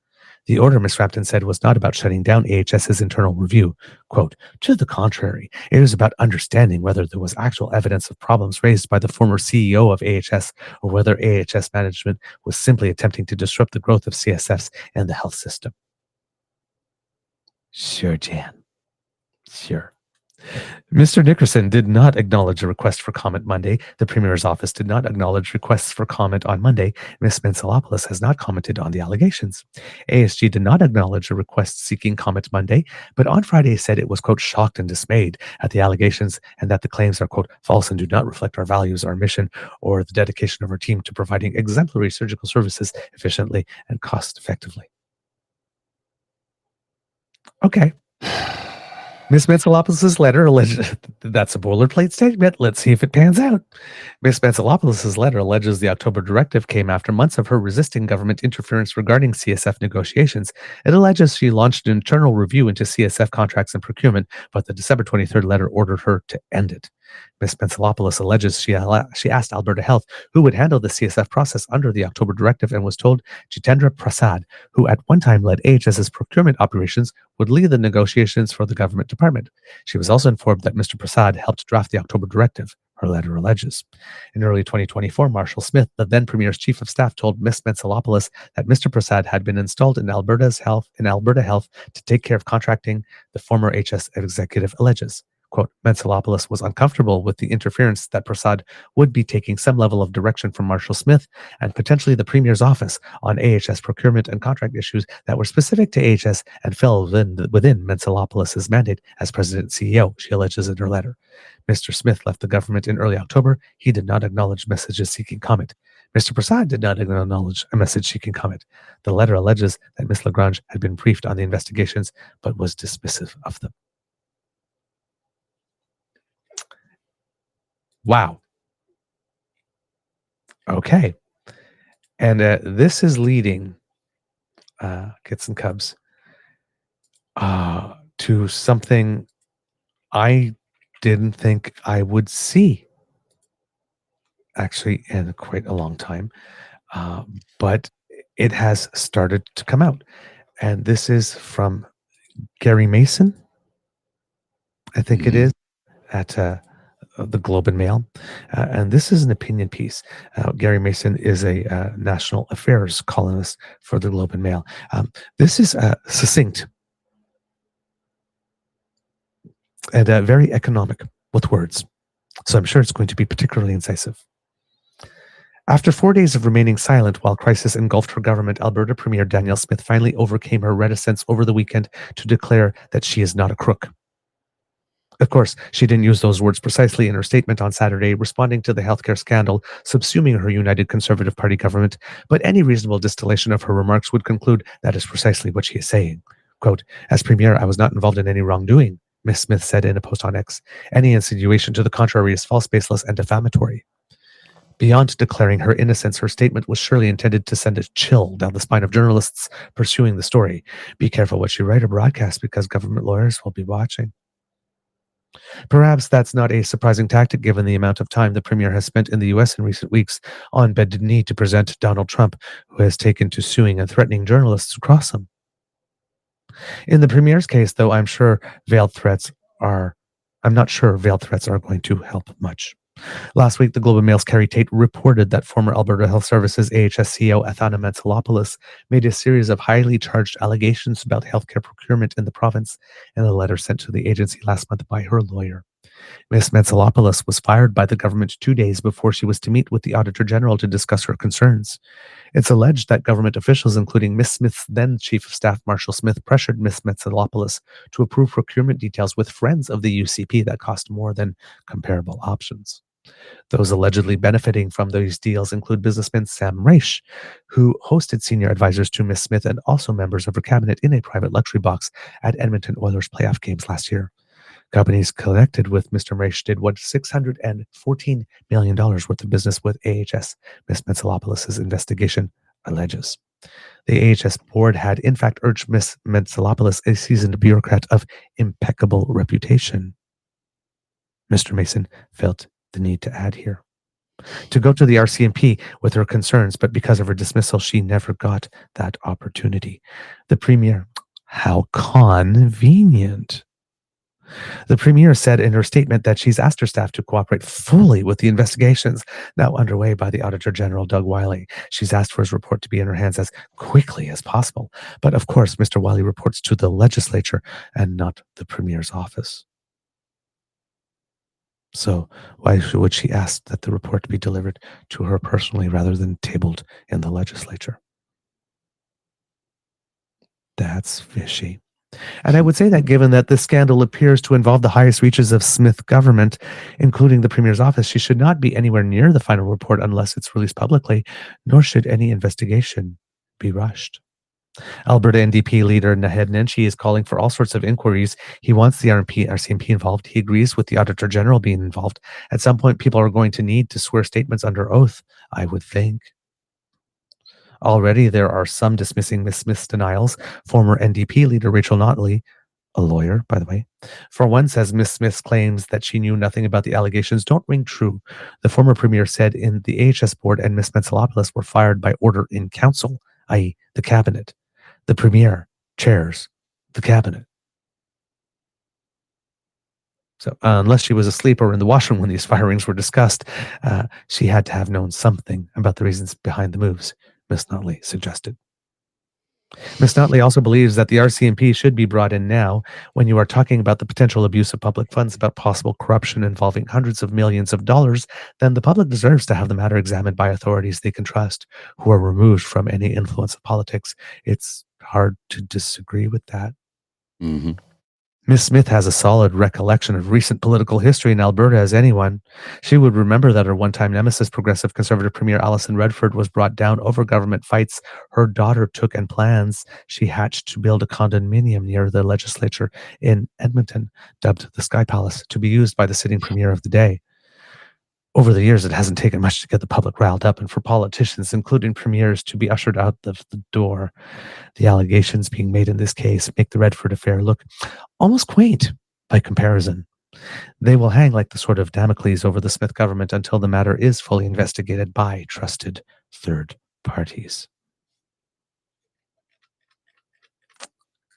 The order, Ms. Frampton said, was not about shutting down AHS's internal review. Quote, to the contrary, it is about understanding whether there was actual evidence of problems raised by the former CEO of AHS or whether AHS management was simply attempting to disrupt the growth of CSFs and the health system. Sure, Jan. Sure. Mr. Nickerson did not acknowledge a request for comment Monday. The Premier's office did not acknowledge requests for comment on Monday. Ms. Mentzelopoulos has not commented on the allegations. ASG did not acknowledge a request seeking comment Monday, but on Friday said it was, quote, shocked and dismayed at the allegations and that the claims are, quote, false and do not reflect our values, our mission, or the dedication of our team to providing exemplary surgical services efficiently and cost effectively. Okay. Ms. Mentzelopoulos' letter alleges that's a boilerplate statement. Let's see if it pans out. Ms. Mentzelopoulos' letter alleges the October directive came after months of her resisting government interference regarding CSF negotiations. It alleges she launched an internal review into CSF contracts and procurement, but the December 23rd letter ordered her to end it. Ms. Mentzelopoulos alleges she asked Alberta Health who would handle the CSF process under the October directive and was told Jitendra Prasad, who at one time led AHS's procurement operations, would lead the negotiations for the government department. She was also informed that Mr. Prasad helped draft the October directive, her letter alleges. In early 2024, Marshall Smith, the then Premier's chief of staff, told Ms. Mentzelopoulos that Mr. Prasad had been installed in Alberta Health to take care of contracting, the former HS executive alleges. Quote, Mentzelopoulos was uncomfortable with the interference that Prasad would be taking some level of direction from Marshall Smith and potentially the Premier's office on AHS procurement and contract issues that were specific to AHS and fell within Mentzelopoulos' mandate as President and CEO, she alleges in her letter. Mr. Smith left the government in early October. He did not acknowledge messages seeking comment. Mr. Prasad did not acknowledge a message seeking comment. The letter alleges that Ms. Lagrange had been briefed on the investigations but was dismissive of them. Wow. Okay. And this is leading Kits and Cubs to something I didn't think I would see actually in quite a long time. But it has started to come out. And this is from Gary Mason, I think it is, at the Globe and Mail. And this is an opinion piece. Gary Mason is a national affairs columnist for the Globe and Mail. This is succinct and very economic with words. So I'm sure it's going to be particularly incisive. After 4 days of remaining silent while crisis engulfed her government, Alberta Premier Danielle Smith finally overcame her reticence over the weekend to declare that she is not a crook. Of course, she didn't use those words precisely in her statement on Saturday, responding to the healthcare scandal subsuming her United Conservative Party government, but any reasonable distillation of her remarks would conclude that is precisely what she is saying. Quote, as Premier, I was not involved in any wrongdoing, Ms. Smith said in a post on X. Any insinuation to the contrary is false, baseless, and defamatory. Beyond declaring her innocence, her statement was surely intended to send a chill down the spine of journalists pursuing the story. Be careful what you write or broadcast because government lawyers will be watching. Perhaps that's not a surprising tactic given the amount of time the Premier has spent in the U.S. in recent weeks on bended knee to present Donald Trump, who has taken to suing and threatening journalists who cross him. In the Premier's case, though, I'm not sure veiled threats are going to help much. Last week, the Globe and Mail's Carrie Tate reported that former Alberta Health Services AHS CEO Athana Mentzelopoulos made a series of highly charged allegations about healthcare procurement in the province in a letter sent to the agency last month by her lawyer. Ms. Mentzelopoulos was fired by the government 2 days before she was to meet with the Auditor General to discuss her concerns. It's alleged that government officials, including Ms. Smith's then Chief of Staff Marshall Smith, pressured Ms. Mentzelopoulos to approve procurement details with friends of the UCP that cost more than comparable options. Those allegedly benefiting from these deals include businessman Sam Raish, who hosted senior advisors to Ms. Smith and also members of her cabinet in a private luxury box at Edmonton Oilers playoff games last year. Companies connected with Mr. Raish did what $614 million worth of business with AHS, Ms. Mentzelopoulos' investigation alleges. The AHS board had in fact urged Ms. Mentzelopoulos, a seasoned bureaucrat of impeccable reputation. Mr. Mason felt the need to add here. to go to the RCMP with her concerns, but because of her dismissal, she never got that opportunity. The Premier, how convenient. The Premier said in her statement that she's asked her staff to cooperate fully with the investigations now underway by the Auditor General, Doug Wiley. She's asked for his report to be in her hands as quickly as possible. But of course, Mr. Wiley reports to the legislature and not the Premier's office. So why would she ask that the report be delivered to her personally rather than tabled in the legislature? That's fishy. And I would say that given that this scandal appears to involve the highest reaches of Smith government, including the Premier's office, she should not be anywhere near the final report unless it's released publicly, nor should any investigation be rushed. Alberta NDP leader Naheed Nenshi is calling for all sorts of inquiries. He wants the RCMP involved. He agrees with the Auditor General being involved. At some point, people are going to need to swear statements under oath, I would think. Already, there are some dismissing Ms. Smith's denials. Former NDP leader Rachel Notley, a lawyer, by the way, for one, says Ms. Smith's claims that she knew nothing about the allegations don't ring true. The former Premier said in the AHS board and Ms. Metsalopoulos were fired by order in council, i.e. the cabinet. The Premier chairs the cabinet. So unless she was asleep or in the washroom when these firings were discussed, she had to have known something about the reasons behind the moves, Ms. Notley suggested. Ms. Notley also believes that the RCMP should be brought in now. When you are talking about the potential abuse of public funds, about possible corruption involving hundreds of millions of dollars, then the public deserves to have the matter examined by authorities they can trust, who are removed from any influence of politics. It's hard to disagree with that. Mm-hmm. Ms. Smith has a solid recollection of recent political history in Alberta as anyone. She would remember that her one-time nemesis, Progressive Conservative Premier Alison Redford, was brought down over government fights her daughter took and plans she hatched to build a condominium near the legislature in Edmonton, dubbed the Sky Palace, to be used by the sitting premier of the day. Over the years, it hasn't taken much to get the public riled up and for politicians, including premiers, to be ushered out the door. The allegations being made in this case make the Redford affair look almost quaint by comparison. They will hang like the sword of Damocles over the Smith government until the matter is fully investigated by trusted third parties.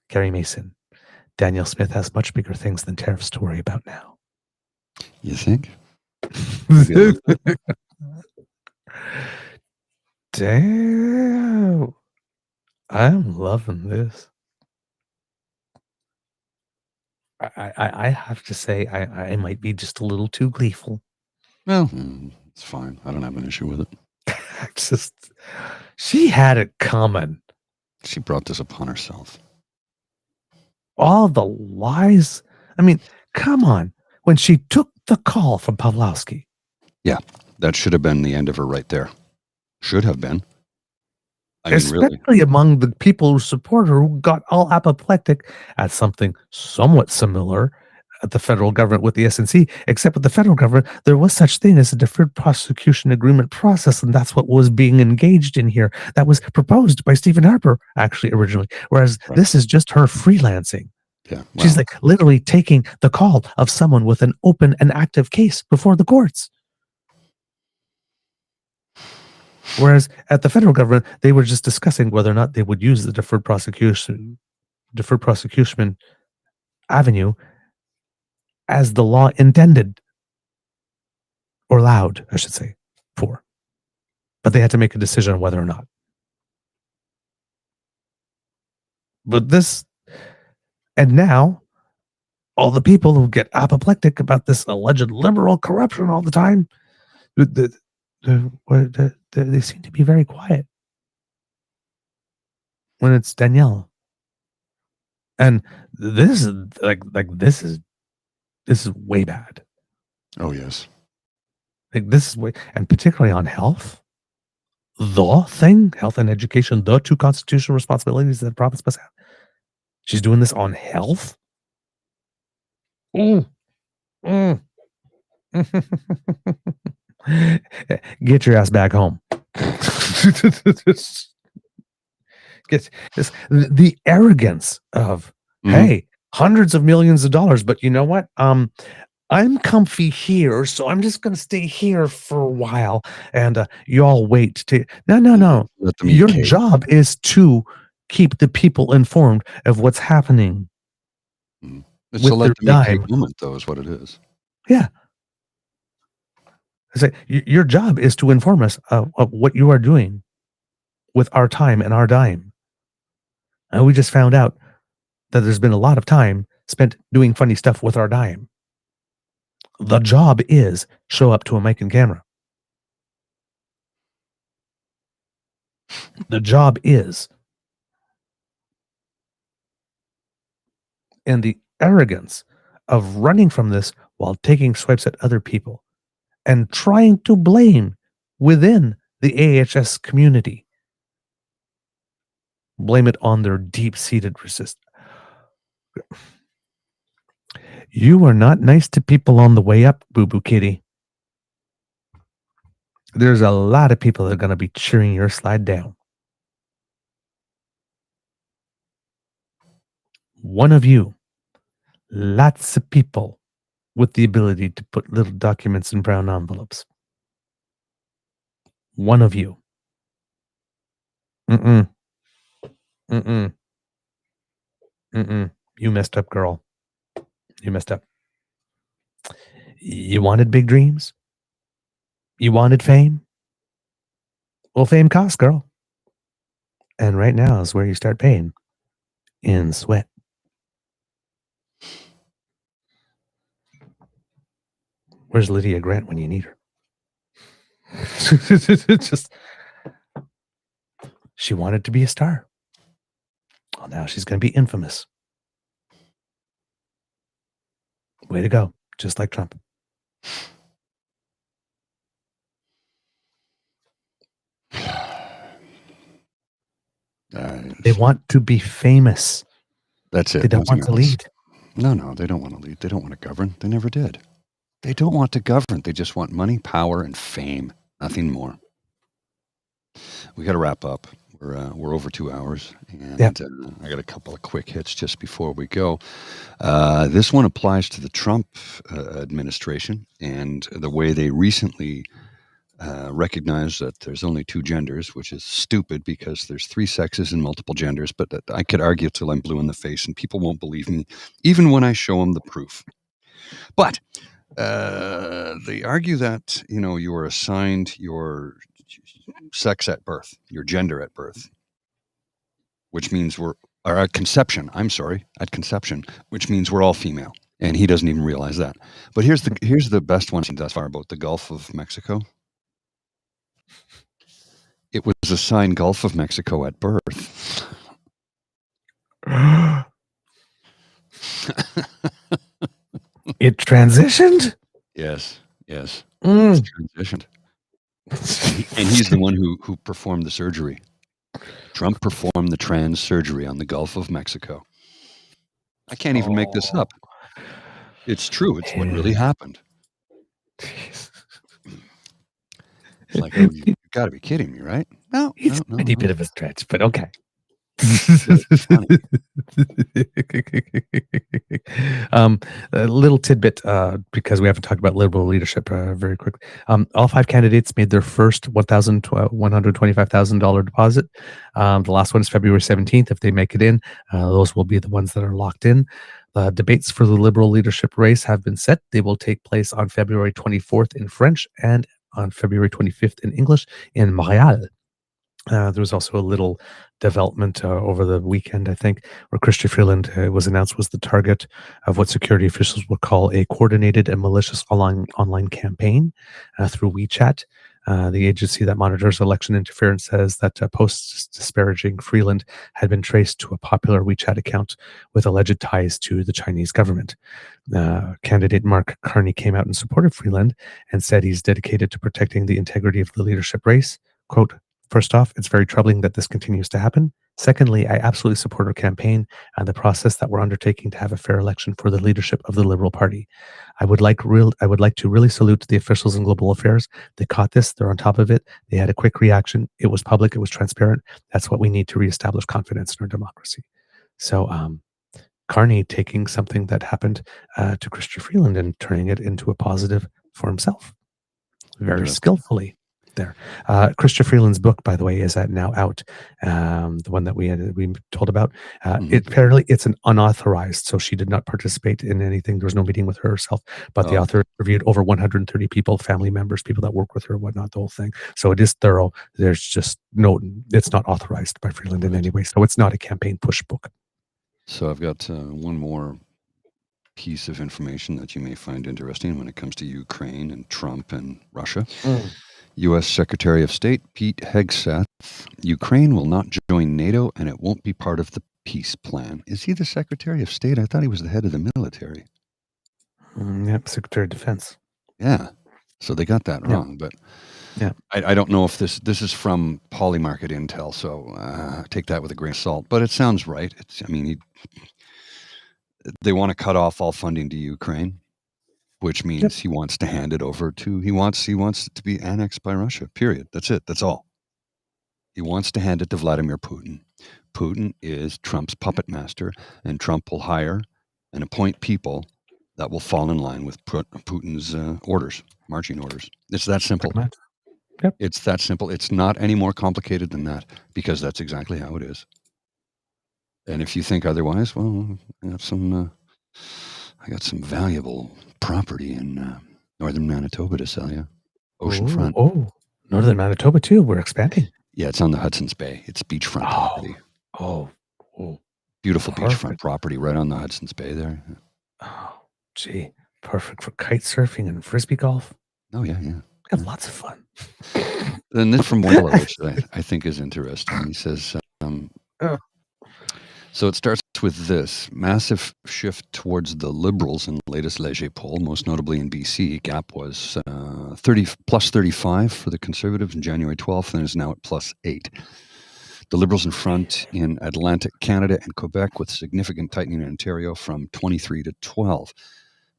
Carrie Mason, Danielle Smith has much bigger things than tariffs to worry about now. You think? Damn. I'm loving this. I have to say, I might be just a little too gleeful. Well, it's fine. I don't have an issue with it. She had it coming. She brought this upon herself. All the lies. I mean, come on. When she took the call from Pawlowski. Yeah, that should have been the end of her right there. Should have been. Especially really. Among the people who support her, who got all apoplectic at something somewhat similar at the federal government with the SNC, except with the federal government, there was such thing as a deferred prosecution agreement process, and that's what was being engaged in here. That was proposed by Stephen Harper, actually, originally, whereas this is just her freelancing. Yeah, wow. She's like literally taking the call of someone with an open and active case before the courts. Whereas at the federal government, they were just discussing whether or not they would use the deferred prosecution avenue as the law intended, or allowed, I should say, for. But they had to make a decision on whether or not. But this, and now, all the people who get apoplectic about this alleged liberal corruption all the time, they seem to be very quiet when it's Danielle. And this is this is way bad. Oh yes. Like this is way, and particularly on health. The thing, health and education, the two constitutional responsibilities that the province must have. She's doing this on health. Get your ass back home. Get this, the arrogance of hey, hundreds of millions of dollars, but you know what? I'm comfy here, so I'm just going to stay here for a while. And you all wait to. No. Your job is to keep the people informed of what's happening. It's a let them eat cake moment, though, is what it is. Yeah. I say your job is to inform us of what you are doing with our time and our dime. And we just found out that there's been a lot of time spent doing funny stuff with our dime. The job is show up to a mic and camera. The job is. And the arrogance of running from this while taking swipes at other people and trying to blame within the AHS community. Blame it on their deep-seated resistance. You are not nice to people on the way up, Boo-Boo Kitty. There's a lot of people that are going to be cheering your slide down. One of you, lots of people with the ability to put little documents in brown envelopes. One of you. You messed up, girl. You messed up. You wanted big dreams? You wanted fame? Well, fame costs, girl. And right now is where you start paying. In sweat. Where's Lydia Grant when you need her? Just, she wanted to be a star. Well, now she's going to be infamous. Way to go. Just like Trump. They want to be famous. That's it. They don't want to lead. No, they don't want to lead. They don't want to govern. They never did. They don't want to govern. They just want money, power, and fame. Nothing more. We got to wrap up. We're over 2 hours, and I got a couple of quick hits just before we go. This one applies to the Trump administration and the way they recently recognized that there's only 2 genders, which is stupid because there's 3 sexes and multiple genders. But I could argue till I'm blue in the face, and people won't believe me, even when I show them the proof. But they argue that you are assigned your sex at birth, your gender at birth, which means at conception, which means we're all female, and he doesn't even realize that. But here's the best one thus far about the Gulf of Mexico. It was assigned Gulf of Mexico at birth. It transitioned? Yes. It's transitioned. And he's the one who performed the surgery. Trump performed the trans surgery on the Gulf of Mexico. I can't even make this up. It's true. It's what really happened. It's like, you've got to be kidding me, right? No. It's a tiny bit of a stretch, but okay. A little tidbit, because we haven't talked about Liberal leadership very quickly. All 5 candidates made their first $125,000 deposit. The last one is February 17th. If they make it in, those will be the ones that are locked in. The debates for the Liberal leadership race have been set. They will take place on February 24th in French and on February 25th in English in Montreal. There was also a little development over the weekend, I think, where Chrystia Freeland was announced was the target of what security officials would call a coordinated and malicious online campaign through WeChat. The agency that monitors election interference says that posts disparaging Freeland had been traced to a popular WeChat account with alleged ties to the Chinese government. Candidate Mark Carney came out and supported Freeland and said he's dedicated to protecting the integrity of the leadership race. Quote, "First off, it's very troubling that this continues to happen. Secondly, I absolutely support our campaign and the process that we're undertaking to have a fair election for the leadership of the Liberal Party. I would like to really salute the officials in global affairs. They caught this. They're on top of it. They had a quick reaction. It was public. It was transparent. That's what we need to reestablish confidence in our democracy." So Carney taking something that happened to Christopher Freeland and turning it into a positive for himself. Very skillfully there. Christopher Freeland's book, by the way, is now out. The one that we told about. Apparently, it's an unauthorized, so she did not participate in anything. There was no meeting with her herself, but the author interviewed over 130 people, family members, people that work with her, whatnot, the whole thing. So it is thorough. There's just it's not authorized by Freeland in any way. So it's not a campaign push book. So I've got one more piece of information that you may find interesting when it comes to Ukraine and Trump and Russia. U.S. Secretary of State Pete Hegseth, Ukraine will not join NATO and it won't be part of the peace plan. Is he the Secretary of State? I thought he was the head of the military. Yep, Secretary of Defense. Yeah, so they got that wrong. But I don't know if this is from Polymarket Intel, so take that with a grain of salt. But it sounds right. They want to cut off all funding to Ukraine, which means he wants to hand it over to, he wants it to be annexed by Russia, period. That's it. That's all. He wants to hand it to Vladimir Putin. Putin is Trump's puppet master, and Trump will hire and appoint people that will fall in line with Putin's orders, marching orders. It's that simple. Yep. It's that simple. It's not any more complicated than that, because that's exactly how it is. And if you think otherwise, well, I got some valuable property in northern Manitoba to sell you. Oceanfront. Oh, northern Manitoba too. We're expanding. Yeah, it's on the Hudson's Bay. It's beachfront property. Oh, beautiful beachfront property right on the Hudson's Bay there. Oh, gee, perfect for kite surfing and frisbee golf. Oh yeah. Have lots of fun. Then this from Wendell, which I think is interesting. He says, so it starts with this massive shift towards the Liberals in the latest Léger poll, most notably in BC. Gap was plus 35 for the Conservatives on January 12th and is now at plus 8. The Liberals in front in Atlantic Canada and Quebec, with significant tightening in Ontario from 23 to 12.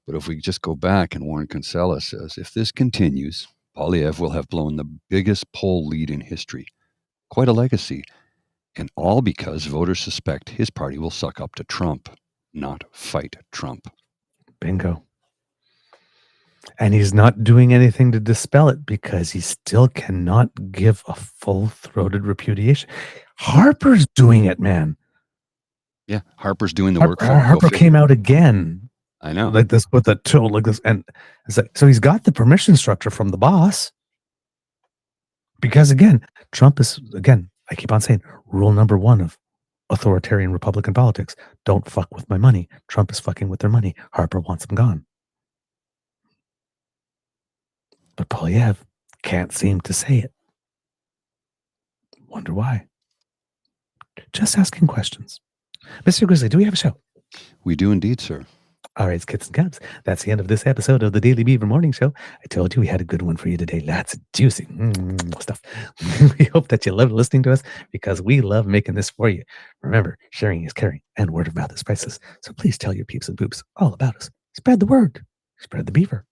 But if we just go back, and Warren Kinsella says, if this continues, Poilièvre will have blown the biggest poll lead in history. Quite a legacy. And all because voters suspect his party will suck up to Trump, not fight Trump. Bingo. And he's not doing anything to dispel it, because he still cannot give a full-throated repudiation. Harper's doing it, man. Yeah, Harper's doing the work. Harper came out again. I know. Like this, with a tool like this. And it's like, so he's got the permission structure from the boss. Because again, Trump is, I keep on saying, rule number one of authoritarian Republican politics: don't fuck with my money. Trump is fucking with their money. Harper wants them gone. But Poilièvre can't seem to say it. Wonder why. Just asking questions. Mr. Grizzly, do we have a show? We do indeed, sir. All right, kids and cubs, that's the end of this episode of the Daily Beaver Morning Show. I told you we had a good one for you today. Lots of juicy stuff. We hope that you love listening to us, because we love making this for you. Remember, sharing is caring, and word of mouth is priceless. So please tell your peeps and poops all about us. Spread the word. Spread the beaver.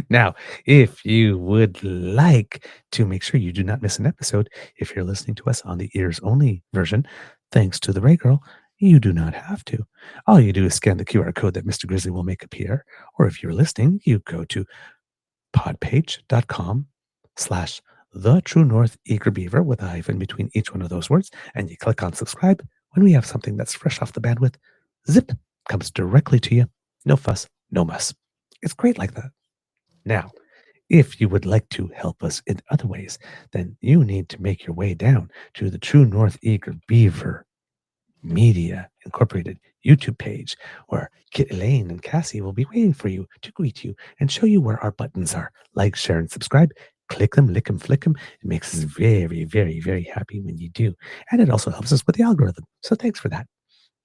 Now, if you would like to make sure you do not miss an episode, if you're listening to us on the ears only version, thanks to the Ray Girl, you do not have to. All you do is scan the QR code that Mr. Grizzly will make appear. Or if you're listening, you go to podpage.com/TheTrueNorthEagerBeaver with a hyphen between each one of those words, and you click on subscribe. When we have something that's fresh off the bandwidth, zip, comes directly to you. No fuss, no muss. It's great like that. Now, if you would like to help us in other ways, then you need to make your way down to the True North Eager Beaver Media Incorporated YouTube page, where Kit Elaine and Cassie will be waiting for you to greet you and show you where our buttons are. Like, share, and subscribe. Click them, lick them, flick them. It makes us very, very, very happy when you do. And it also helps us with the algorithm. So thanks for that.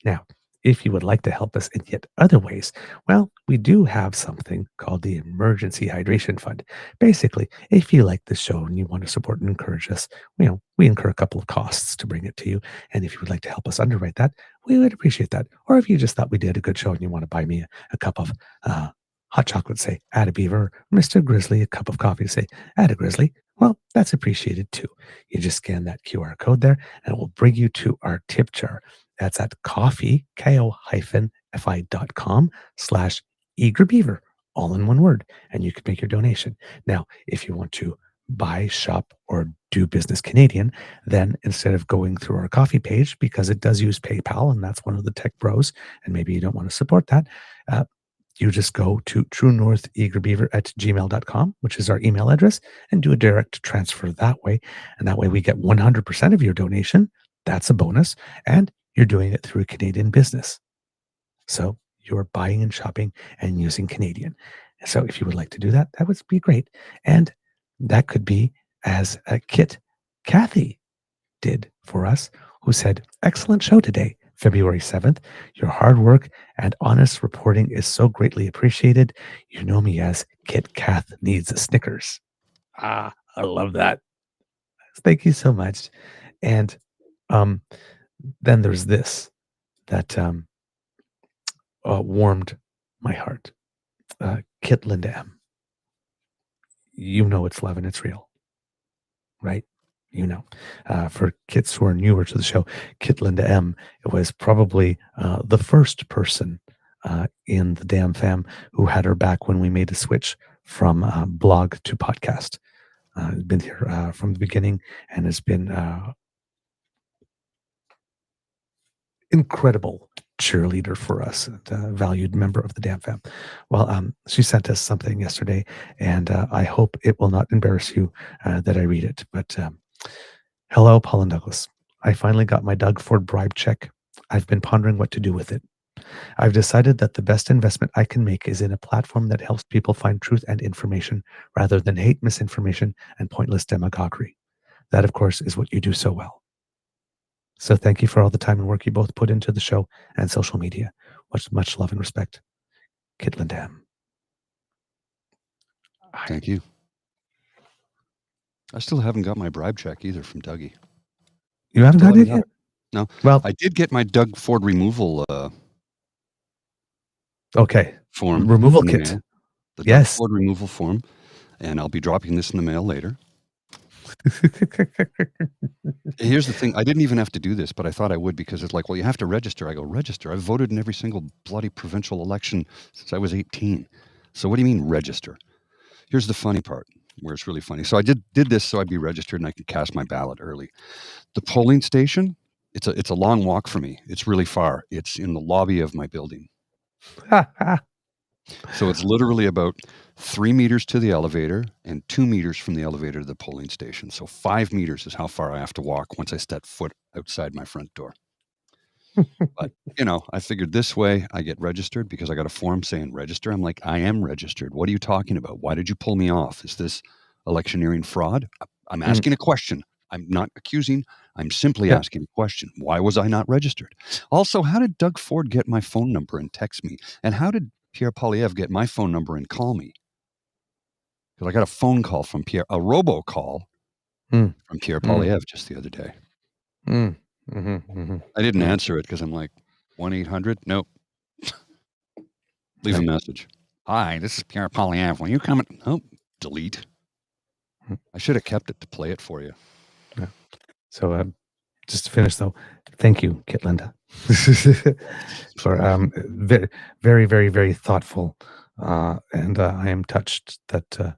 Now, if you would like to help us in yet other ways, well, we do have something called the Emergency Hydration Fund. Basically, if you like this show and you want to support and encourage us, we incur a couple of costs to bring it to you. And if you would like to help us underwrite that, we would appreciate that. Or if you just thought we did a good show and you want to buy me a cup of hot chocolate, say, add a beaver, Mr. Grizzly, a cup of coffee, say, add a grizzly, well, that's appreciated too. You just scan that QR code there and it will bring you to our tip jar. That's at coffee, ko-fi.com/eagerbeaver, all in one word, and you can make your donation. Now, if you want to buy, shop, or do business Canadian, then instead of going through our coffee page, because it does use PayPal, and that's one of the tech bros, and maybe you don't want to support that, you just go to truenortheagerbeaver@gmail.com, which is our email address, and do a direct transfer that way. And that way we get 100% of your donation. That's a bonus. And you're doing it through a Canadian business. So you're buying and shopping and using Canadian. So if you would like to do that, that would be great. And that could be as a Kit Kathy did for us, who said, "Excellent show today, February 7th. Your hard work and honest reporting is so greatly appreciated. You know me as Kit Kath needs a Snickers." I love that. Thank you so much. And then there's this that warmed my heart. Kit Linda M. You know it's love and it's real, right? You know, for kids who are newer to the show, Kit Linda M was probably the first person in the Damn Fam who had her back when we made a switch from blog to podcast. Been here from the beginning and has been incredible cheerleader for us, and a valued member of the Damn Fam. Well, she sent us something yesterday, and I hope it will not embarrass you that I read it. But hello, Paul and Douglas. I finally got my Doug Ford bribe check. I've been pondering what to do with it. I've decided that the best investment I can make is in a platform that helps people find truth and information rather than hate, misinformation, and pointless demagoguery. That, of course, is what you do so well. So thank you for all the time and work you both put into the show and social media. Much love and respect. Kit Linda M. Thank you. I still haven't got my bribe check either from Dougie. You haven't got it yet? No. Well, I did get my Doug Ford removal form. Removal kit. The Doug Ford removal form. And I'll be dropping this in the mail later. Here's the thing. I didn't even have to do this, but I thought I would, because it's like, well, you have to register. I go, register? I've voted in every single bloody provincial election since I was 18. So what do you mean register? Here's the funny part, where it's really funny. So I did this so I'd be registered and I could cast my ballot early. The polling station, it's a long walk for me. It's really far. It's in the lobby of my building. So it's literally about 3 meters to the elevator and 2 meters from the elevator to the polling station. So 5 meters is how far I have to walk once I step foot outside my front door. But, I figured this way I get registered, because I got a form saying register. I'm like, I am registered. What are you talking about? Why did you pull me off? Is this electioneering fraud? I'm asking a question. I'm not accusing. I'm simply asking a question. Why was I not registered? Also, how did Doug Ford get my phone number and text me? And how did Pierre Poilièvre get my phone number and call me? Because I got a phone call from Pierre, a robocall from Pierre Poilièvre just the other day. I didn't answer it because I'm like, 1-800? Nope. Leave a message. Hi, this is Pierre Poilièvre. Will you come? Nope. Delete. I should have kept it to play it for you. Yeah. So just to finish, though, thank you, Kit Linda, for very, very, very thoughtful. And I am touched that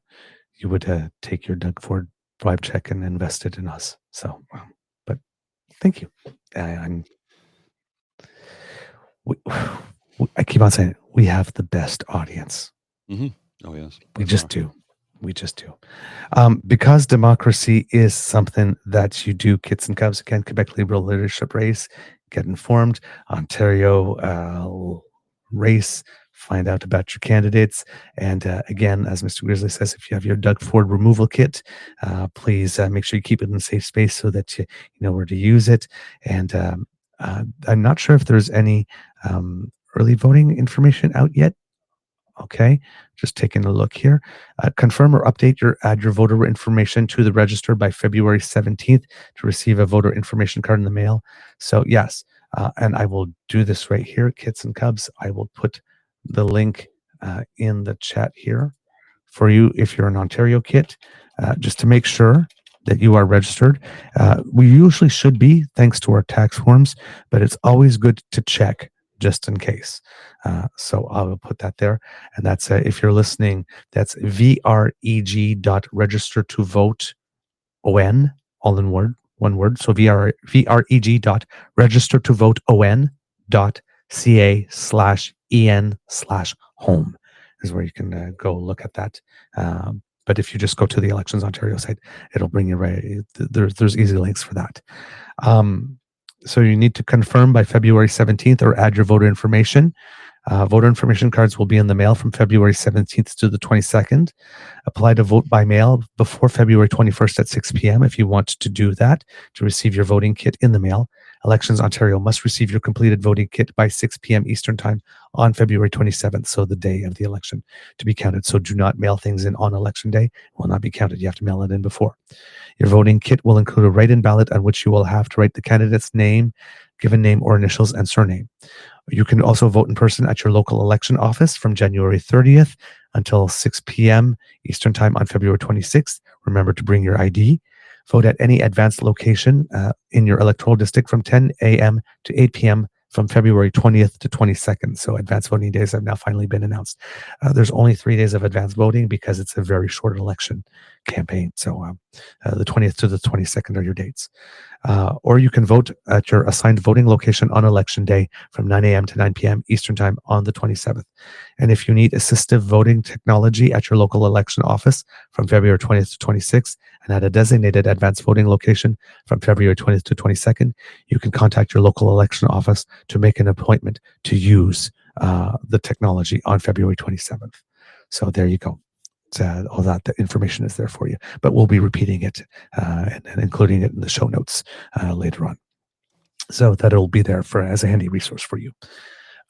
you would take your Doug Ford bribe check and invest it in us. So, but thank you. I keep on saying it, we have the best audience. Oh, yes. We just do. We just do. Because democracy is something that you do, Kits and Cubs, again, Quebec Liberal leadership race, get informed. Ontario race, find out about your candidates. And again, as Mr. Grizzly says, if you have your Doug Ford removal kit, please make sure you keep it in a safe space so that you know where to use it. And I'm not sure if there's any early voting information out yet. Okay, just taking a look here. Confirm or add your voter information to the register by February 17th to receive a voter information card in the mail. So yes, and I will do this right here, Kits and Cubs. I will put the link in the chat here for you if you're an Ontario kit, just to make sure that you are registered. We usually should be, thanks to our tax forms, but it's always good to check just in case. So I'll put that there. And that's, if you're listening, that's vreg.registertovoteon, all in one word. So vreg.registertovoteon.ca/en/home is where you can go look at that. But if you just go to the Elections Ontario site, it'll bring you right. There's easy links for that. So you need to confirm by February 17th or add your voter information. Voter information cards will be in the mail from February 17th to the 22nd. Apply to vote by mail before February 21st at 6 p.m. if you want to do that, to receive your voting kit in the mail. Elections Ontario must receive your completed voting kit by 6 p.m. Eastern Time on February 27th, so the day of the election, to be counted. So do not mail things in on election day. It will not be counted. You have to mail it in before. Your voting kit will include a write-in ballot on which you will have to write the candidate's name, given name or initials, and surname. You can also vote in person at your local election office from January 30th until 6 p.m. Eastern Time on February 26th. Remember to bring your ID. Vote at any advanced location in your electoral district from 10 a.m. to 8 p.m. from February 20th to 22nd. So advanced voting days have now finally been announced. There's only 3 days of advanced voting because it's a very short election campaign. So the 20th to the 22nd are your dates. Or you can vote at your assigned voting location on election day from 9 a.m. to 9 p.m. Eastern Time on the 27th. And if you need assistive voting technology at your local election office from February 20th to 26th and at a designated advanced voting location from February 20th to 22nd, you can contact your local election office to make an appointment to use the technology on February 27th. So there you go. All that the information is there for you, but we'll be repeating it and including it in the show notes later on, so that it'll be there for as a handy resource for you.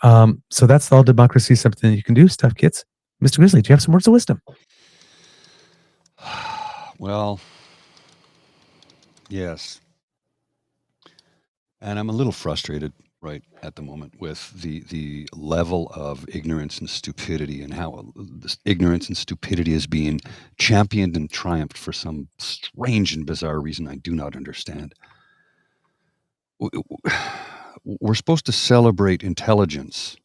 So that's all democracy, something that you can do. Stuff kits. Mr. Grizzly, do you have some words of wisdom? Well, yes, and I'm a little frustrated right at the moment with the level of ignorance and stupidity, and how this ignorance and stupidity is being championed and triumphed for some strange and bizarre reason I do not understand. We're supposed to celebrate intelligence.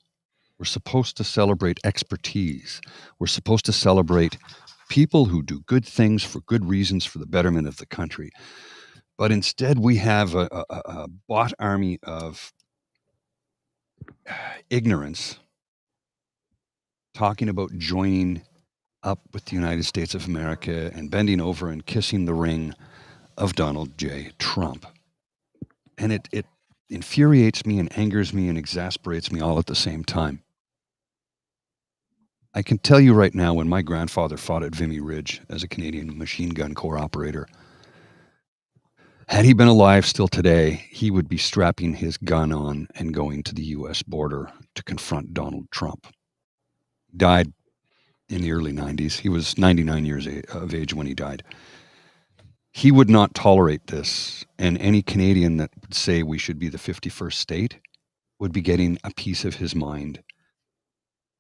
We're supposed to celebrate expertise. We're supposed to celebrate people who do good things for good reasons for the betterment of the country. But instead we have a bot army of ignorance talking about joining up with the United States of America and bending over and kissing the ring of Donald J. Trump. And it infuriates me and angers me and exasperates me all at the same time. I can tell you right now, when my grandfather fought at Vimy Ridge as a Canadian Machine Gun Corps operator, had he been alive still today, he would be strapping his gun on and going to the U.S. border to confront Donald Trump. Died in the early 90s. He was 99 years of age when he died. He would not tolerate this, and any Canadian that would say we should be the 51st state would be getting a piece of his mind.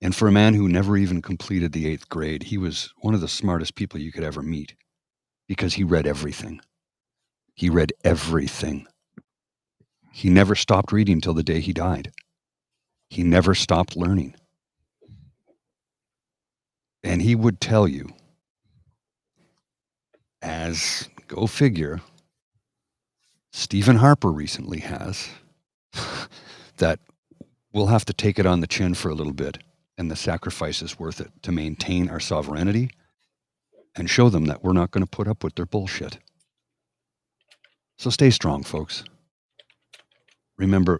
And for a man who never even completed the 8th grade, he was one of the smartest people you could ever meet, because he read everything. He read everything. He never stopped reading till the day he died. He never stopped learning. And he would tell you, as, go figure, Stephen Harper recently has, that we'll have to take it on the chin for a little bit, and the sacrifice is worth it to maintain our sovereignty and show them that we're not going to put up with their bullshit. So stay strong, folks. Remember,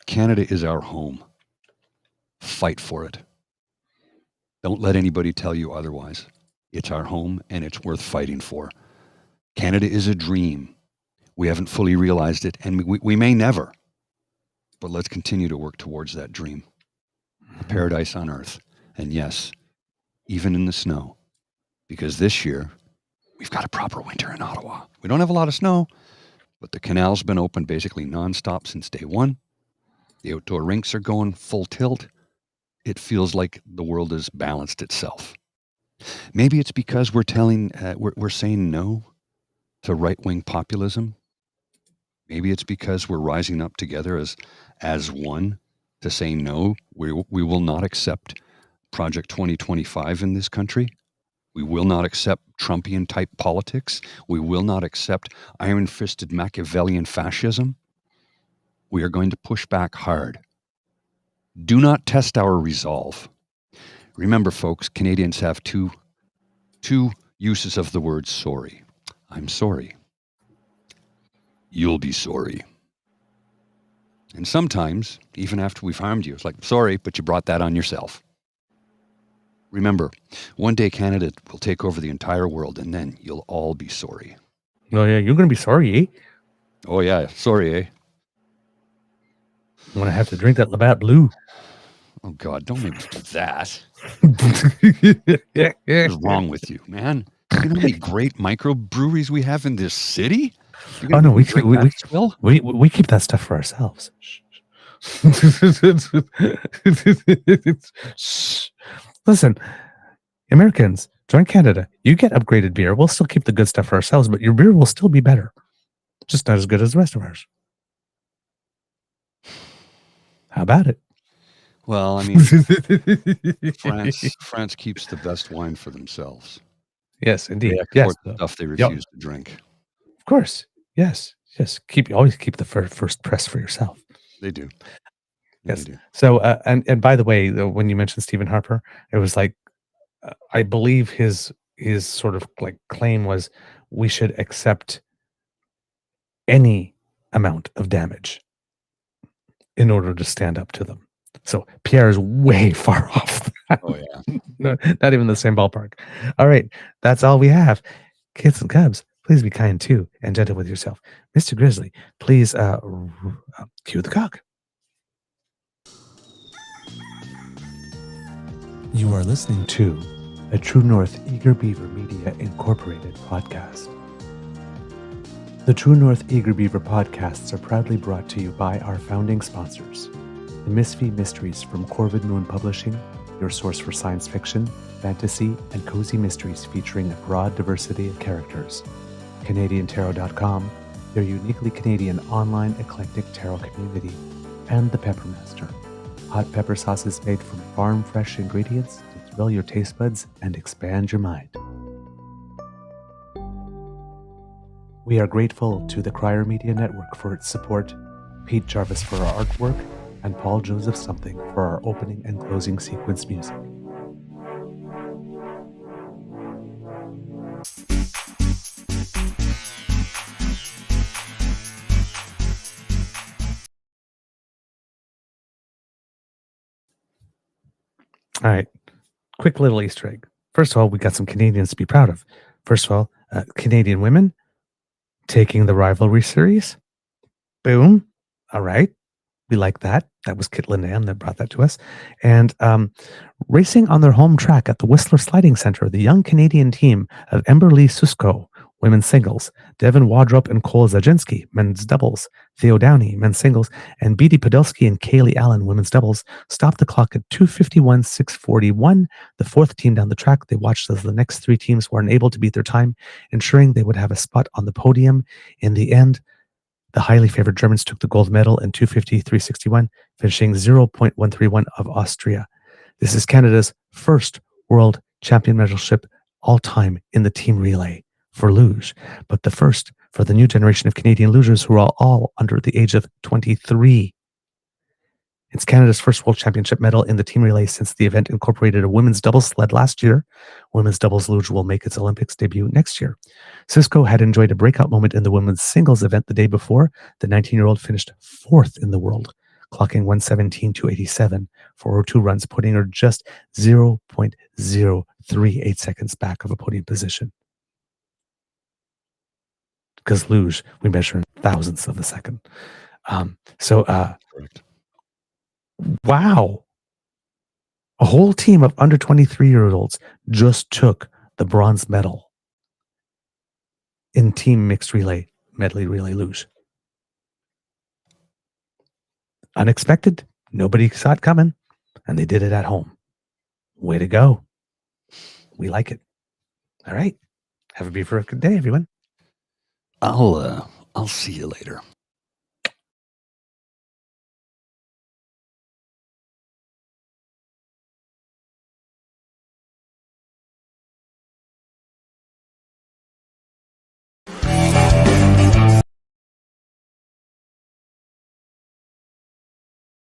Canada is our home. Fight for it. Don't let anybody tell you otherwise. It's our home, and it's worth fighting for. Canada is a dream. We haven't fully realized it, and we may never. But let's continue to work towards that dream. A paradise on earth. And yes, even in the snow. Because this year, we've got a proper winter in Ottawa. We don't have a lot of snow, but the canal's been open basically nonstop since day one. The outdoor rinks are going full tilt. It feels like the world has balanced itself. Maybe it's because we're saying no to right-wing populism? Maybe it's because we're rising up together as one to say no. We will not accept Project 2025 in this country. We will not accept Trumpian-type politics. We will not accept iron-fisted Machiavellian fascism. We are going to push back hard. Do not test our resolve. Remember, folks, Canadians have two uses of the word sorry. I'm sorry. You'll be sorry. And sometimes, even after we've harmed you, it's like, sorry, but you brought that on yourself. Remember, one day Canada will take over the entire world, and then you'll all be sorry. Oh, yeah, you're going to be sorry, eh? Oh, yeah, sorry, eh? I'm going to have to drink that Labatt Blue. Oh, God, don't make me do that. What's wrong with you, man? You know how many great microbreweries we have in this city? Oh, no, we keep that stuff for ourselves. Listen, Americans, join Canada. You get upgraded beer. We'll still keep the good stuff for ourselves, but your beer will still be better. Just not as good as the rest of ours. How about it? Well, I mean, France keeps the best wine for themselves. Yes, indeed. They export stuff they refuse to drink. Of course. Yes. Always keep the first press for yourself. They do. Yes. So, and by the way, when you mentioned Stephen Harper, it was like, I believe his sort of like claim was we should accept any amount of damage in order to stand up to them. So Pierre is way far off that. Oh, yeah. No, not even the same ballpark. All right. That's all we have. Kids and cubs, please be kind too and gentle with yourself. Mr. Grizzly, please cue the cock. You are listening to a True North Eager Beaver Media Incorporated podcast. The True North Eager Beaver podcasts are proudly brought to you by our founding sponsors, the Misfit Mysteries from Corvid Moon Publishing, your source for science fiction, fantasy, and cozy mysteries featuring a broad diversity of characters. CanadianTarot.com, their uniquely Canadian online eclectic tarot community, and The Peppermaster, hot pepper sauces made from farm-fresh ingredients to thrill your taste buds and expand your mind. We are grateful to the Crier Media Network for its support, Pete Jarvis for our artwork, and Paul Joseph Something for our opening and closing sequence music. All right, quick little Easter egg. First of all, we got some Canadians to be proud of. First of all, Canadian women taking the rivalry series. Boom. All right. We like that. That was Kit Lindan that brought that to us. And racing on their home track at the Whistler Sliding Center, the young Canadian team of Emberly Susko, women's singles, Devin Wadrup and Cole Zaginski, men's doubles, Theo Downey, men's singles, and Beatty Podolsky and Kaylee Allen, women's doubles, stopped the clock at 2:51.641. The fourth team down the track, they watched as the next three teams were unable to beat their time, ensuring they would have a spot on the podium. In the end, the highly favored Germans took the gold medal in 2:53.61, finishing 0.131 of Austria. This is Canada's first world champion medalship all time in the team relay for luge, but the first for the new generation of Canadian lugers who are all under the age of 23. It's Canada's first world championship medal in the team relay since the event incorporated a women's doubles sled last year. Women's doubles luge will make its Olympics debut next year. Cisco had enjoyed a breakout moment in the women's singles event the day before. The 19-year-old finished fourth in the world, clocking 1:17.287 for her two runs, putting her just 0.038 seconds back of a podium position. Because luge, we measure in thousandths of a second. Correct. Wow. A whole team of under 23-year-olds just took the bronze medal in team mixed relay, medley relay luge. Unexpected. Nobody saw it coming, and they did it at home. Way to go. We like it. All right. Have a beaver of a good day, everyone. I'll see you later.